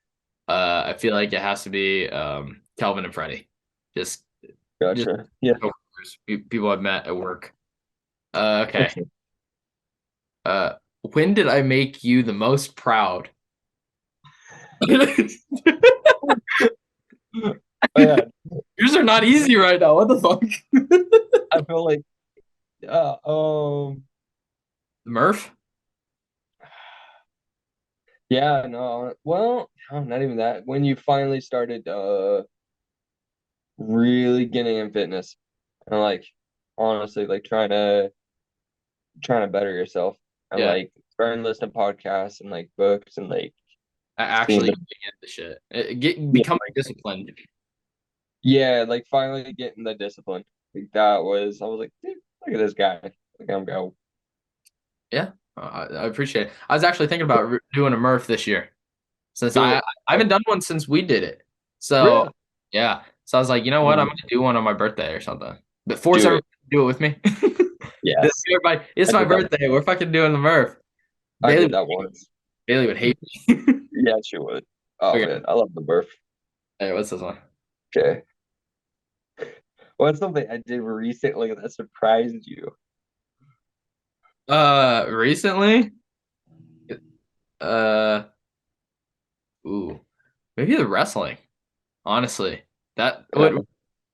I feel like it has to be Kelvin and Freddie. Just just Gotcha. Yeah. coworkers, people I've met at work. Okay. Uh, when did I make you the most proud? Yeah, Yours are not easy right now. What the fuck? I feel like uh, um Murph? yeah, no, well, no, not even that. When you finally started really getting in fitness and like honestly like trying to better yourself and Yeah, like starting to listen to podcasts and like books and like seeing actually the getting into shit. Get yeah, becoming disciplined. yeah, like finally getting the discipline. Like that was I was like, dude, look at this guy. Like I'm go. Yeah, I appreciate it. I was actually thinking about doing a Murph this year since Do it. I haven't done one since we did it. So Really? yeah. So I was like, you know what? I'm Mm, gonna do one on my birthday or something. But force do everyone it. to do it with me. Yes. Everybody, it's I my did that. birthday. We're fucking doing the Murph. I Bailey did would that hate me. once. Bailey would hate me. Yeah, she would. Oh Okay. man, I love the birth. Hey, what's this one? Okay. What's something I did recently that surprised you? Recently, uh, ooh, maybe the wrestling. Honestly, that Yeah. would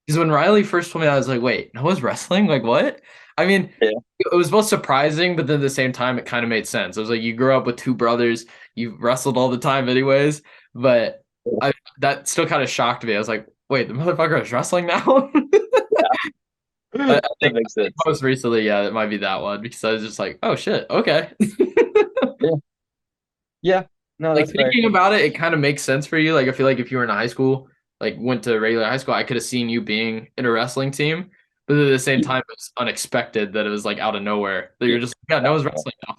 because when Riley first told me that, I was like, wait, Noah's wrestling? Like what? I mean, Yeah. it was both surprising, but then at the same time, it kind of made sense. It was like you grew up with two brothers, you wrestled all the time, anyways. But I that still kind of shocked me. I was like, wait, the motherfucker is wrestling now. I That think makes sense. most recently, yeah, it might be that one because I was just like, oh shit, okay. Yeah. Yeah. No, Like that's fair. thinking about it, it kind of makes sense for you. Like I feel like if you were in high school, like went to regular high school, I could have seen you being in a wrestling team. But at the same Yeah. time, it's unexpected that it was like out of nowhere. That you're just yeah, Noah's wrestling now.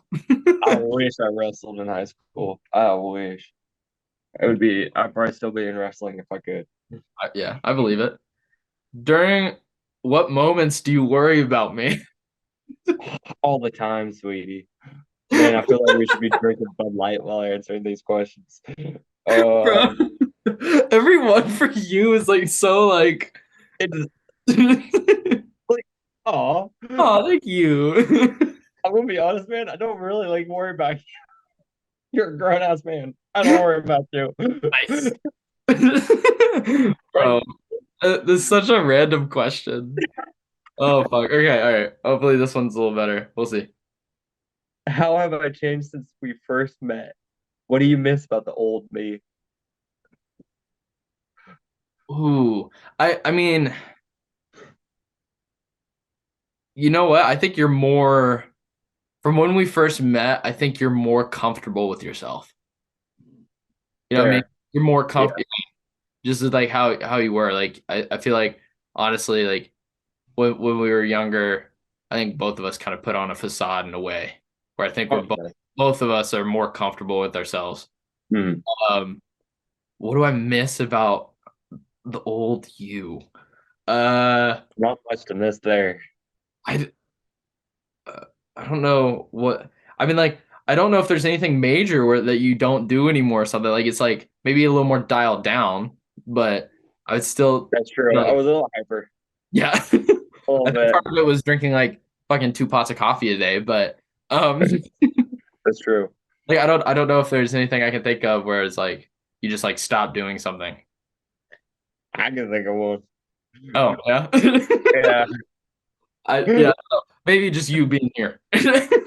I wish I wrestled in high school. I wish. I'd probably still be in wrestling if I could. Yeah, I believe it. During what moments do you worry about me? All the time, sweetie. Man, I feel like we should be drinking Bud Light while answering these questions. Bro, Um, every one for you is like so like it's oh, like, oh, thank you. I'm gonna be honest, man. I don't really like worry about you. You're a grown ass man. I don't worry about you. Nice. Right? Bro, this is such a random question. Oh fuck. Okay, all right. Hopefully this one's a little better. We'll see. How have I changed since we first met? What do you miss about the old me? Ooh. I mean, you know what? I think you're more from when we first met, I think you're more comfortable with yourself. You know what I mean? Fair. You're more Yeah. comfortable just as like how you were. Like I feel like honestly, like when we were younger, I think both of us kind of put on a facade in a way where I think we're Oh, both of us are more comfortable with ourselves. hmm. Um, what do I miss about the old you? Uh, Not much to miss there. I uh, I don't know what I mean. Like I don't know if there's anything major where that you don't do anymore. Or something like it's like maybe a little more dialed down, but I would still That's true. I like was a little hyper. yeah. A little I think bit. part of it was drinking like fucking two pots of coffee a day, but That's true. like I don't know if there's anything I can think of where it's like you just like stop doing something. I can think of one. Oh yeah. Yeah. I yeah, maybe just you being here. Does Yeah.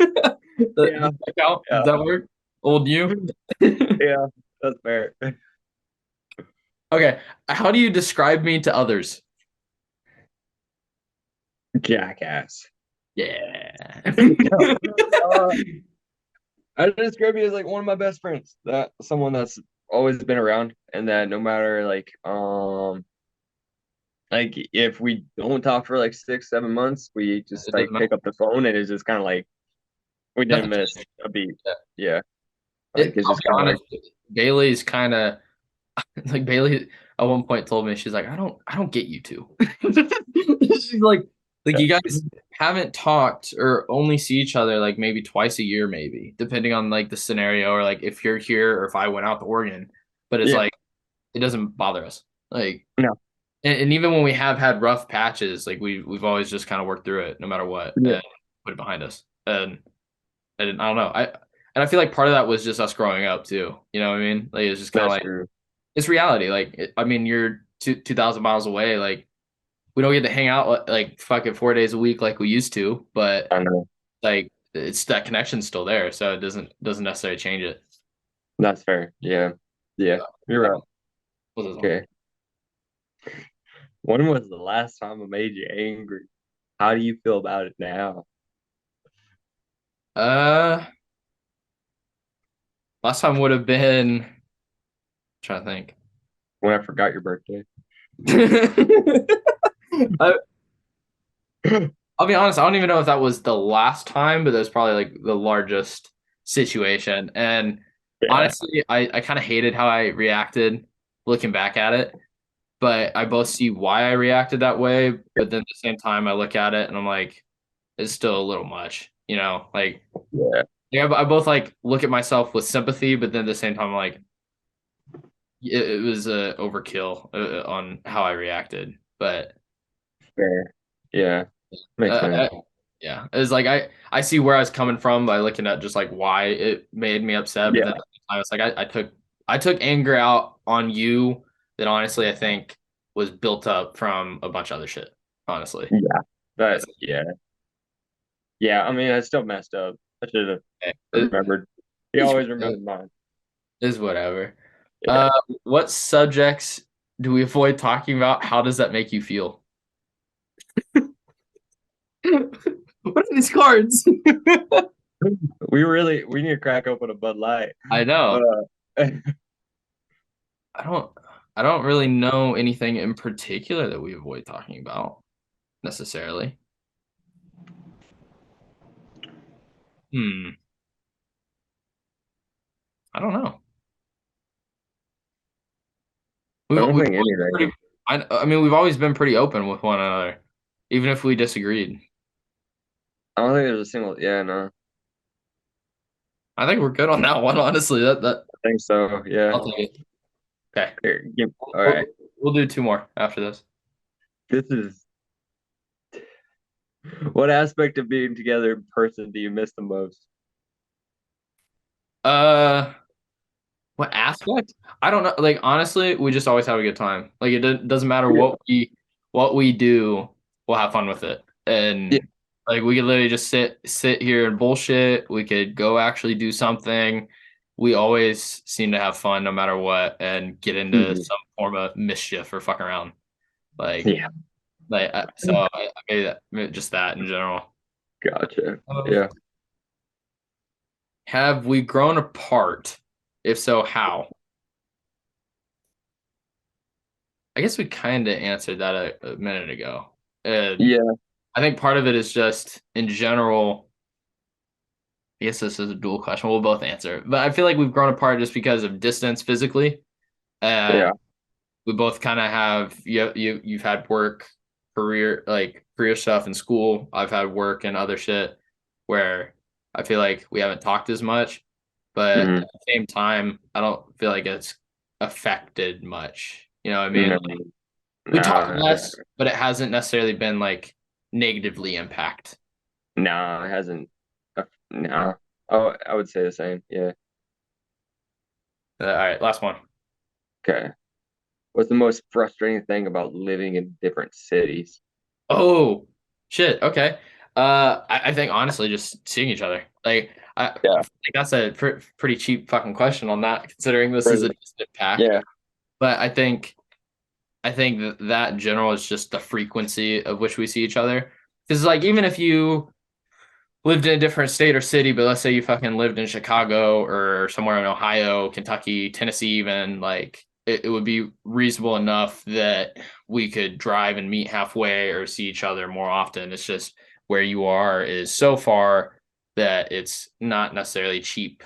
that count? Does Yeah. that work? Old you? Yeah. That's fair. Okay. How do you describe me to others? Jackass. Yeah. uh, I describe you as like one of my best friends. That someone that's always been around, and that no matter like if we don't talk for like 6, 7 months, we just It doesn't like matter. pick up the phone and it's just kind of like we didn't Nothing miss changed. a beat. Yeah. Yeah, like it's I'll just be kind of like honest, Bailey's kind of like Bailey at one point told me she's like, I don't get you two. She's like yeah, you guys haven't talked or only see each other like maybe twice a year, maybe, depending on like the scenario or like if you're here or if I went out to Oregon. But it's yeah, like it doesn't bother us. Like no, and even when we have had rough patches, like we've always just kind of worked through it no matter what yeah, and put it behind us. And I don't know. I feel like part of that was just us growing up too. You know what I mean? Like it's just kind of that's like true. it's reality. Like, I mean, you're 2,000 miles away. Like, we don't get to hang out like fucking 4 days a week like we used to, but I know like it's that connection's still there, so it doesn't necessarily change it. that's fair. Yeah, yeah, you're right. What's this one? Okay, when was the last time I made you angry? How do you feel about it now? Uh, last time would have been trying to think. When I forgot your birthday? I, I'll be honest. I don't even know if that was the last time, but that was probably like the largest situation. And Yeah, honestly, I kind of hated how I reacted looking back at it. but I both see why I reacted that way. But then at the same time, I look at it and I'm like, it's still a little much, like, Yeah. yeah, I both like look at myself with sympathy, but then at the same time, I'm like, it was a overkill on how I reacted. But Fair. Yeah. Makes sense. uh, yeah, it's like I see where I was coming from by looking at just like why it made me upset, but then Yeah. at the same time, it's like I took anger out on you that honestly I think was built up from a bunch of other shit. Honestly, Yeah. But that's yeah. Yeah. I mean, I still messed up. I should have okay. remembered. He It's always remembered mine. is whatever. Yeah. What subjects do we avoid talking about? How does that make you feel? What are these cards? We need to crack open a Bud Light. I know. But I don't I don't really know anything in particular that we avoid talking about necessarily. Hmm. I don't know. I We've don't we've think always been anything. pretty I mean we've always been pretty open with one another, even if we disagreed. I don't think there's a single. Yeah, no. I think we're good on that one, honestly. That I think so. Yeah. I'll take it. Okay. Here, all We'll, right. we'll do two more after this. This is what aspect of being together in person do you miss the most? Uh What aspect? I don't know. Like honestly, we just always have a good time. Like doesn't matter Yeah. what we do, we'll have fun with it. Yeah. And like we could literally just sit here and bullshit. We could go actually do something. We always seem to have fun no matter what and get into Mhm. some form of mischief or fuck around. Like Yeah. so I maybe just that in general. Gotcha. Um, Yeah. have we grown apart? If so, how? I guess we kind of answered that a minute ago. And Yeah. I think part of it is just in general. I guess this is a dual question. We'll both answer, but I feel like we've grown apart just because of distance physically, and Yeah. we both kind of have you've had work, career stuff in school. I've had work and other shit where I feel like we haven't talked as much, but Hmm. at the same time, I don't feel like it's affected much. You know what I mean? No. Like, we talk No. less, but it hasn't necessarily been like negatively impact. No. It hasn't. No. Oh, I would say the same. Yeah. All right, last one. Okay. What's the most frustrating thing about living in different cities? Oh shit. Okay. I think honestly, just seeing each other. I Yeah. think that's a pretty cheap fucking question on that, considering this is a Really? distant pack. Yeah. But I think that in general is just the frequency of which we see each other. Because like even if you lived in a different state or city, but let's say you fucking lived in Chicago or somewhere in Ohio, Kentucky, Tennessee, even like it would be reasonable enough that we could drive and meet halfway or see each other more often. It's just where you are is so far that it's not necessarily cheap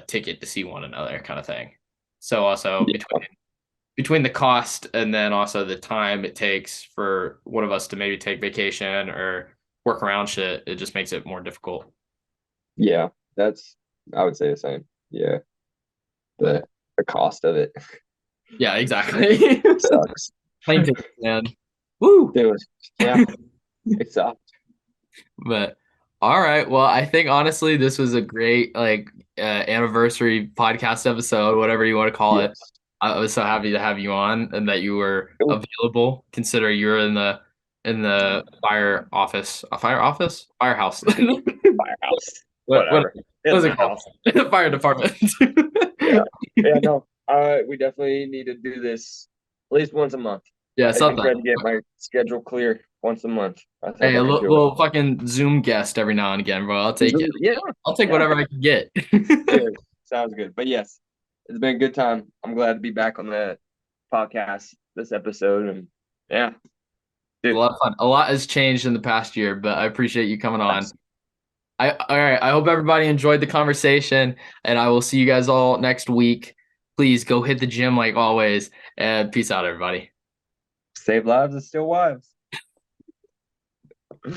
ticket to see one another kind of thing. So also between the cost and then also the time it takes for one of us to maybe take vacation or work around shit, it just makes it more difficult. Yeah. That's. I would say the same. Yeah. The But the cost of it yeah, exactly. sucks. Plane tickets, man. Woo. It was. Yeah. It sucks. But all right. Well, I think honestly, this was a great anniversary podcast episode, whatever you want to call it. Yes. I was so happy to have you on and that you were Cool. available, considering you're in the firehouse. Firehouse. what Whatever. what In is the it called? house. Fire department. Yeah. Yeah, no. We definitely need to do this at least once a month. Yeah, I can something. try to get my schedule clear once a month. I think Hey, I a can little, do little fucking Zoom guest every now and again, bro. I'll take it. it. Yeah, I'll take yeah, whatever I can get. yeah. Sounds good. But yes, it's been a good time. I'm glad to be back on the podcast this episode. And yeah, A dude. lot of fun. A lot has changed in the past year, but I appreciate you coming on. Yes. All right. I hope everybody enjoyed the conversation, and I will see you guys all next week. Please go hit the gym like always, and peace out, everybody. Save lives and steal wives.